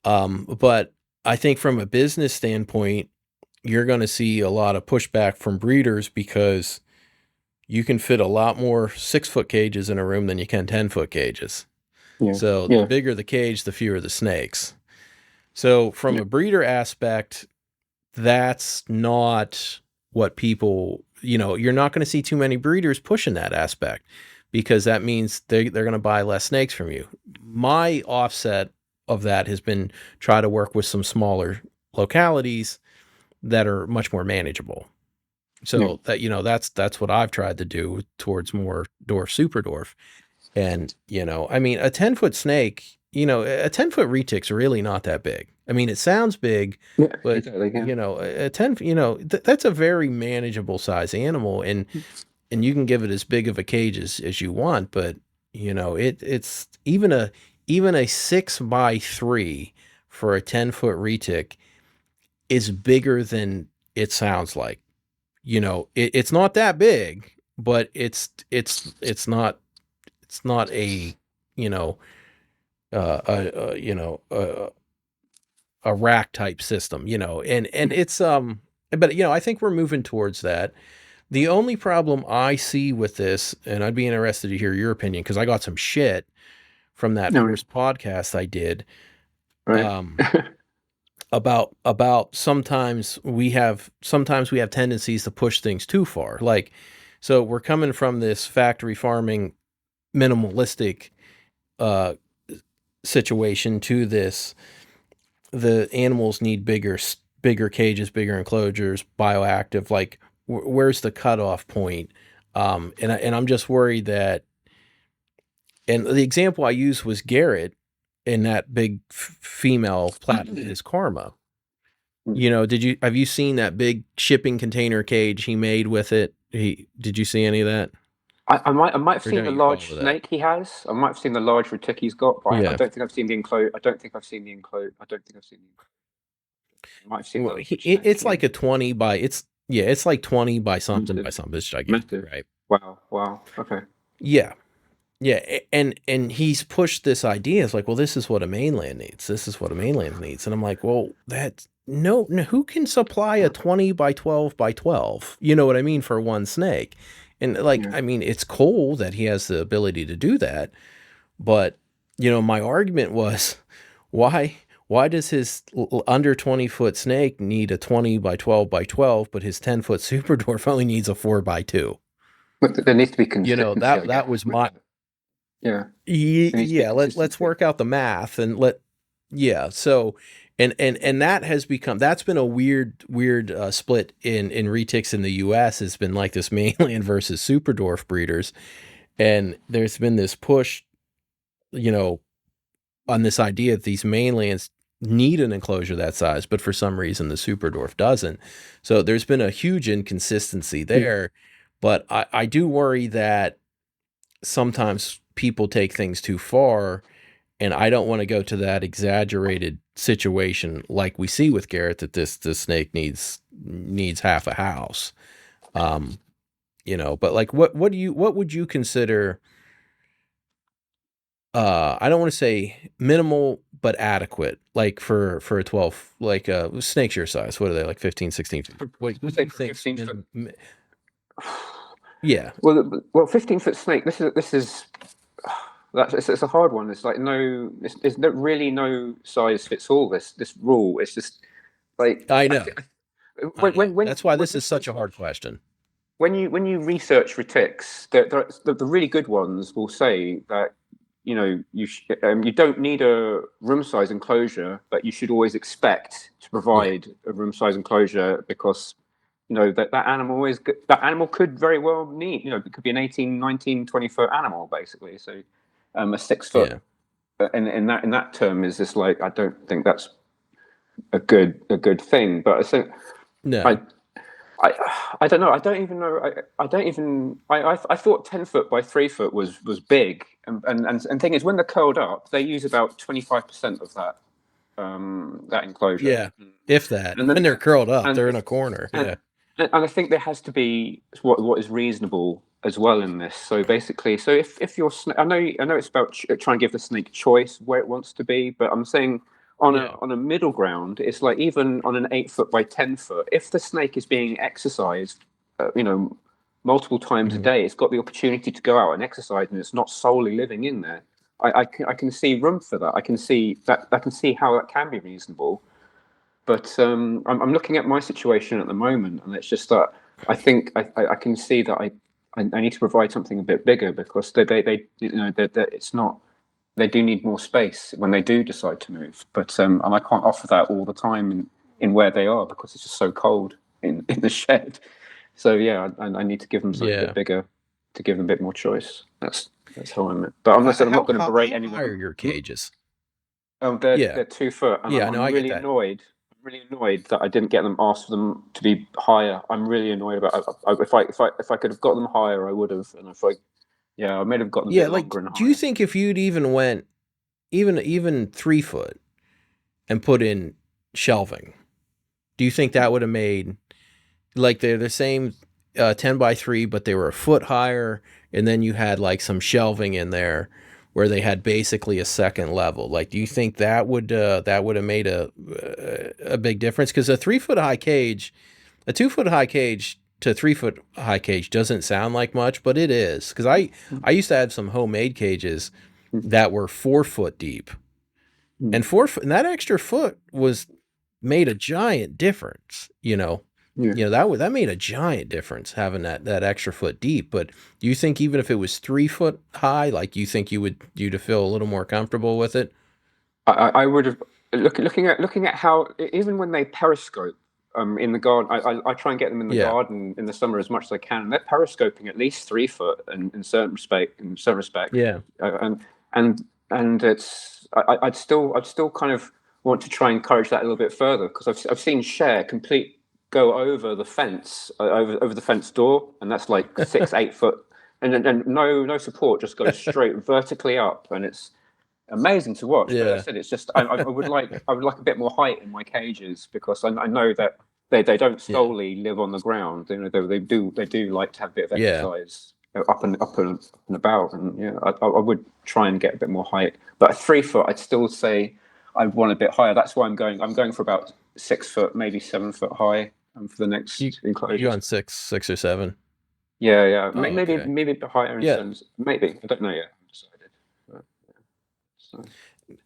But I think from a business standpoint, you're going to see a lot of pushback from breeders because you can fit a lot more 6 foot cages in a room than you can 10 foot cages. Yeah, So the yeah, bigger the cage, the fewer the snakes. So from yeah, a breeder aspect, that's not what people, you're not going to see too many breeders pushing that aspect, because that means they're going to buy less snakes from you. My offset of that has been try to work with some smaller localities that are much more manageable. yeah. So that's what I've tried to do towards more dwarf super dwarf. And I mean, a 10 foot snake, a 10 foot retic's really not that big. I mean, it sounds big, Yeah, but exactly. Yeah. a 10, that's a very manageable size animal. And you can give it as big of a cage as you want, but it's even a 6x3 for a 10 foot retic is bigger than it sounds like. It's not that big, but it's not a you know a rack type system, and it's but I think we're moving towards that. The only problem I see with this, and I'd be interested to hear your opinion because I got some shit from that No, first podcast I did, right. um about sometimes we have tendencies to push things too far. Like, so we're coming from this factory farming minimalistic uh situation to this, the animals need bigger cages, bigger enclosures, bioactive. Like, where's the cutoff point? And I'm just worried that. And the example I used was Garrett and that big female platinum in his Karma. Have you seen that big shipping container cage he made with it? Did you see any of that, I might have or seen don't the you large follow that? snake he has. I might have seen the large retic he's got, but I Yeah. don't think I've seen the enclosed. I don't think I've seen the enclosed. I don't think I've seen the enclosed. I might have seen Well, the large snake. it's Yeah, like a 20 by it's like 20 by something massive, by something. It's gigantic, massive. right? Wow, wow. Okay. Yeah. Yeah, and he's pushed this idea. It's like, well, this is what a mainland needs. This is what a mainland needs. And I'm like, well, that no, who can supply a 20 by 12 by 12? You know what I mean, for one snake? And like, Yeah. I mean, it's cool that he has the ability to do that, but my argument was, why why does his under 20-foot snake need a 20 by 12 by 12, but his 10-foot super dwarf only needs a 4 by 2? But there needs to be consistency, That I that guess, was with my. that. Yeah, there needs to be Yeah, let's consistency. work out the math and yeah. So, and that's been a weird split in retics in the US. Has been like this mainland versus super dwarf breeders. And there's been this push, you know on this idea that these mainlands need an enclosure that size, but for some reason the super dwarf doesn't. So there's been a huge inconsistency Yeah, there. But I do worry that sometimes people take things too far, and I don't want to go to that exaggerated situation like we see with Garrett, that this snake needs half a house. Um, but like, what would you consider, I don't want to say minimal, but adequate, like for a 12, like snakes your size, what are they, like 15, 16 feet? What do say you for think's 15 foot. yeah. Well, 15-foot snake. This is it's a hard one. It's like there's really no size fits all. This rule. It's just like I I, know. thi- I know. when That's why when this when is you such a hard research question. when you research retics, the really good ones will say that you don't need a room size enclosure, but you should always expect to Yeah. provide a room size enclosure because that animal that animal could very well need, it could be an 18, 19, 20 foot animal basically. So a 6 foot Yeah. in that term is just like, I don't think that's a good thing. But I think I No. I I don't know. I don't even know. I don't even. I thought 10 foot by 3 foot was big. And thing is, when they're curled up, they use about 25% of that enclosure. Yeah. If that. And When then they're curled up, and they're in a corner. and Yeah. and I think there has to be what is reasonable as well in this. So basically, so if you're, I know it's about trying to give the snake choice where it wants to be, but I'm saying Yeah. on a middle ground, it's like even on an 8 foot by 10 foot, if the snake is being exercised, multiple times a Mhm. day, it's got the opportunity to go out and exercise, and it's not solely living in there. I can see room for that. I can see that. I can see how that can be reasonable. But I'm looking at my situation at the moment, and it's just that I think I can see that I need to provide something a bit bigger, because they it's not, they do need more space when they do decide to move. But and I can't offer that all the time in where they are, because it's just so cold in the shed. So yeah, I need to give them something a bit Yeah. bigger, to give them a bit more choice. That's how I'm. But I'm not going to berate How high are anyone. your cages? They're Yeah. they're 2 foot, and Yeah, no, I'm I get really that. annoyed. I'm really annoyed that I didn't get them, asked for them to be higher. I'm really annoyed about. If I could have got them higher, I would have. And yeah, I may have got them a Yeah, bit like longer and do you higher. think if you'd even went even 3 foot and put in shelving, do you think that would have made, like, they're the same 10 by 3, but they were a foot higher, and then you had like some shelving in there where they had basically a second level? Like, do you think that would have made a big difference? Because a 3 foot high cage, a 2 foot high cage to 3 foot high cage doesn't sound like much, but it is. Because I used to have some homemade cages that were 4 foot deep, and 4 foot, and that extra foot was made a giant difference. Yeah. That made a giant difference, having that extra foot deep. But do you think even if it was 3 foot high, like, you think you'd feel a little more comfortable with it? I would have, looking at how, even when they periscope in the garden, I try and get them in the Yeah. garden in the summer as much as I can. They're periscoping at least 3 foot in certain respect, Yeah. and I'd still kind of want to try and encourage that a little bit further, because I've seen Share complete go over the fence, over the fence door, and that's like 6, 8 foot, and no support, just goes straight vertically up, and it's amazing to watch. But as I Yeah. said, it's just I would like a bit more height in my cages, because I know that they don't Yeah. solely live on the ground. They do like to have a bit of Yeah. exercise, up and about. And yeah, I would try and get a bit more height. But at 3 foot, I'd still say I want a bit higher. That's why I'm going for about 6 foot, maybe 7 foot high, for the You next you enclosures. on six or seven? Yeah, yeah, Oh, maybe okay. maybe a bit higher in Yeah. terms. Maybe, I don't know yet. I haven't decided.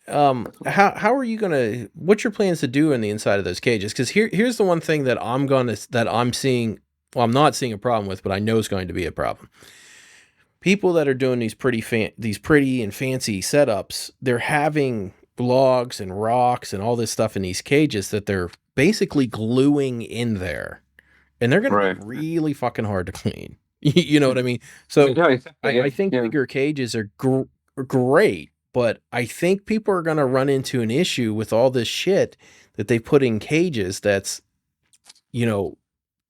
But, yeah, How are you gonna? What's your plans to do in the inside of those cages? Because here's the one thing that I'm seeing. Well, I'm not seeing a problem with, but I know is going to be a problem. People that are doing these pretty and fancy setups, they're having logs and rocks and all this stuff in these cages that they're basically gluing in there, and they're going to be right. really fucking hard to clean. You know what I mean? So Yeah, exactly. I Yeah, think yeah, bigger cages are great, but I think people are going to run into an issue with all this shit that they put in cages that's, you know,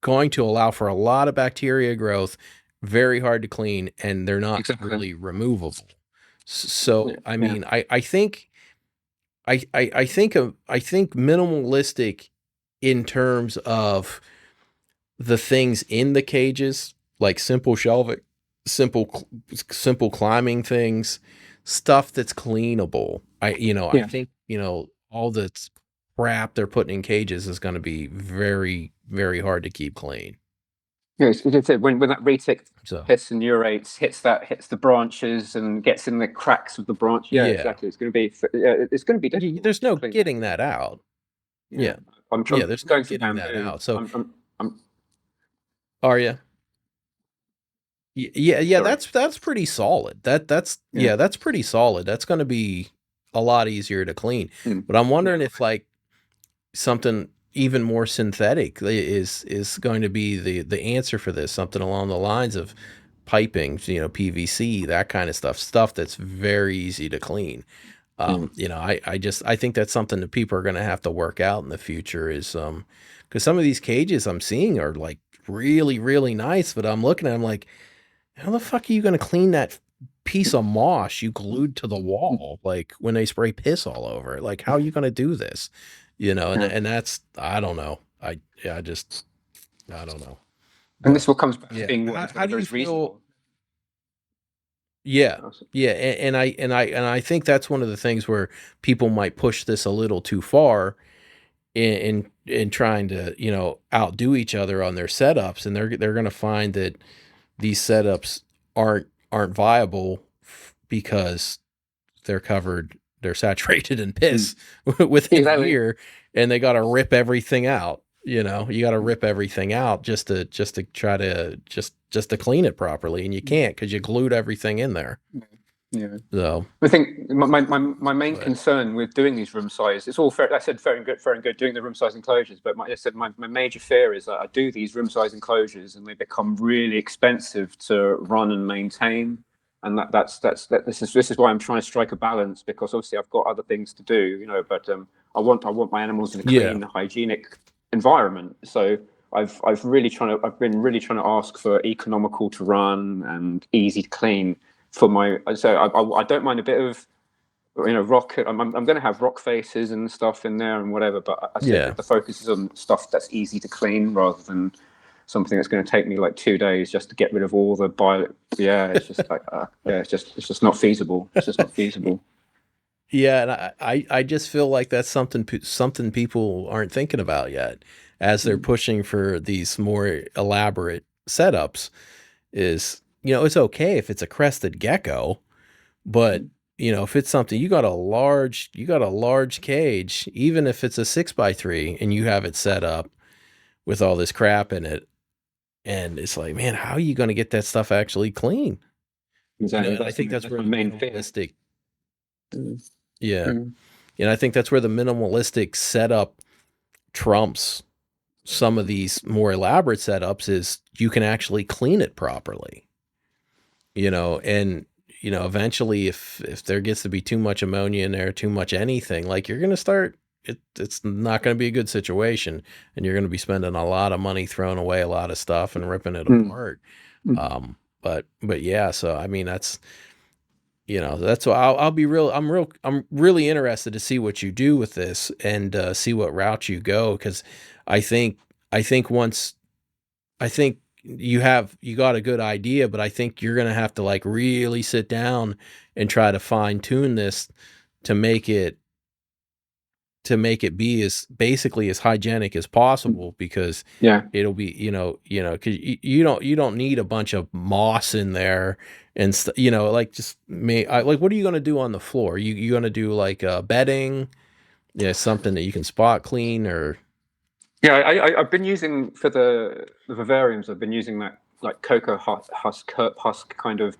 going to allow for a lot of bacteria growth, very hard to clean, and they're not exactly. really removable. Yeah, So, I yeah, mean, I think I think minimalistic in terms of the things in the cages, like simple shelving, simple climbing things, stuff that's cleanable. I yeah. think, all the crap they're putting in cages is going to be very, very hard to keep clean. Yeah, it's it. When that retic So, piss and urates hits the branches and gets in the cracks of the branch. Yeah, yeah. exactly. It's going to be, yeah, it's going to be difficult There's no to clean that. getting that out. Yeah, Yeah. Yeah, I'm there's no going for getting that bamboo. out. So, I'm are you? Yeah, yeah, sorry. that's pretty solid. That's Yeah. yeah, that's pretty solid. That's going to be a lot easier to clean. Mm. But I'm Yeah. wondering if, like, something, even more synthetic is going to be the answer for this. Something along the lines of piping, PVC, that kind of stuff that's very easy to clean. Mm. I think that's something that people are going to have to work out in the future is because some of these cages I'm seeing are like really really nice, but I'm looking at them like, how the fuck are you going to clean that piece of moss you glued to the wall, like when they spray piss all over it? Like, how are you going to do this? And Yeah. that's, I don't know. I just, I don't know. And But this all comes back to yeah, being how do whatever you is feel? reasonable. Yeah. That's it. Yeah, and I think that's one of the things where people might push this a little too far in trying to, outdo each other on their setups, and they're going to find that these setups aren't viable because they're saturated in Mm. piss within a Exactly. year, and they got to rip everything out. You got to rip everything out just to try to just to clean it properly, and you can't because you glued everything in there. Yeah. So, I think my main but concern with doing these room size, it's all fair. I said very good doing the room size enclosures, but I said my major fear is that I do these room size enclosures and they become really expensive to run and maintain, and this is why I'm trying to strike a balance, because obviously I've got other things to do, but I want my animals in a yeah, clean, hygienic environment. So I've been really trying to ask for economical to run and easy to clean for my. So I don't mind a bit of rock. I'm going to have rock faces and stuff in there and whatever, but I said yeah, that the focus is on stuff that's easy to clean rather than something that's going to take me like 2 days just to get rid of all the bio. Yeah, it's just like yeah, it's just not feasible. It's just not feasible. yeah, and I just feel like that's something people aren't thinking about yet, as they're Mm. pushing for these more elaborate setups. Is, it's okay if it's a crested gecko, but if it's something, you got a large cage, even if it's a 6x3 and you have it set up with all this crap in it, and it's like, man, how are you going to get that stuff actually clean? Exactly. And I think that's That's where my the main fear. minimalistic, Mm. yeah, Mm. and I think that's where the minimalistic setup trumps some of these more elaborate setups, is you can actually clean it properly. And eventually, if there gets to be too much ammonia in there, too much anything, like, you're going to start it's not going to be a good situation, and you're going to be spending a lot of money throwing away a lot of stuff and ripping it Mm. apart. Mm. But yeah, so I mean, that's why I'll be real. I'm really interested to see what you do with this, and see what route you go, because I think I think once I think you got a good idea, but I think you're gonna have to, like, really sit down and try to fine tune this to make it be as basically as hygienic as Mm. possible, because Yeah. it'll be, because you don't need a bunch of moss in there and like, just like, what are you going to do on the floor? You going to do like bedding, something that you can spot clean, or Yeah, I've been using for the vivariums. I've been using that like cocoa husk kind of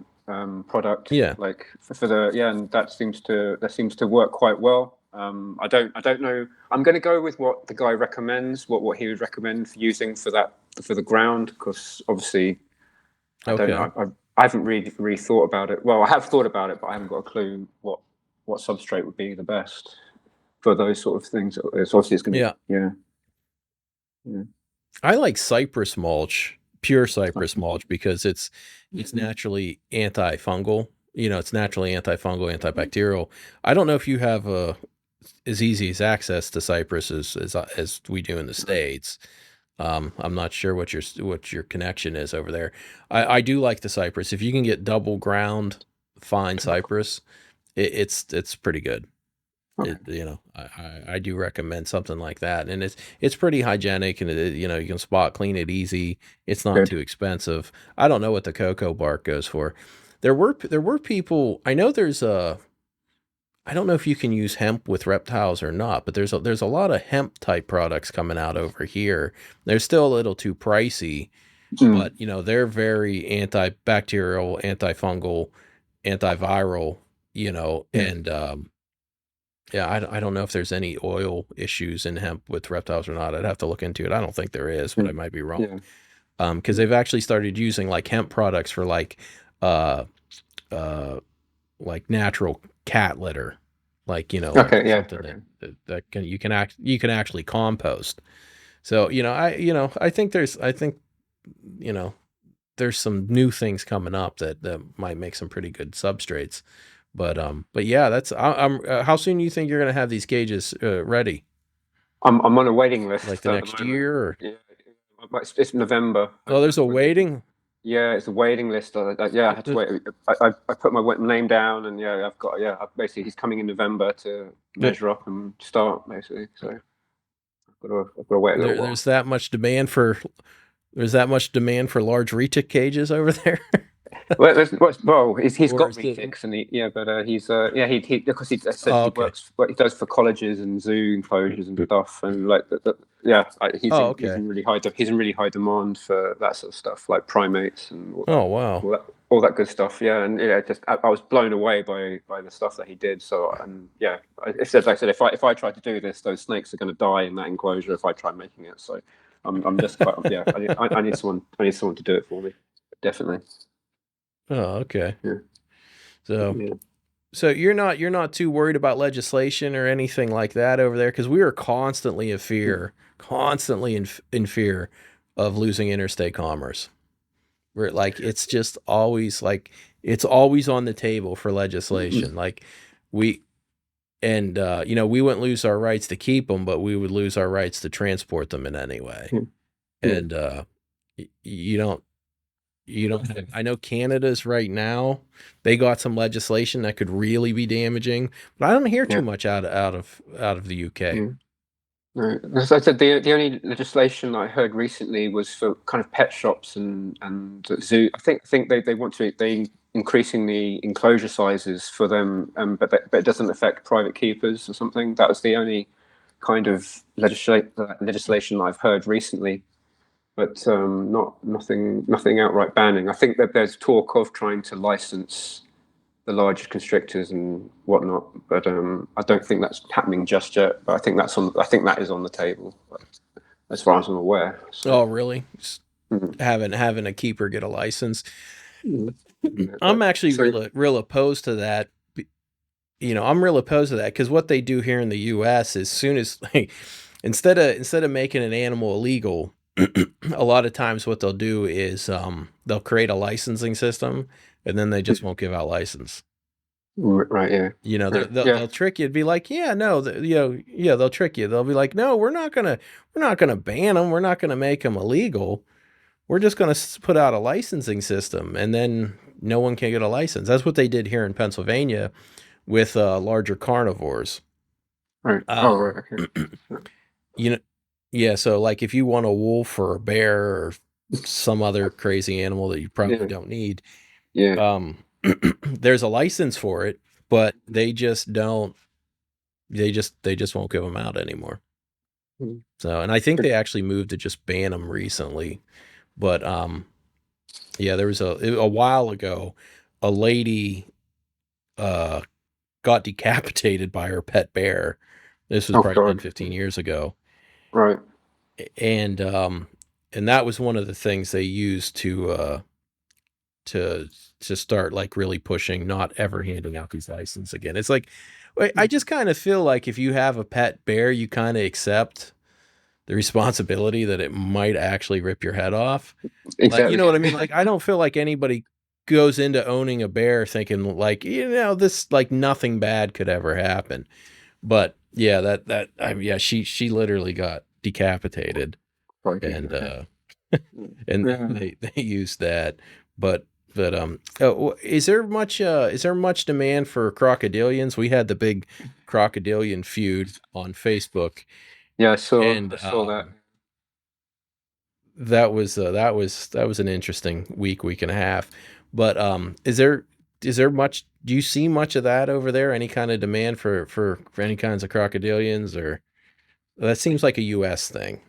product, yeah, like for the yeah, and that seems to work quite well. I don't know. I'm going to go with what the guy recommends, what he would recommend for using for the ground, because obviously I don't okay, know. I haven't really thought about it. Well, I have thought about it, but I haven't got a clue what substrate would be the best for those sort of things. It's going to be yeah. yeah. Yeah. I like cypress mulch, pure cypress Something. mulch, because it's Mhm. naturally antifungal. It's naturally antifungal, antibacterial. I don't know if you have as easy as access to cypress as we do in the States. I'm not sure what your connection is over there. I do like the cypress. If you can get double ground fine cypress, it's pretty good. Okay. I do recommend something like that, and it's pretty hygienic, and you can spot clean it easy. It's not Good. too expensive. I don't know what the cocoa bark goes for. There were people. I know there's a. I don't know if you can use hemp with reptiles or not, but there's a lot of hemp type products coming out over here. They're still a little too pricey, Mm. but they're very antibacterial, antifungal, antiviral, Yeah. and Yeah, I don't know if there's any oil issues in hemp with reptiles or not. I'd have to look into it. I don't think there is, but I Mm. might be wrong. Yeah. Because they've actually started using like hemp products for uh, uh, like natural cat litter, like like Okay. Yeah. something Okay. that can you can actually compost. So I think you know there's some new things coming up that might make some pretty good substrates. But yeah, I'm. How soon do you think you're gonna have these cages ready? I'm on a waiting Like list the at the next moment. year? Or, Yeah. It's November. oh, there's a waiting. Yeah, it's a waiting list. Yeah, I had to wait. I put my name down, and yeah, I've got basically he's coming in November to measure up and start basically. So I've got to wait a little while. There's that much demand for large RETIC cages over there, He's or got is it? RETICs, and he's he because he said Oh, he okay. works what he does for colleges and zoo enclosures and stuff, and like yeah, Oh, he's okay. in really high demand for that sort of stuff, like primates and Oh, wow. all that good stuff. Yeah, and yeah, just I was blown away by the stuff that he did. So and yeah, it says like I said, if I try to do this, those snakes are going to die in that enclosure if I try making it. So I'm just quite yeah, I need someone to do it for me, definitely. Oh, okay. Yeah. So Yeah. you're not too worried about legislation or anything like that over there, because we are constantly in fear of losing interstate commerce. We're like it's always on the table for Mm. legislation. Like we we wouldn't lose our rights to keep them, but we would lose our rights to transport them in any way. Yeah. Yeah. And you don't I know Canada's right now, they got some legislation that could really be damaging, but I don't hear too Yeah. much out of the UK. Yeah. No, as I said, the only legislation I heard recently was for kind of pet shops and zoo. I think they want to they increasing the enclosure sizes for them, but it doesn't affect private keepers or something. That was the only kind of legislation I've heard recently, but not nothing outright banning. I think that there's talk of trying to license the large constrictors and whatnot. But I don't think that's happening just yet. But I think that's on. I think that is on the table, as far as I'm aware. So Oh, really? mm, Having a keeper get a license. yeah, I'm actually so real opposed to that. I'm real opposed to that because what they do here in the U.S. as soon as like, instead of making an animal illegal, a lot of times what they'll do is they'll create a licensing system and then they just won't give out license. right, yeah, right, yeah, They'll trick you to be like, yeah, no, yeah, they'll trick you. They'll be like, no, we're not gonna ban them. We're not gonna make them illegal. We're just gonna put out a licensing system, and then no one can get a license. That's what they did here in Pennsylvania with larger carnivores. right. Oh, Um, right, okay. you know, yeah. So like, if you want a wolf or a bear or some other crazy animal that you probably Yeah, don't need, yeah, um, there's a license for it, but they just don't. They just won't give them out anymore. mm, So, and I think good. they actually moved to just ban them recently. But yeah, there was a while ago, a lady uh got decapitated by her pet bear. This was Oh probably 10, God, 15 years ago. right. And and that was one of the things they used to to start like really pushing not ever handing out these licenses again. It's like I Mm, just kind of feel like if you have a pet bear, you kind of accept the responsibility that it might actually rip your head off. Like, you exactly. know what I mean? Like, I don't feel like anybody goes into owning a bear thinking like, this like nothing bad could ever happen. But yeah, yeah, she literally got decapitated, Crikey, and okay. and Yeah. they used that. But is there much demand for crocodilians? We had the big crocodilian feud on Facebook, Yeah, and I saw that. that was an interesting week and a half. But is there much? Do you see much of that over there? Any kind of demand for any kinds of crocodilians, or that seems like a U.S. thing?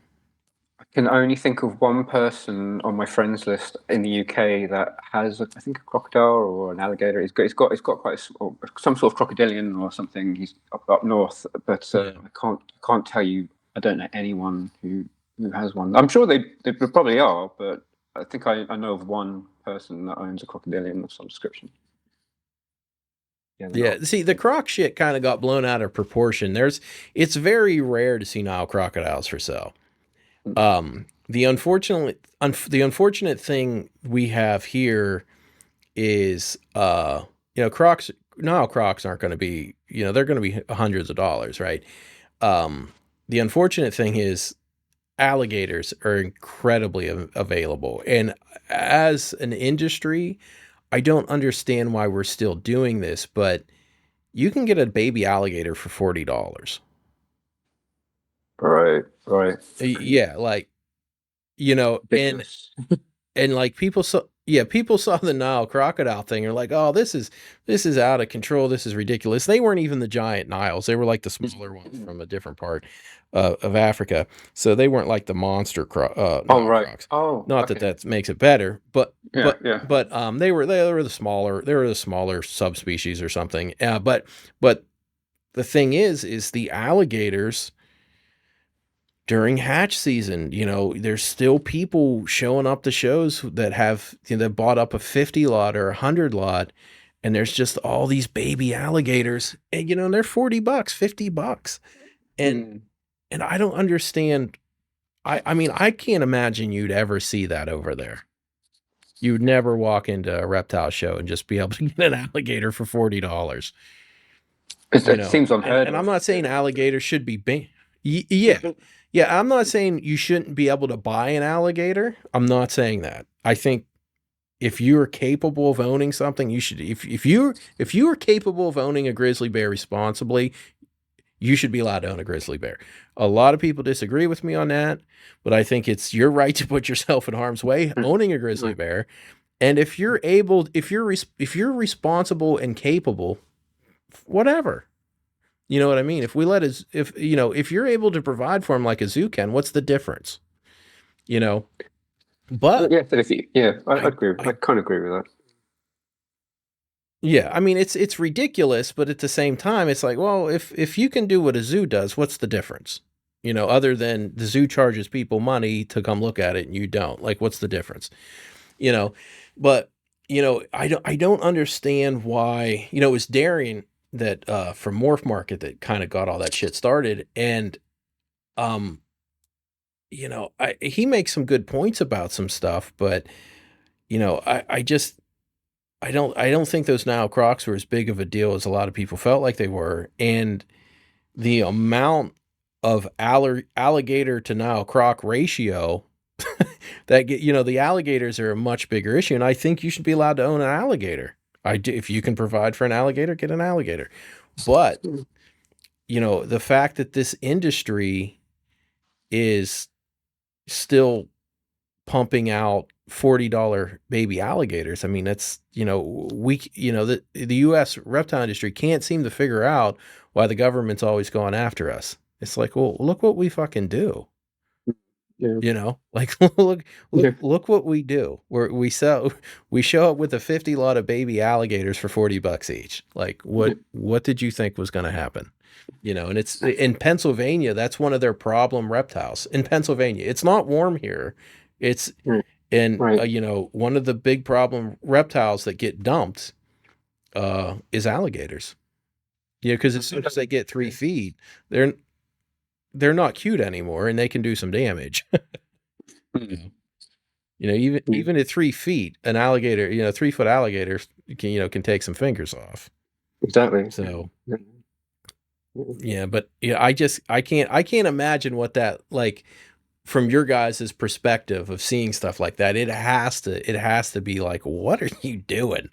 can only think of one person on my friends list in the UK that has, I think, a crocodile or an alligator. It's got quite or some sort of crocodilian or something. He's up north, but Yeah. I can't tell you. I don't know anyone who has one. I'm sure they probably are, but I think I know of one person that owns a crocodilian of some description. Yeah, they're Yeah, not. see, the croc shit kind of got blown out of proportion. It's very rare to see Nile crocodiles for sale. The unfortunate thing we have here is, crocs. Nile crocs aren't going to be, they're going to be hundreds of dollars, right? Um, the unfortunate thing is alligators are incredibly available, and as an industry, I don't understand why we're still doing this, but you can get a baby alligator for $40. Right, right. Yeah, like, and Ridiculous. like people saw the Nile crocodile thing and are like, oh, this is out of control, this is ridiculous. They weren't even the giant Niles, they were like the smaller ones from a different part of Africa, so they weren't like the monster Oh, Nile right. crocs. Oh, Not that okay. that makes it better, but Yeah, yeah. they were the smaller subspecies or something. But the thing is the alligators during hatch season, there's still people showing up to shows that have, that bought up a 50 lot or a 100 lot, and there's just all these baby alligators, and they're $40, $50. And Mm. and I don't understand. I mean, I can't imagine you'd ever see that over there. You would never walk into a reptile show and just be able to get an alligator for $40. It seems unheard And I'm of, not saying really. alligators should be yeah. Yeah, I'm not saying you shouldn't be able to buy an alligator. I'm not saying that. I think if you're capable of owning something, you should. If you are capable of owning a grizzly bear responsibly, you should be allowed to own a grizzly bear. A lot of people disagree with me on that, but I think it's your right to put yourself in harm's way owning a grizzly Right. bear. And if you're responsible and capable, whatever. You know what I mean? If we let his, if you're able to provide for him like a zoo can, what's the difference? You know, but Yeah, so if you, yeah, I'd I, agree. I I, kind of agree with that. yeah, I mean, it's ridiculous, but at the same time, it's like, well, if you can do what a zoo does, what's the difference? Other than the zoo charges people money to come look at it and you don't. Like, what's the difference? You know, but I don't understand why. It was Darian that from Morph Market that kind of got all that shit started, and um he makes some good points about some stuff, but I don't think those Nile Crocs were as big of a deal as a lot of people felt like they were, and the amount of alligator to Nile Croc ratio that the alligators are a much bigger issue, and I think you should be allowed to own an alligator. If you can provide for an alligator, get an alligator. But Mm. the fact that this industry is still pumping out $40 baby alligators. I mean, that's, the US reptile industry can't seem to figure out why the government's always going after us. It's like, well, look what we fucking do. Yeah, Like, look, yeah, look what we do. We show up with a 50 lot of baby alligators for $40 each. Like, yeah. what did you think was going to happen? And it's in Pennsylvania. That's one of their problem reptiles in Pennsylvania. It's not warm here. It's Right, and right. one of the big problem reptiles that get dumped is alligators. Because as soon as they get 3 feet, they're they're not cute anymore, and they can do some damage. Mm. Even Mm. even at 3 feet, an alligator, 3 foot alligator can take some fingers off. Exactly. So Yeah. yeah, but yeah, I can't imagine what that like from your guys' perspective of seeing stuff like that. It has to be like, what are you doing?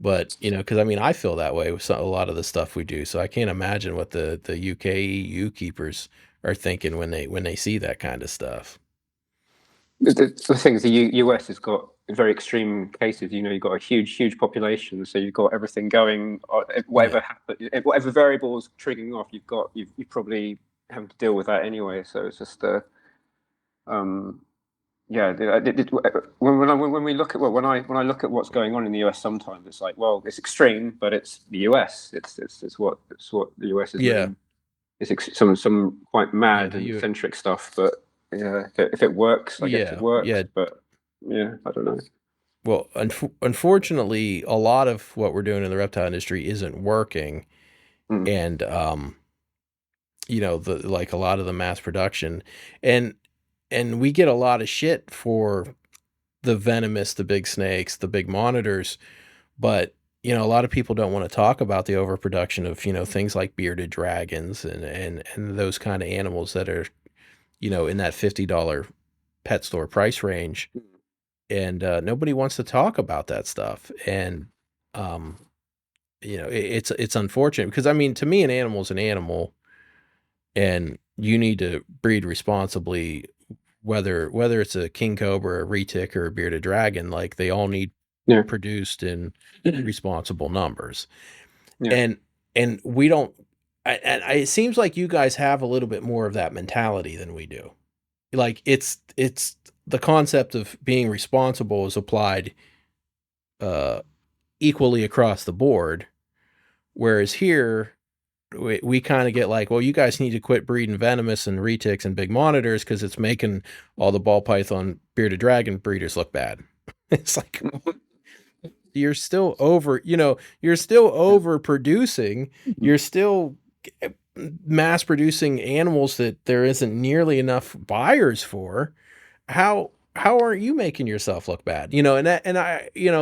But because I mean, I feel that way with a lot of the stuff we do. So I can't imagine what the UK EU keepers are thinking when they see that kind of stuff. The thing is, the US has got very extreme cases. You've got a huge population, so you've got everything going. Yeah, Whatever happen, whatever variables triggering off, you've probably having to deal with that anyway. So it's just Um, yeah, when we look at when I look at what's going on in the US, sometimes it's like, well, it's extreme, but it's the US. It's what the US is Yeah, doing. It's some quite yeah, mad and eccentric stuff, but yeah, if it works, I guess it yeah, works. yeah. But yeah, I don't know. Well, unfortunately, a lot of what we're doing in the reptile industry isn't working, Mm. and the like a lot of the mass production, and we get a lot of shit for the venomous, the big snakes, the big monitors, but a lot of people don't want to talk about the overproduction of things like bearded dragons and those kind of animals that are in that $50 pet store price range, and nobody wants to talk about that stuff, and um, it's unfortunate because I mean to me an animal is an animal, and you need to breed responsibly, whether it's a king cobra, a retic, or a bearded dragon. Like they all need Yeah, produced in responsible numbers, yeah, and we don't. It seems like you guys have a little bit more of that mentality than we do. Like it's the concept of being responsible is applied uh, equally across the board, whereas here we kind of get like, well, you guys need to quit breeding venomous and retics and big monitors because it's making all the ball python bearded dragon breeders look bad. It's like you're still you're still yeah. overproducing. You're still mass producing animals that there isn't nearly enough buyers for. How aren't you making yourself look bad?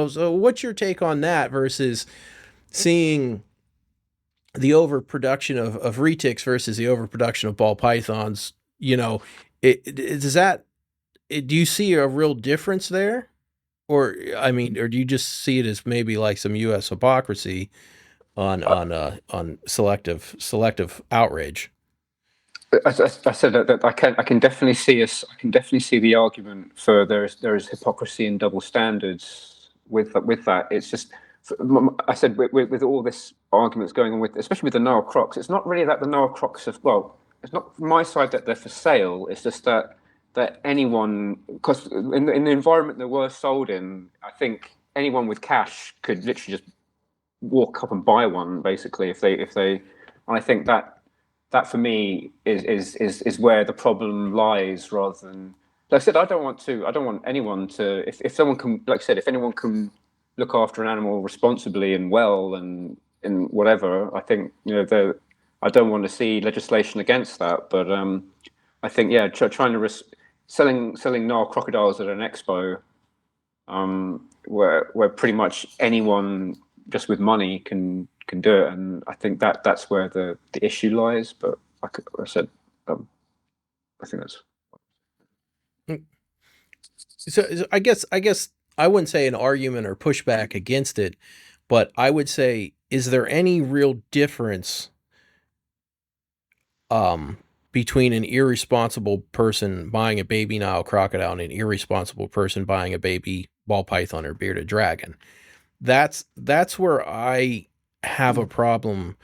So what's your take on that versus seeing the overproduction of retics versus the overproduction of ball pythons? Does that do you see a real difference there? Or I mean, or do you just see it as maybe like some U.S. hypocrisy on selective outrage? I said that I can definitely see us. I can definitely see the argument for there is hypocrisy and double standards with that. It's just I said with all this arguments going on with, especially with the Nile crocs. It's not really that the Nile crocs have, well, it's not from my side that they're for sale. It's just that anyone, because in the environment they were sold in, I think anyone with cash could literally just walk up and buy one basically if they. And I think that for me is where the problem lies, rather than, like I said, I don't want anyone to, if someone can, like I said, if anyone can look after an animal responsibly and well and whatever, I think I don't want to see legislation against that. But I think, yeah, trying to selling Nile crocodiles at an expo, where pretty much anyone just with money can do it, and I think that's where the issue lies. But like I said, I think that's So I guess I wouldn't say an argument or pushback against it, but I would say, is there any real difference um, between an irresponsible person buying a baby Nile crocodile and an irresponsible person buying a baby ball python or bearded dragon? That's where I have a problem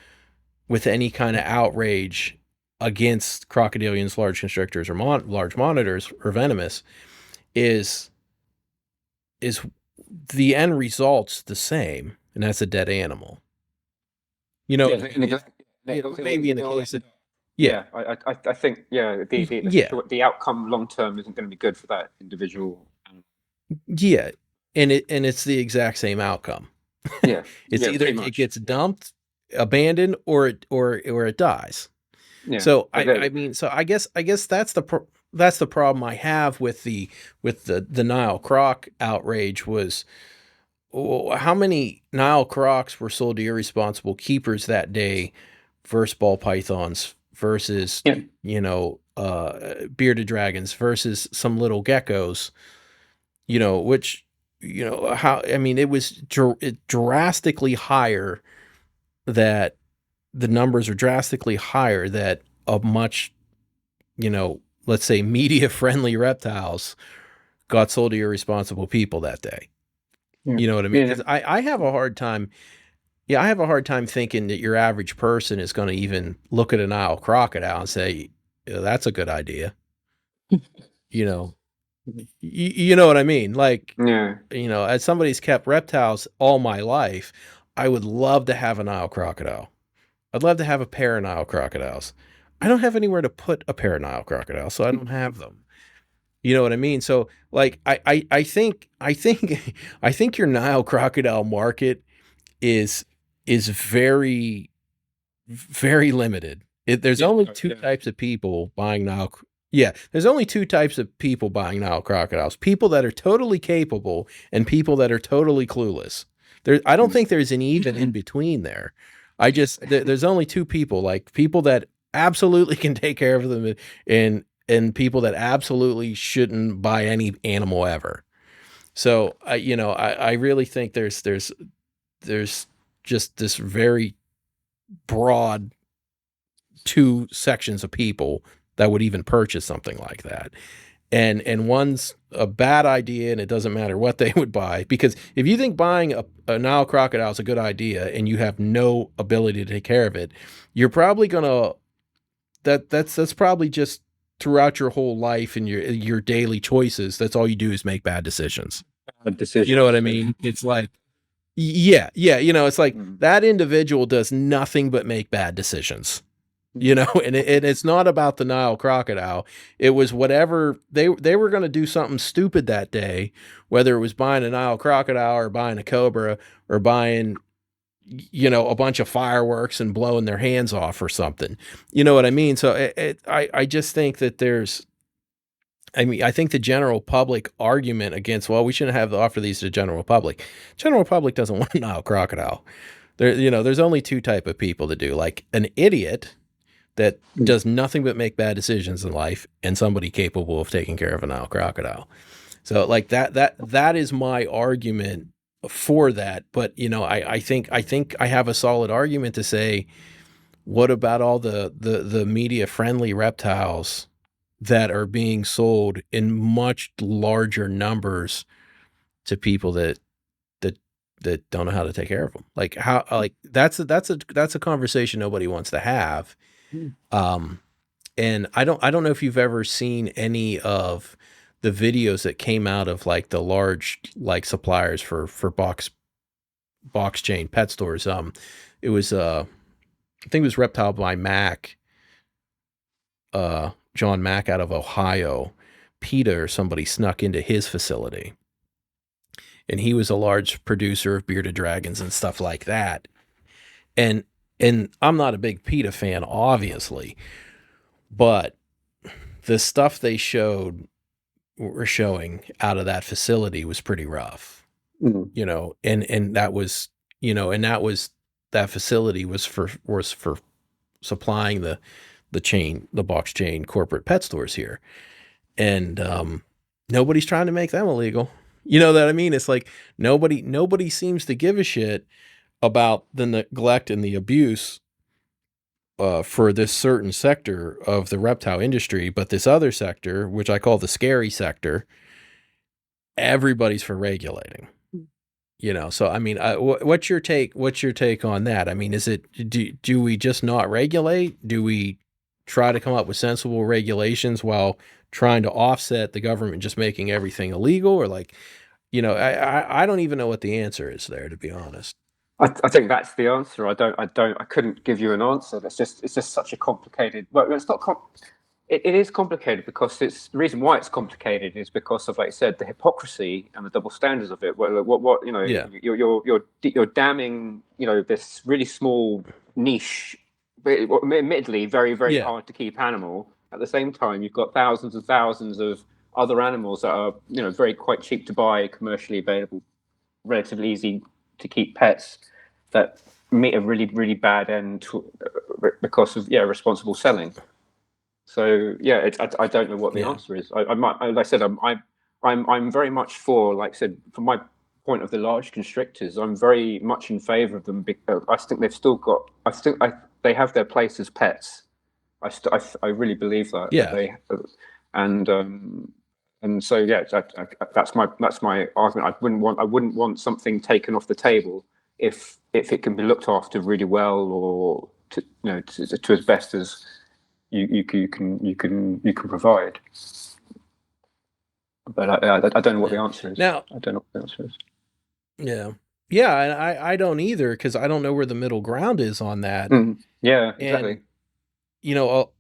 with any kind of outrage against crocodilians, large constrictors, or large monitors or venomous. Is is the end result's the same, and that's a dead animal. yeah, Maybe in the case of yeah, yeah. I think, yeah, yeah, the outcome long term isn't going to be good for that individual. yeah, and it's the exact same outcome. Yeah, It's yeah, either pretty it much. gets dumped, abandoned, or it dies. Yeah, So but I mean, so I guess that's the problem I have with the Nile Croc outrage was, how many Nile Crocs were sold to irresponsible keepers that day versus ball pythons versus yeah, bearded dragons versus some little geckos, which how I mean it was drastically higher, that the numbers are drastically higher that a much, let's say media friendly reptiles got sold to irresponsible people that day. yeah, You know what I mean? yeah. Because I have a hard time. Yeah, I have a hard time thinking that your average person is going to even look at a Nile crocodile and say, "Yeah, that's a good idea." you know, you know what I mean? Like, Yeah. as somebody's kept reptiles all my life, I would love to have a Nile crocodile. I'd love to have a pair of Nile crocodiles. I don't have anywhere to put a pair of Nile crocodiles, so I don't have them. You know what I mean? So like I think your Nile crocodile market is very very limited. There's Yeah. only two Yeah. types of people buying Nile. Yeah, there's only two types of people buying Nile crocodiles: people that are totally capable and people that are totally clueless. I don't Mm. think there's an even in between there. There's only two people, like people that absolutely can take care of them, and people that absolutely shouldn't buy any animal ever. So I really think there's just this very broad two sections of people that would even purchase something like that. And one's a bad idea, and it doesn't matter what they would buy, because if you think buying a Nile crocodile is a good idea and you have no ability to take care of it, you're probably gonna that's probably just throughout your whole life and your daily choices. That's all you do is make bad decisions. You know what I Decisions. Yeah. mean? It's like yeah, it's like Mm. that individual does nothing but make bad decisions. And it's not about the Nile crocodile. It was whatever they were going to do something stupid that day, whether it was buying a Nile crocodile or buying a cobra or buying a bunch of fireworks and blowing their hands off or something. You know what I mean? So I just think that I think the general public argument against, well, we shouldn't have to offer these to the general public. General public doesn't want a Nile crocodile. There's only two type of people to do, like an idiot that Mm. does nothing but make bad decisions in life, and somebody capable of taking care of a Nile crocodile. So like that is my argument for that. But I think I have a solid argument to say, what about all the media friendly reptiles that are being sold in much larger numbers to people that that don't know how to take care of them? Like how like that's a conversation nobody wants to have. Mm. Um, and I don't know if you've ever seen any of the videos that came out of like the large like suppliers for box chain pet stores. It was I think it was Reptile by Mac, John Mack out of Ohio. PETA or somebody snuck into his facility, and he was a large producer of bearded dragons and stuff like that. And I'm not a big PETA fan, obviously, but the stuff they were showing out of that facility was pretty rough, Mm. and that was, that facility was for supplying the box chain corporate pet stores here. And nobody's trying to make them illegal. You know what I mean? It's like nobody seems to give a shit about the neglect and the abuse for this certain sector of the reptile industry, but this other sector, which I call the scary sector, everybody's for regulating. So I mean, what's your take? What's your take on that? I mean, do we just not regulate? Do we try to come up with sensible regulations while trying to offset the government just making everything illegal? Or like, I don't even know what the answer is there, to be honest. I think that's the answer. I couldn't give you an answer. It's just such a complicated. Well, it's not. It is complicated because it's the reason why it's complicated is because of, like I said, the hypocrisy and the double standards of it. What Yeah, you're damning this really small niche, but admittedly very yeah, hard to keep animal. At the same time, you've got thousands and thousands of other animals that are very quite cheap to buy, commercially available, relatively easy to keep pets that meet a really bad end because of responsible selling. So yeah, I don't know what the yeah, answer is. I might, like I said, I'm very much for, like I said, from my point of the large constrictors, I'm very much in favour of them because I think they've still got. They have their place as pets. I really believe that yeah, they, and so yeah, that's my argument. I wouldn't want something taken off the table if it can be looked after really well, or to as best as you can provide. but I don't know what the Yeah. answer is. Now, I don't know what the answer is. yeah. Yeah, and I don't either because I don't know where the middle ground is on that. Yeah, exactly. And you know,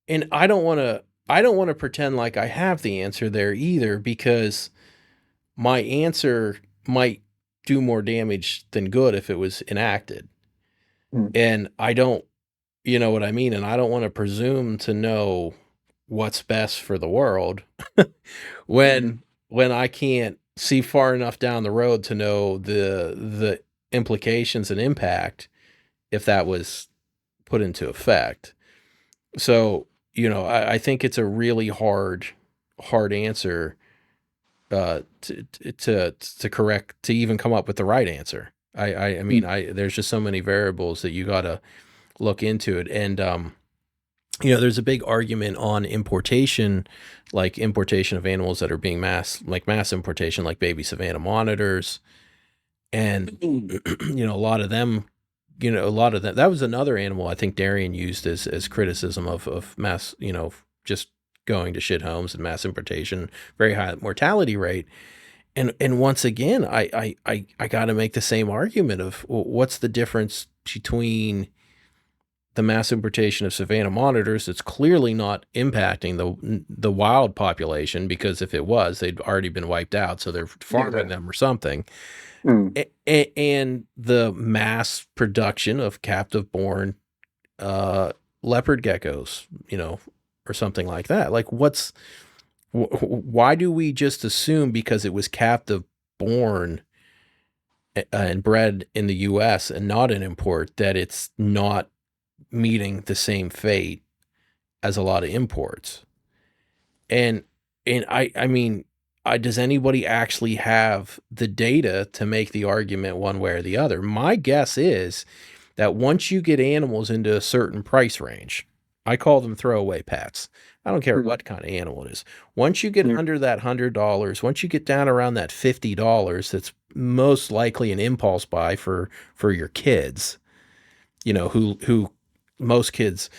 and I don't want to pretend like I have the answer there either because my answer might do more damage than good if it was enacted. Mm, And I don't, you know what I mean? And I don't want to presume to know what's best for the world mm, when I can't see far enough down the road to know the implications and impact if that was put into effect. So, I think it's a really hard answer to correct to even come up with the right answer. I mean, mm, there's just so many variables that you got to look into it. And there's a big argument on importation, like importation of animals that are being mass importation, like baby Savannah monitors, and a lot of them. A lot of that. That was another animal I think Darian used as criticism of mass, just going to shit homes and mass importation, very high mortality rate. And once again, I got to make the same argument of, well, what's the difference between the mass importation of Savannah monitors that's clearly not impacting the wild population, because if it was, they'd already been wiped out, so they're farming yeah. them or something, Mm, and the mass production of captive born uh, leopard geckos, or something like that. Like, why do we just assume because it was captive born and bred in the U.S. and not an import that it's not meeting the same fate as a lot of imports? And I mean, does anybody actually have the data to make the argument one way or the other? My guess is that once you get animals into a certain price range, I call them throwaway pets. I don't care mm, what kind of animal it is. Once you get mm, under that $100, once you get down around that $50, that's most likely an impulse buy for your kids. Who most kids,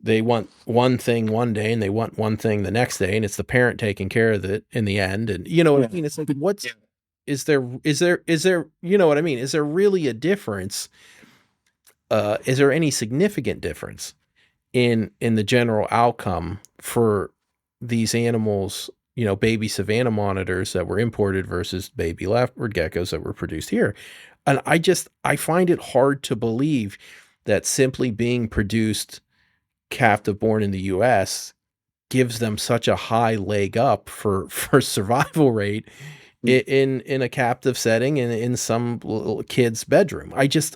they want one thing one day and they want one thing the next day, and it's the parent taking care of it in the end. And you know what I yeah. mean? It's like, is there you know what I mean? Is there really a difference? Is there any significant difference in the general outcome for these animals, baby Savannah monitors that were imported versus baby leopard geckos that were produced here? And I find it hard to believe that simply being produced captive born in the US gives them such a high leg up for survival rate Mm. in a captive setting and in some little kid's bedroom. I just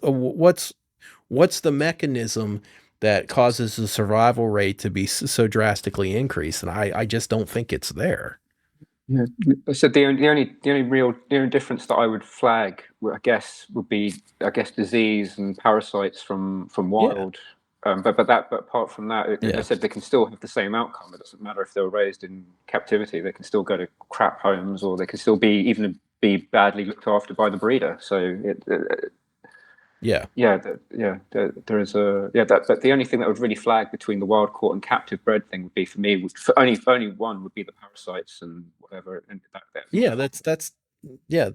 what's the mechanism that causes the survival rate to be so drastically increased? And I just don't think it's there. Yeah. So the only difference that I would flag, I guess, would be, I guess, disease and parasites from Yeah. wild. But apart from that, I Yeah. said they can still have the same outcome. It doesn't matter if they were raised in captivity; they can still go to crap homes, or they can still be badly looked after by the breeder. So Yeah. yeah, there is a that. But the only thing that would really flag between the wild caught and captive bred thing would be, for me, for only one would be the parasites and whatever, and that Yeah, that's yeah.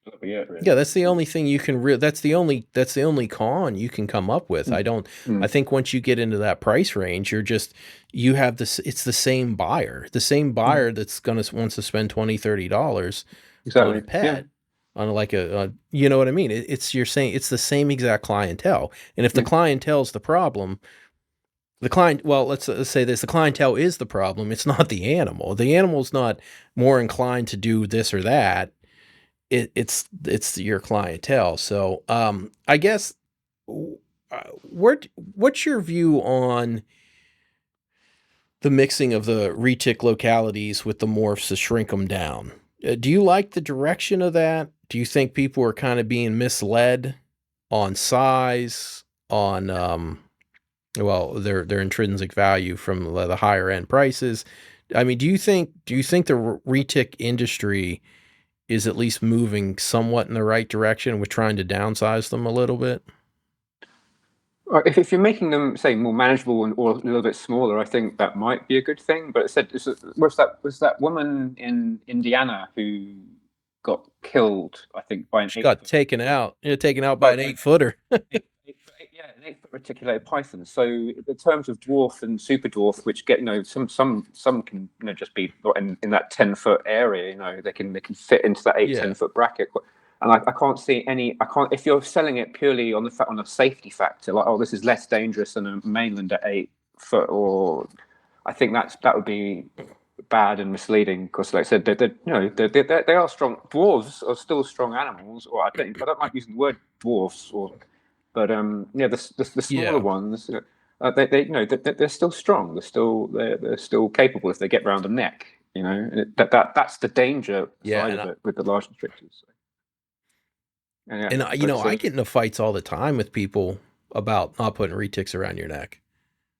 that'd be it, Yeah, really. that's the only thing you can that's the only con you can come up with. Mm, I mm, think once you get into that price range, you have this it's the same buyer. The same mm, buyer that's going to wants to spend $20-$30 on a exactly. Yeah. pet, on like you know what I mean? You're saying it's the same exact clientele. And if the Yeah. clientele's the problem, well, let's say this, the clientele is the problem. It's not the animal. The animal's not more inclined to do this or that. It's your clientele. So I guess what's your view on the mixing of the retic localities with the morphs to shrink them down? Do you like the direction of that? Do you think people are kind of being misled on size, on their intrinsic value from the higher end prices? I mean, do you think the retic industry is at least moving somewhat in the right direction with trying to downsize them a little bit? If you're making them say more manageable or a little bit smaller, I think that might be a good thing. But it said was that woman in Indiana who got killed? I think by an She eight got foot. taken out. Taken out by By an 8-footer. yeah, an 8 foot reticulated python. So in terms of dwarf and super dwarf, which get some can just be in that 10 foot area. They can fit into that 8 Yeah. 10 foot bracket. And I can't see any. I can't if you're selling it purely on a safety factor, like this is less dangerous than a mainland at 8 foot, or I think that would be bad and misleading because, like I said, they are strong. Dwarves are still strong animals, or I don't like using the word dwarfs, but yeah, the smaller Yeah. ones, they're still strong. They're still capable if they get round a neck. That's the danger Yeah. side of it with the large constrictors. And yeah, but I get into fights all the time with people about not putting retics around your neck.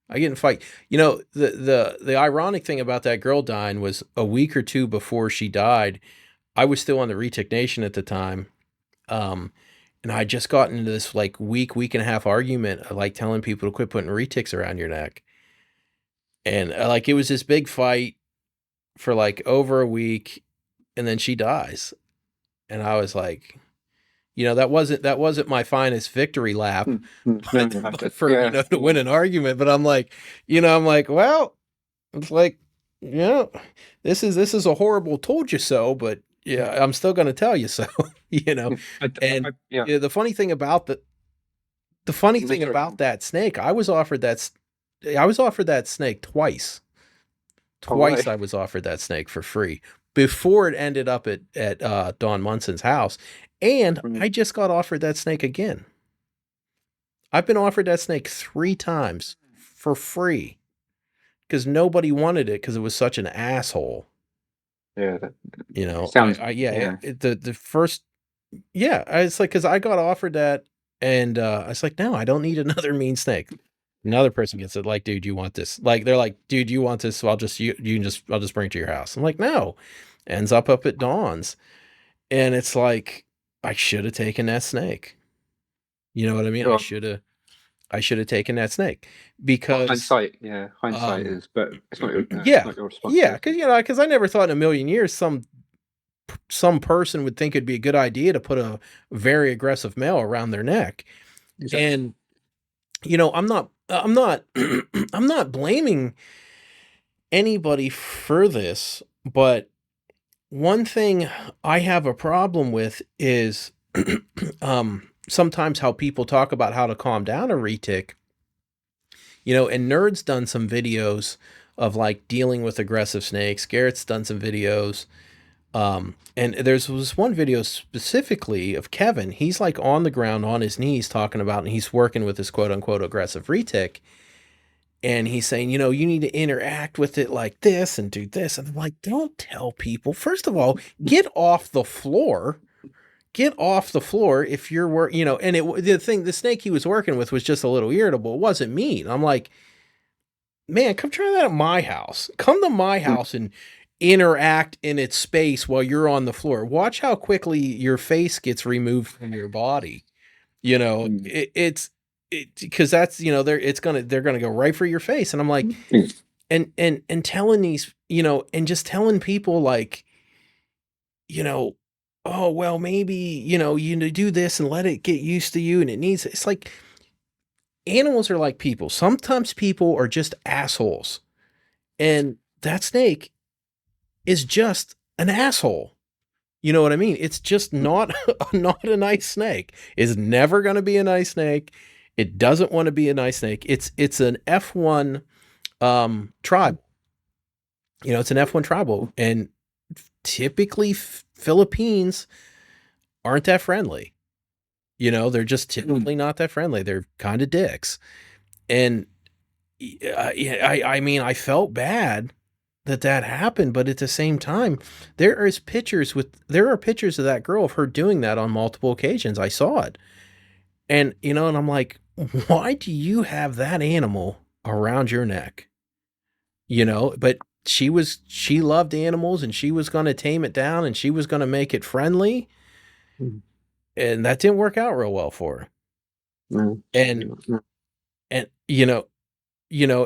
I get in a fight. The ironic thing about that girl dying was a week or two before she died, I was still on the retic nation at the time. Um, and I just got into this like week and a half argument of like telling people to quit putting retics around your neck. And like it was this big fight for like over a week, and then she dies. And I was like, that wasn't my finest victory lap, no, but for yeah, to win an argument. But I'm like, well, it's like, this is a horrible told you so, but yeah, I'm still going to tell you so. And yeah. the funny thing about that snake, I was offered that snake twice. Oh, Twice right. I was offered that snake for free before it ended up at Don Munson's house, and Mm. I just got offered that snake again. I've been offered that snake 3 times for free because nobody wanted it because it was such an asshole. Yeah, that I, sounds. I yeah, Yeah. the first, yeah, it's like because I got offered that, and I was like, no, I don't need another mean snake. Another person gets it, like, dude, you want this? Like, they're like, dude, you want this? So I'll just bring it to your house. I'm like, no. Ends up at Dawn's, and it's like I should have taken that snake. You know what I mean? Well, I should have taken that snake because hindsight. Yeah, hindsight um is, but it's not your. It's yeah, not your yeah, responsibility. because I never thought in a million years some person would think it'd be a good idea to put a very aggressive male around their neck. Exactly. And I'm not I'm not blaming anybody for this, but one thing I have a problem with is sometimes how people talk about how to calm down a retic. And Nerd's done some videos of like dealing with aggressive snakes. Garrett's done some videos. And was one video specifically of Kevin. He's like on the ground on his knees talking about, and he's working with his quote unquote aggressive retic. And he's saying, you need to interact with it like this and do this. And I'm like, don't tell people. First of all, get off the floor. Get off the floor if you're and the snake he was working with was just a little irritable. It wasn't mean. I'm like, man, come try that at my house. Come to my house and interact in its space while you're on the floor. Watch how quickly your face gets removed from your body. Mm. It's because that's they're gonna go right for your face. And I'm like, Mm. and telling these, and just telling people like, oh well, maybe you do this and let it get used to you, and it's like animals are like people. Sometimes people are just assholes, and that snake is just an asshole. You know what I mean? It's just not not a nice snake. It's never going to be a nice snake. It doesn't want to be a nice snake. It's an F1 tribal. It's an F1 tribal, and typically Philippines aren't that friendly. They're just typically not that friendly. They're kind of dicks. And I mean, I felt bad that happened, but at the same time, there are pictures of that girl of her doing that on multiple occasions. I saw it. And and I'm like, why do you have that animal around your neck? But she loved animals, and she was going to tame it down, and she was going to make it friendly, Mm. and that didn't work out real well for her. No, And no. and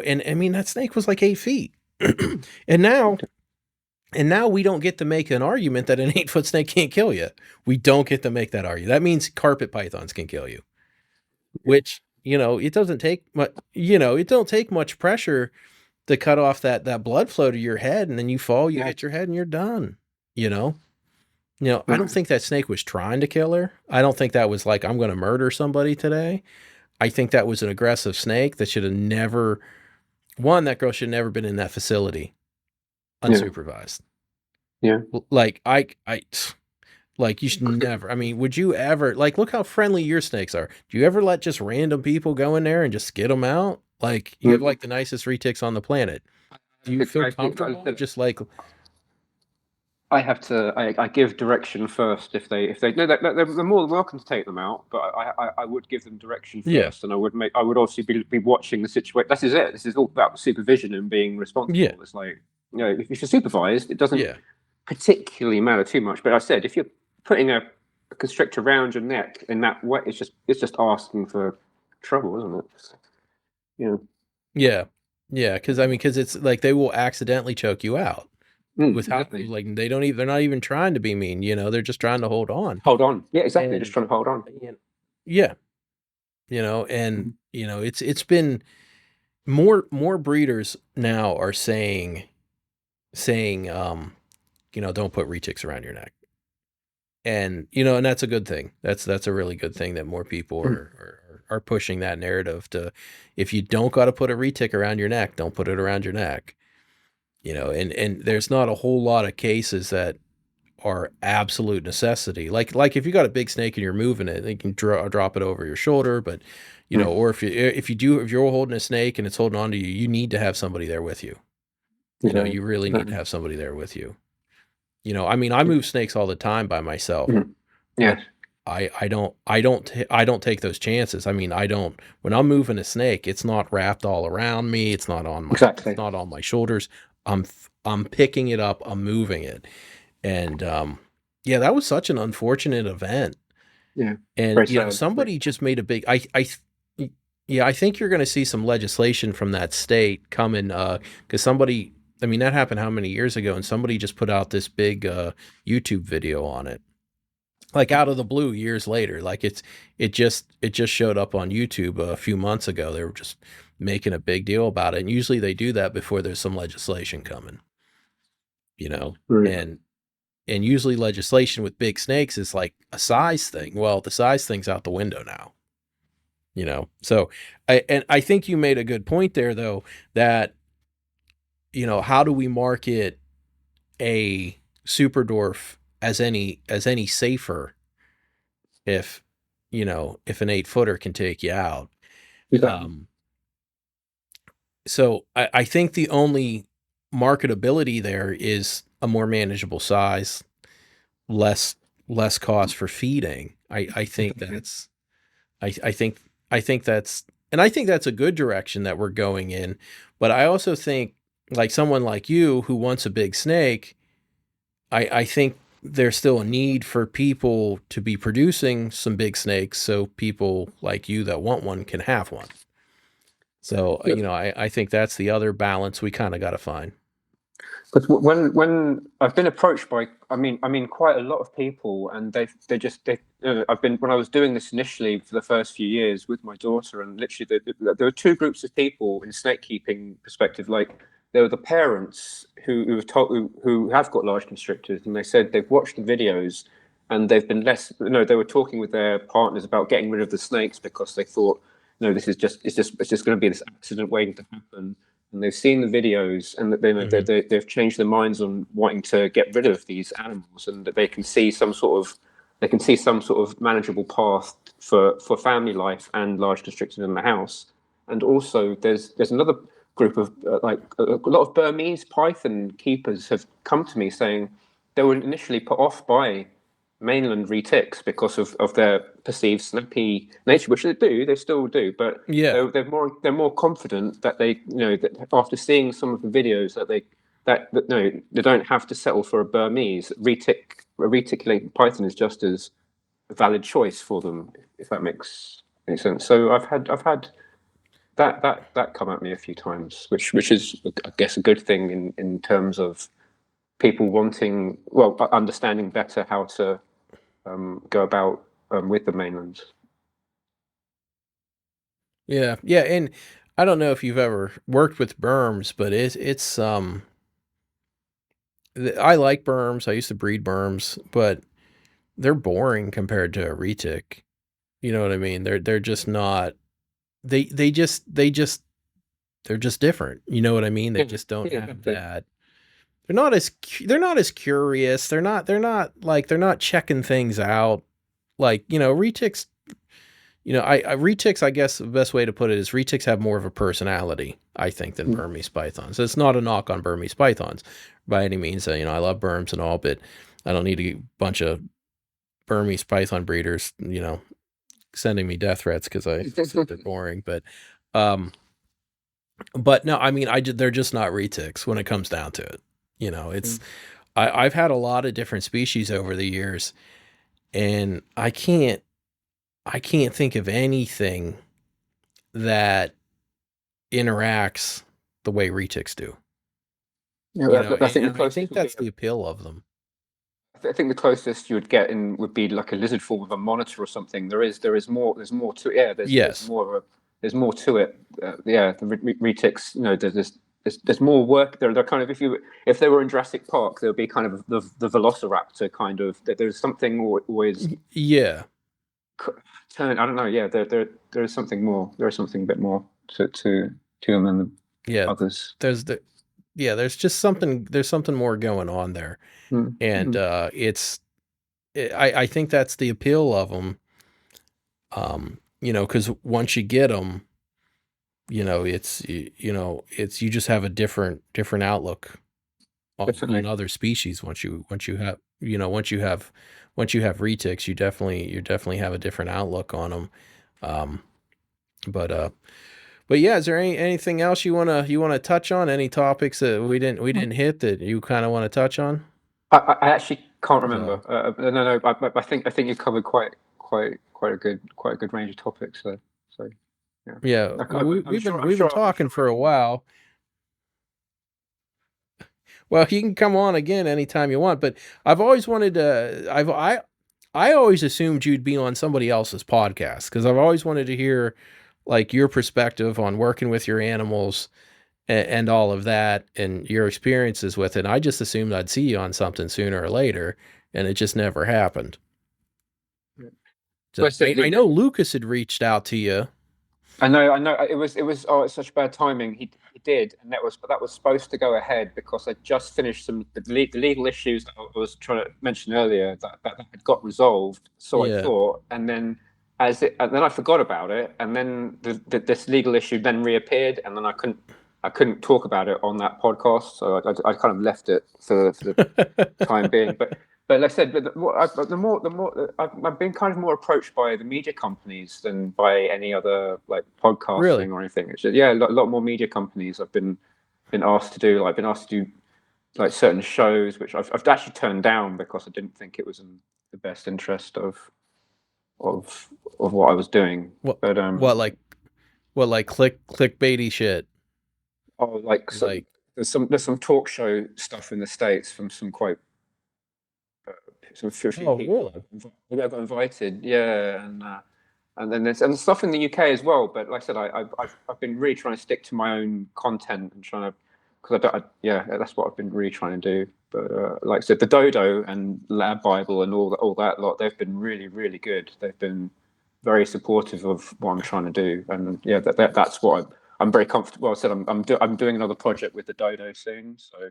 and I mean that snake was like 8 feet, and now we don't get to make an argument that an 8 foot snake can't kill you. We don't get to make that argument. That means carpet pythons can kill you, which it doesn't take much. It don't take much pressure to cut off that blood flow to your head, and then you fall, you Yeah. hit your head, and you're done. You know. I don't No. think that snake was trying to kill her. I don't think that was like, I'm going to murder somebody today. I think that was an aggressive snake that should have never. One, that girl should have never been in that facility Yeah. unsupervised. Yeah. Like like you should never. I mean, would you ever like look how friendly your snakes are? Do you ever let just random people go in there and just skid them out? Like you have Mm. like the nicest retics on the planet. Do you feel I think comfortable? Just like I have to. I give direction first if they no, they're more than welcome to take them out, but I would give them direction yeah, first, and I would also be watching the situation. This is it. This is all about supervision and being yeah, responsible. It's like if you're supervised, it doesn't yeah, particularly matter too much. But I said if you're putting a constrictor around your neck in that way, it's just asking for trouble, isn't it? Yeah. yeah, yeah. Because I mean, because it's like they will accidentally choke you out without Exactly. like they don't even they're not even trying to be mean. They're just trying to hold on. Hold on. Yeah, exactly. Just And trying to hold on. yeah, and Mhm. it's been more breeders now are saying don't put retics around your neck. And and that's a good thing. That's a really good thing that more people Mhm. are pushing that narrative to, if you don't got to put a retic around your neck, don't put it around your neck. And there's not a whole lot of cases that are absolute necessity. Like if you got a big snake and you're moving it, you can drop it over your shoulder, but Mhm. or if you're holding a snake and it's holding on to you, you need to have somebody there with you. Exactly. You really need to Exactly. have somebody there with you. I mean, I move snakes all the time by myself, Mhm. but Yes. I don't take those chances. I mean, I don't when I'm moving a snake, it's not wrapped all around me. It's Exactly. not on my shoulders. I'm picking it up. I'm moving it. And yeah, that was such an unfortunate event. Yeah. And Very sad. somebody just made a big yeah, I think you're going to see some legislation from that state coming cuz somebody, I mean, that happened how many years ago, and somebody just put out this big YouTube video on it. Like out of the blue years later. Like it just showed up on YouTube a few months ago. They were just making a big deal about it. And usually they do that before there's some legislation coming, you know. Right. And usually legislation with big snakes is like a size thing. Well, the size thing's out the window now, So I think you made a good point there though, that how do we market a super dwarf as any safer if if an 8 footer can take you out. Exactly. Um so I think the only marketability there is a more manageable size, less less cost for feeding. I think that's I think that's, and I think that's a good direction that we're going in. But I also think, like someone like you who wants a big snake, I think there's still a need for people to be producing some big snakes so people like you that want one can have one. So Yeah. I think that's the other balance we kind of got to find. But when I've been approached by, I mean, quite a lot of people, and I've been when I was doing this initially for the first few years with my daughter, and literally there were two groups of people in snake keeping perspective. Like there were the parents who have told who have got large constrictors, and they said they've watched the videos, and they've been less. They were talking with their partners about getting rid of the snakes because they thought, no, this is just it's just going to be this accident waiting to happen, and they've seen the videos, and that Hmm. they've changed their minds on wanting to get rid of these animals, and that they can see some sort of manageable path for family life and large constrictors in the house. And also, there's another group of like a lot of Burmese python keepers have come to me saying they were initially put off by mainland retics because of their perceived snappy nature, which they still do, but Yeah. they're more confident that that after seeing some of the videos that no, they don't have to settle for a Burmese a reticulated python is just as a valid choice for them, if that makes any sense. So I've had that come at me a few times, which is, I guess, a good thing in terms of people wanting, well, understanding better how to go about with the mainland. Yeah, yeah, and I don't know if you've ever worked with berms, but it's I like berms. I used to breed berms, but they're boring compared to a retic. You know what I mean? They're just not. They just they're just different. You know what I mean? They Yeah, just don't yeah, have definitely. that. They're not as curious. They're not checking things out. Like, retics. I retics. I guess the best way to put it is retics have more of a personality, I think, than Mm. Burmese pythons. It's not a knock on Burmese pythons by any means. I love berms and all, but I don't need a bunch of Burmese python breeders, sending me death threats because I said they're boring. Um, but no, I mean, they're just not retics when it comes down to it. It's I've had a lot of different species over the years, and I can't think of anything that interacts the way retics do. Yeah, I think the And I think closest would be. that's the appeal of them. I think the closest you would get in would be like a lizard form with a monitor or something. There is more. There's more to it. Yeah. There's Yes. more of a. There's more to it. Yeah. The retics. There's more work. They're kind of, if they were in Jurassic Park, there would be kind of the Velociraptor kind of. There's something always Yeah. turn. I don't know. Yeah. There is something more. There is something a bit more to them than the Yeah. others. There's the yeah, there's something more going on there. Mm, And mm, I think that's the appeal of them. Cuz once you get them, it's you just have a different outlook on definitely. other species once you have retics, you definitely have a different outlook on them. Um, but yeah, is there anything else you wanna touch on? Any topics that we didn't hit that you kind of want to touch on? I actually can't remember. So No. I think you covered quite a good range of topics. So yeah. yeah, I'm we've been I'm talking sure I for a can. while. Well, you can come on again anytime you want, but I've always wanted to. I always assumed you'd be on somebody else's podcast because I've always wanted to hear like your perspective on working with your animals and all of that and your experiences with it. I just assumed I'd see you on something sooner or later, and it just never happened. Well, So I know Lucas had reached out to you. I know. It was. Oh, it's such bad timing. He did, and that was supposed to go ahead because I just finished the legal issues that I was trying to mention earlier that had got resolved. So I Yeah. thought, and then and then I forgot about it, and then this legal issue then reappeared, and then I couldn't talk about it on that podcast, so I kind of left it for the time being. But like I said, the more I've been kind of more approached by the media companies than by any other like podcast Really? thing or anything. It's just, yeah, a lot more media companies I've been asked to do. Like, I've been asked to do like certain shows, which I've actually turned down because I didn't think it was in the best interest of of what I was doing. What But what like what like clickbaity shit? oh, like Like, there's some talk show stuff in the States from some few oh, people really? that got invited. Yeah, and then there's stuff in the UK as well. But like I said, I've been really trying to stick to my own content and trying to, because yeah, that's what I've been really trying to do. But like I said, the Dodo and Lab Bible and all that lot, they've been really really good. They've been very supportive of what I'm trying to do, and yeah, that's what I'm very comfortable. I said I'm doing another project with the Dodo soon, so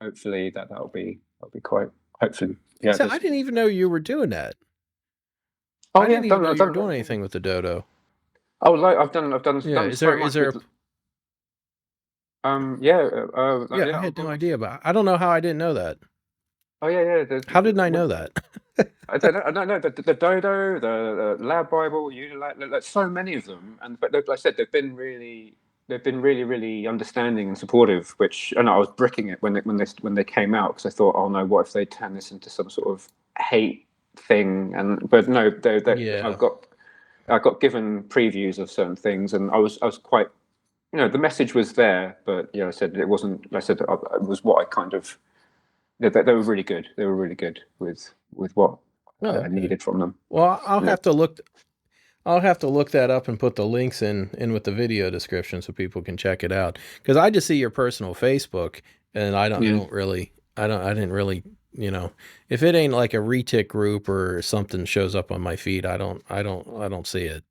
hopefully that'll be quite, hopefully, yeah. so I didn't even know you were doing that. Oh I yeah, didn't even done know I've you were done doing anything with the dodo. Oh, like I've Yeah, done is there so is much there with a yeah, yeah, I yeah. had no idea about. I don't know how I didn't know that. Oh yeah, yeah. How didn't I know that? I don't know the Dodo, the Lab Bible, Unilag. There's so many of them, and but like I said, they've been really really understanding and supportive. Which, I know, I was bricking it when they came out, because I thought, oh no, what if they turn this into some sort of hate thing? But no, I've Yeah. got I got given previews of certain things, and I was quite, the message was there, but I said it wasn't. I said it was what I kind of. They were really good. They were really good with what Oh, I okay. needed from them. Well, I'll Yeah, have to look. I'll have to look that up and put the links in with the video description so people can check it out. Because I just see your personal Facebook, and yeah. I didn't really, if it ain't like a RETIC group or something shows up on my feed, I don't see it,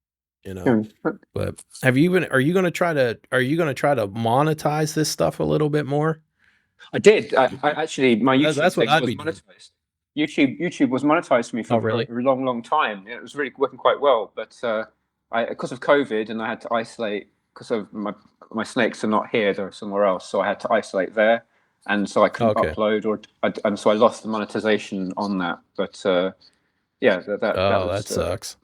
you know. Yeah. But are you going to try to monetize this stuff a little bit more? I did. I actually, my YouTube That's what thing I'd was be doing. monetized. YouTube was monetized for me Oh, for really? a long, long time. It was really working quite well, but because of COVID, and I had to isolate because of my snakes are not here; they're somewhere else. So I had to isolate there, and so I couldn't Okay. upload, and so I lost the monetization on that. But yeah, that Oh, that was sucks.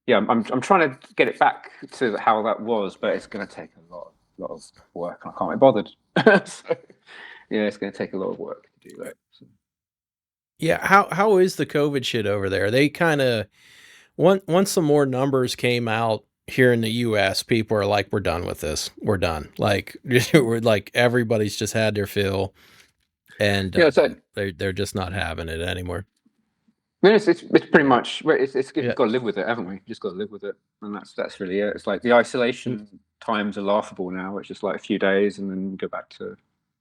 yeah. I'm trying to get it back to how that was, but it's going to take lot of work, and I can't be bothered. So, yeah, it's going to take a lot of work to do that. So. Yeah, how is the COVID shit over there? They kind of once some more numbers came out here in the US, people are like, we're done with this. We're done. Like we're like everybody's just had their fill, and Yeah, so they're just not having it anymore. no, it's pretty much well, it's Yeah. you've got to live with it, haven't we? You just got to live with it, and that's really it. It's like the Mm. isolation times are laughable now. It's just like a few days, and then you go back to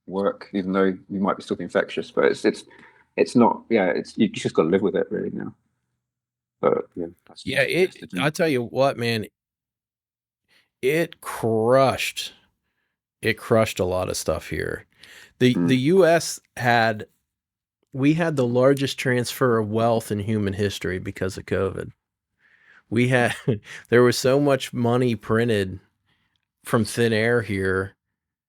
work, even though you might be still be infectious. But it's not. Yeah, it's you just got to live with it really now. But yeah, Yeah, that's the dream. I tell you what, man, it crushed it crushed a lot of stuff here. The Mm. US had we had the largest transfer of wealth in human history because of COVID. We had there was so much money printed from thin air here,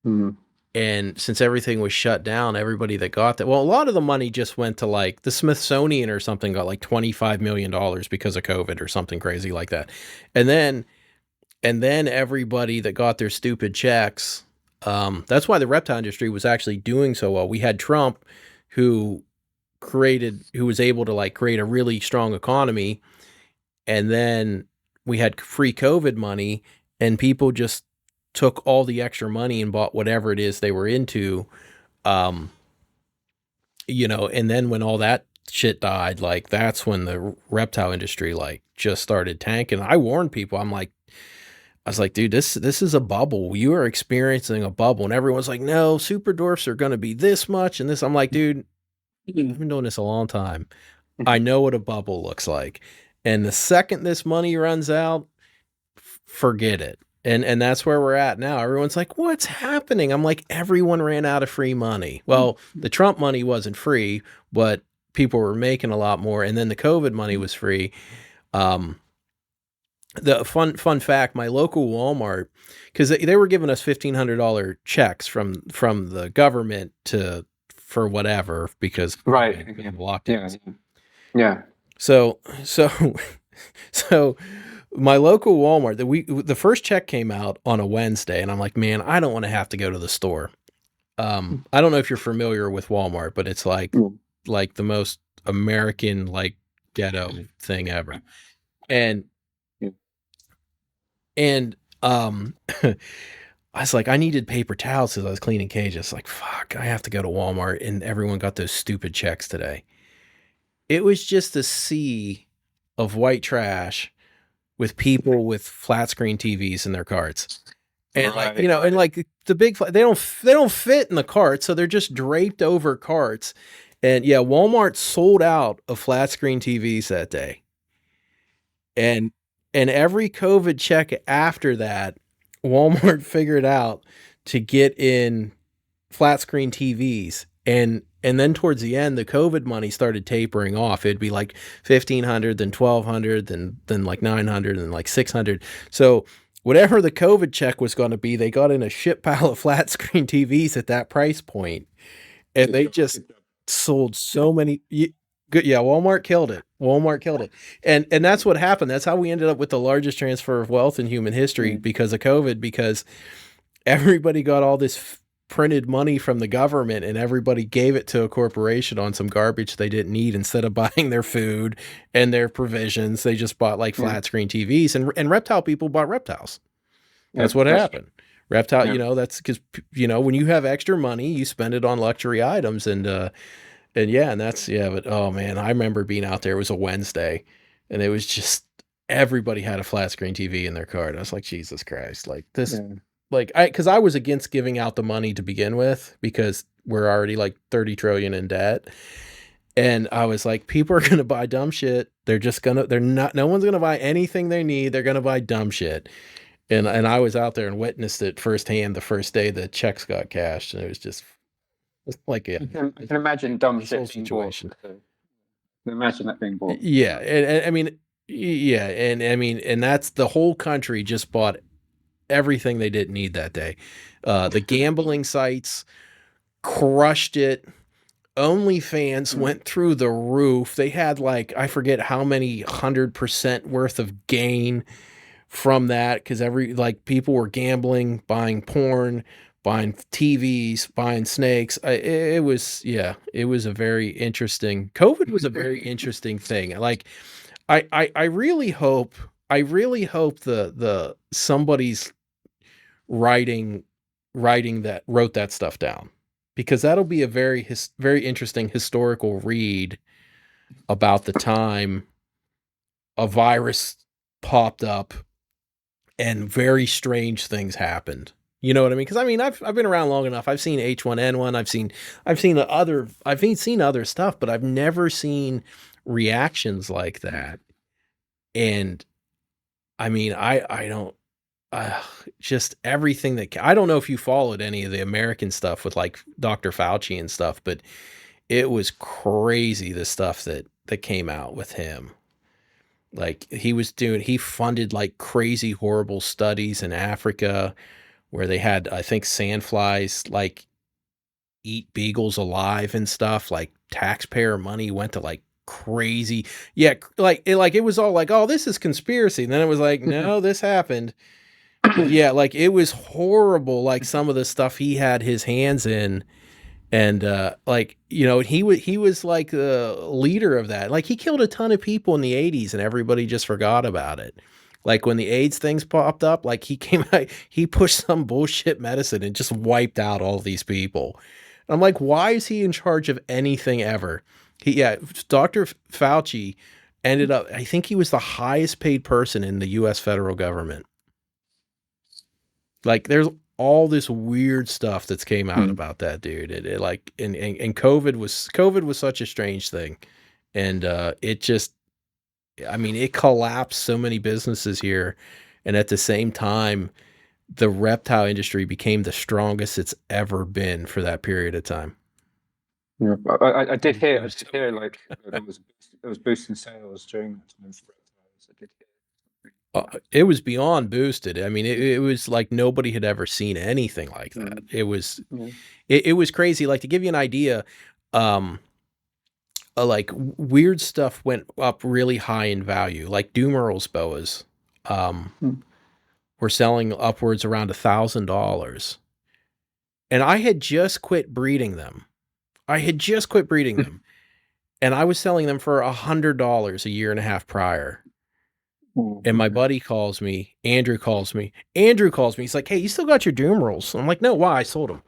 Mm. and since everything was shut down, everybody that got that, well, a lot of the money just went to like the Smithsonian or something got like $25 million because of COVID or something crazy like that. And then everybody that got their stupid checks, that's why the reptile industry was actually doing so well. We had Trump who who was able to like create a really strong economy, and then we had free COVID money, and people just took all the extra money and bought whatever it is they were into. Um, and then when all that shit died, like that's when the reptile industry like just started tanking. I warned people. I was like, dude, this is a bubble. You are experiencing a bubble. And everyone's like, no, super dwarfs are going to be this much and this. I'm like, dude, I've been doing this a long time. I know what a bubble looks like. And the second this money runs out, forget it. And that's where we're at now. Everyone's like, what's happening? I'm like, everyone ran out of free money. Well, the Trump money wasn't free, but people were making a lot more. And then the COVID money was free. Um, the fun fact, my local Walmart, because they were giving us $1,500 checks from the government for whatever because Right. Yeah. Yeah. lockdowns. Yeah. So so my local Walmart, the first check came out on a Wednesday, and I'm like, man, I don't want to have to go to the store. I don't know if you're familiar with Walmart, but it's Mm. like the most American like ghetto thing ever. And Yeah. and I was like, I needed paper towels as I was cleaning cages. Like, fuck, I have to go to Walmart, and everyone got those stupid checks today. It was just a sea of white trash with people with flat screen TVs in their carts. And like, Right. and like the they don't fit in the cart, so they're just draped over carts. And yeah, Walmart sold out of flat screen TVs that day. And every COVID check after that, Walmart figured out to get in flat screen TVs. And then towards the end, the COVID money started tapering off. It'd be like 1,500, then 1,200, then like 900, and like 600. So whatever the COVID check was going to be, they got in a shit pile of flat screen TVs at that price point, and they just sold so many. Good, yeah. Walmart killed it. Walmart killed it, and that's what happened. That's how we ended up with the largest transfer of wealth in human history Mm. because of COVID. Because everybody got all this. printed money from the government and everybody gave it to a corporation on some garbage they didn't need. Instead of buying their food and their provisions, they just bought like Yeah. flat screen TVs, and reptile people bought reptiles. Yeah. That's what That's happened. Reptile, yeah. that's because, when you have extra money, you spend it on luxury items, and yeah, and that's, yeah, but oh man, I remember being out there. It was a Wednesday, and it was just everybody had a flat screen TV in their car. And I was like, Jesus Christ, like this, Yeah. like because I was against giving out the money to begin with because we're already like 30 trillion in debt. And I was like, people are gonna buy dumb shit. They're not, no one's gonna buy anything they need. They're gonna buy dumb shit. And I was out there and witnessed it firsthand the first day the checks got cashed, and it was just like, yeah, I can imagine dumb this whole shit being bought. situation. So, I can imagine that being bought. Yeah, and I mean, yeah, and I mean, and that's the whole country just bought everything they didn't need that day. The gambling sites crushed it. OnlyFans went through the roof. They had like, I forget how many 100% worth of gain from that, because people were gambling, buying porn, buying TVs, buying snakes. It was, yeah, it was a very interesting. COVID was a very interesting thing. Like, I really hope, the somebody's writing that wrote that stuff down, because that'll be a very interesting historical read about the time a virus popped up and very strange things happened. You know what I mean? Because I mean, I've been around long enough. I've seen H1N1. I've seen other stuff, but I've never seen reactions like that. And I mean, I don't. Just everything I don't know if you followed any of the American stuff with like Dr. Fauci and stuff, but it was crazy the stuff that came out with him. Like he funded like crazy, horrible studies in Africa where they had, I think, sandflies like eat beagles alive and stuff. Like taxpayer money went to like crazy. Yeah. It was all like, oh, this is conspiracy. And then it was like, no, this happened. Yeah. Like it was horrible. Like some of the stuff he had his hands in. And he was like the leader of that. Like he killed a ton of people in the 80s and everybody just forgot about it. Like when the AIDS things popped up, like he came out, he pushed some bullshit medicine and just wiped out all these people. And I'm like, why is he in charge of anything ever? Dr. Fauci ended up, I think he was the highest paid person in the US federal government. Like there's all this weird stuff that's came out about that dude. It like, and COVID was such a strange thing. And it just, I mean, it collapsed so many businesses here. And at the same time, the reptile industry became the strongest it's ever been for that period of time. Yeah, I did hear like there was boosting sales during that time for reptiles. I did hear. It was beyond boosted. I mean, it was like nobody had ever seen anything like that. It was, it was crazy. Like to give you an idea, like weird stuff went up really high in value. Like Dumerals boas, were selling upwards around $1,000, and I had just quit breeding them. And I was selling them for $100 a year and a half prior. And my buddy calls me, Andrew calls me. He's like, hey, you still got your Dumerals? I'm like, no, why? I sold them.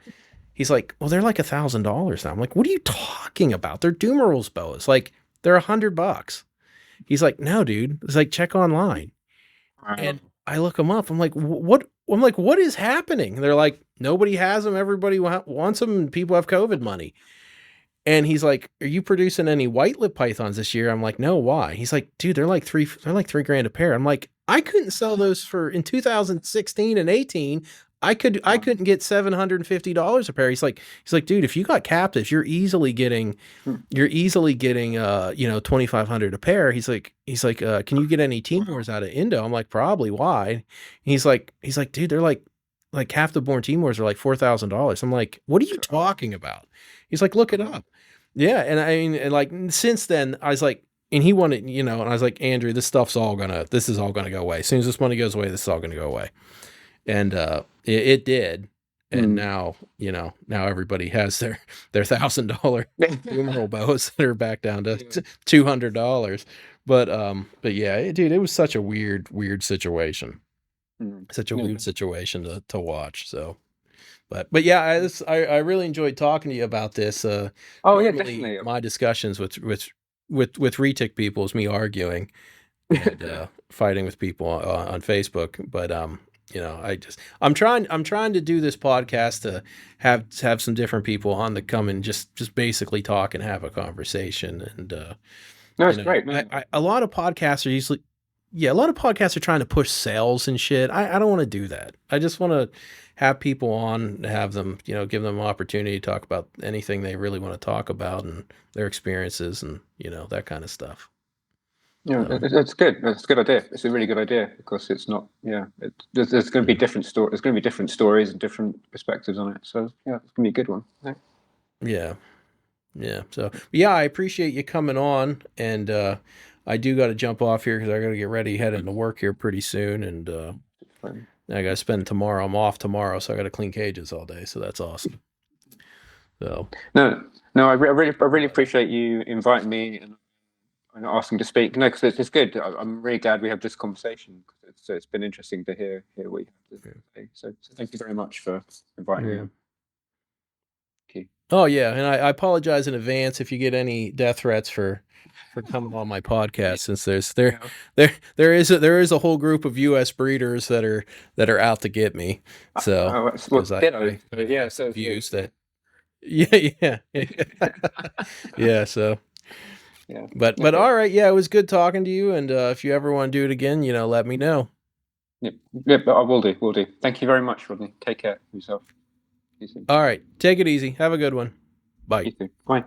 He's like, well, they're like $1,000 now. I'm like, what are you talking about? They're Dumerals boas. Like, they're $100. He's like, no, dude. It's like, check online. And I look them up. I'm like, what? I'm like, what is happening? And they're like, nobody has them. Everybody wants them. And people have COVID money. And he's like, are you producing any white lip pythons this year? I'm like, no, why? He's like, dude, they're like $3,000 a pair. I'm like, I couldn't sell those in 2016 and 18. I couldn't get $750 a pair. He's like, dude, if you got captives, you're easily getting, 2,500 a pair. He's like, can you get any Timors out of Indo? I'm like, probably. Why? And he's like, dude, they're like captive born Timors are like $4,000. I'm like, what are you talking about? He's like, look it up. Yeah. And I mean, and like, since then I was like, and he wanted, and I was like, Andrew, this is all gonna go away. As soon as this money goes away, this is all gonna go away. And it did. and now now everybody has their $1,000 fumarole bows that are back down to $200. But yeah, dude, it was such a weird situation. Such a weird situation to watch. So, but yeah, I really enjoyed talking to you about this. Oh yeah, Normally definitely. my discussions with RETIC people is me arguing and fighting with people on Facebook. But I'm trying to do this podcast to have some different people on that come and just basically talk and have a conversation. And No, it's great. No. a lot of podcasts are usually, yeah, a lot of podcasts are trying to push sales and shit. I don't want to do that. I just want to have people on, have them, give them an opportunity to talk about anything they really want to talk about and their experiences and, that kind of stuff. Yeah, it's good. It's a good idea. It's a really good idea because it's not. Yeah, there's going to be different stories. There's going to be different stories and different perspectives on it. So yeah, it's going to be a good one. Yeah. Yeah. So yeah, I appreciate you coming on, and I do got to jump off here because I got to get ready, heading to work here pretty soon, and I got to spend tomorrow. I'm off tomorrow, so I got to clean cages all day. So that's awesome. So no, I really appreciate you inviting me and asking to speak. No, because it's good. I'm really glad we have this conversation. It's been interesting to hear what you have to say. So thank you very much for inviting me on. Oh yeah, and I apologize in advance if you get any death threats for coming on my podcast, since there is a whole group of U.S. breeders that are out to get me. So so views that yeah yeah. So yeah, but all right, yeah, it was good talking to you, and if you ever want to do it again, let me know. Yep, I will do. Thank you very much, Rodney. Take care of yourself. All right, take it easy. Have a good one. Bye. You too. Bye.